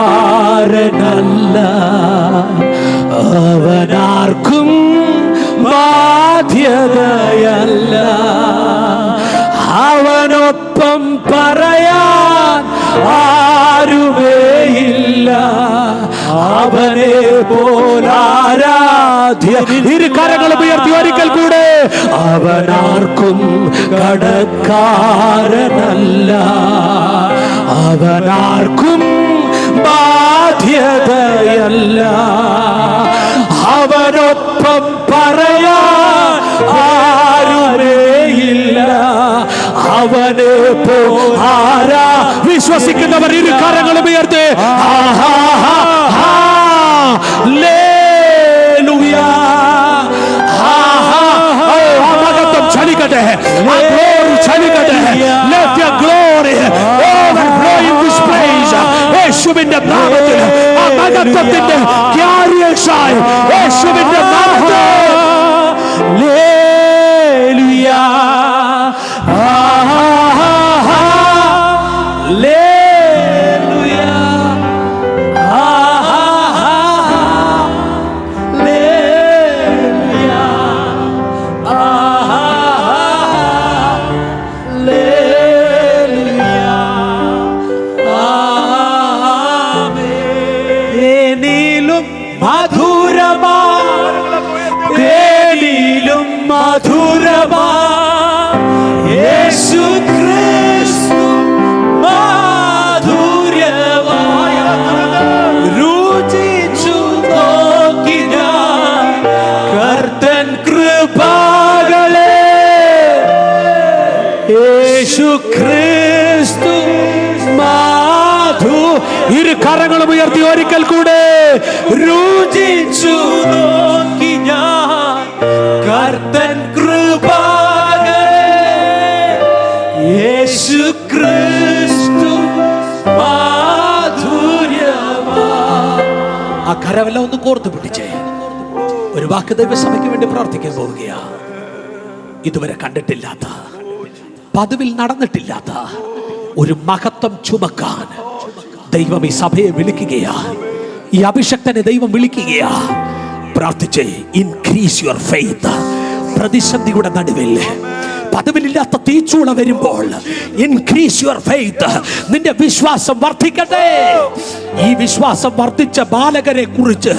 കടക്കാരനല്ല, അവനാർക്കും ബാധ്യതയല്ല, അവനൊപ്പം പറയാൻ ആരുമേയില്ല, അവനെ പോലാരാധ്യ. ഇരു കരങ്ങളും ഉയർത്തി ഒരിക്കൽ കൂടെ. അവനാർക്കും കടക്കാരനല്ല, അവനാർക്കും ബാധ്യതയല്ല, അവനൊപ്പം പറയാൻ ആരുമേയില്ല, അവനെ ആരാ. വിശ്വസിക്കുന്നവർ ഇരു കരങ്ങളും ഉയർത്തി. മഹത്വം ചലിക്കട്ടെ, ചലിക്കട്ടെ. Let your glory overflow in this place. യേശുവിന്റെ നാമത്തിൽ ആ മഹത്വത്തിന്റെ ക്യാരിയേഴ്സായി യേശുവിന്റെ നാമത്തിൽ. ഹല്ലേലൂയ മധുരമാ യേശു ക്രിസ്തു മാധുര്യമായ രുചിച്ചു നോക്കി ഞാൻ കർത്തൻ കൃപകളെ. യേശു ക്രിസ്തു ഇരു കരങ്ങളും ഉയർത്തി ഒരിക്കൽ കൂടെ. രുചിച്ചു നോക്കി ഞാൻ കർത്തൻ കൃപകളെ. യേശു ക്രിസ്തു മാധുര്യമാ. ആ കരവെല്ലാം ഒന്ന് കോർത്ത് പിടിച്ചേ. ഒരു വാക്ക് ദൈവസഭയ്ക്ക് വേണ്ടി പ്രാർത്ഥിക്കാൻ പോവുകയാ. ഇതുവരെ കണ്ടിട്ടില്ലാത്ത, പതിവിൽ നടന്നിട്ടില്ലാത്ത ഒരു മഹത്വം ചുമക്കാൻ ദൈവം ഈ സഭയെ വിളിക്കുകയാ. ഈ അഭിഷക്തനെ ദൈവം വിളിക്കുകയാ. പ്രാർത്ഥിച്ചേ. Increase your faith. പ്രതിസന്ധിയുടെ നടുവിൽ പതിവിലില്ലാത്ത തീച്ചൂള വരുമ്പോൾ ഇൻക്രീസ് യുവർ ഫെയ്ത്ത്. നിന്റെ വിശ്വാസം വർദ്ധിക്കട്ടെ. ഈ വിശ്വാസം വർദ്ധിച്ച ബാലകരെ കുറിച്ച്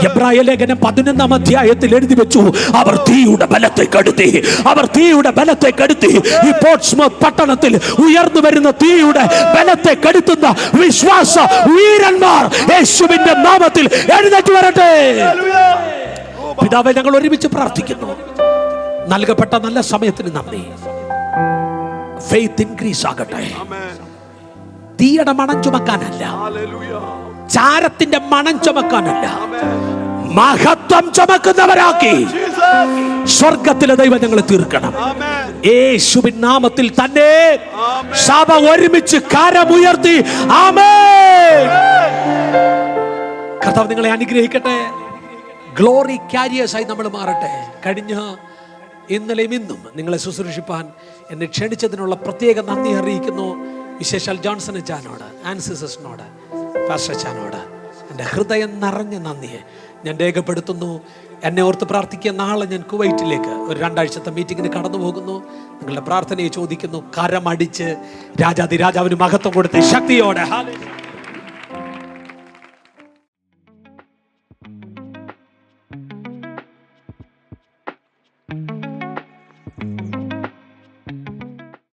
എബ്രായ ലേഖനം 11-ാം അധ്യായത്തിൽ എഴുതി വെച്ചു. അവർ തീയുടെ ബലത്തെ കെടുത്തി, അവർ തീയുടെ ബലത്തെ കെടുത്തി. ഈ പോർട്സ്മൗത്ത് പട്ടണത്തിൽ ഉയർന്നു വരുന്ന തീയുടെ ബലത്തെ കെടുത്തുന്ന വിശ്വാസ വീരന്മാർ യേശുവിന്റെ നാമത്തിൽ എഴുന്നേറ്റ് വരട്ടെ. പിതാവേ, ഞങ്ങൾ ഒരുമിച്ച് പ്രാർത്ഥിക്കുന്നു. നൽകപ്പെട്ട നല്ല സമയത്തിന് നന്ദി. ഫെയ്ത്ത് ഇൻക്രീസ് ആകട്ടെ. തീയുടെ മണം ചുമക്കാനല്ല, ചാരത്തിന്റെ മണം ചുമക്കാനല്ല, മഹത്വം ചുമക്കുന്നവരാക്കി സ്വർഗത്തിലെ ദൈവം ഞങ്ങളെ തീർക്കണം. യേശുവിൻ നാമത്തിൽ തന്നെ സഭ ഒരുമിച്ച് കരമുയർത്തി ആമേൻ. കർത്താവ് നിങ്ങളെ അനുഗ്രഹിക്കട്ടെ. ഗ്ലോറി ക്യാരിയേഴ്സായി നമ്മൾ മാറട്ടെ. കഴിഞ്ഞ ഇന്നലെയും ഇന്നും നിങ്ങളെ ശുശ്രൂഷിപ്പാൻ എന്നെ ക്ഷണിച്ചതിനുള്ള പ്രത്യേക നന്ദി അറിയിക്കുന്നു. വിശേഷാൽ ജോൺസൺ അച്ചാനോട്, ആൻസിസിനോട്, പാസ്റ്റർ അച്ചാനോട് എൻ്റെ ഹൃദയം നിറഞ്ഞ നന്ദിയെ ഞാൻ രേഖപ്പെടുത്തുന്നു. എന്നെ ഓർത്ത് പ്രാർത്ഥിക്കുക. നാളെ ഞാൻ കുവൈറ്റിലേക്ക് ഒരു 2 ആഴ്ചത്തെ മീറ്റിങ്ങിന് കടന്നു പോകുന്നു. നിങ്ങളുടെ പ്രാർത്ഥനയെ ചോദിക്കുന്നു. കരമടിച്ച് രാജാതിരാജാവിന് മഹത്വം കൊടുത്ത് ശക്തിയോടെ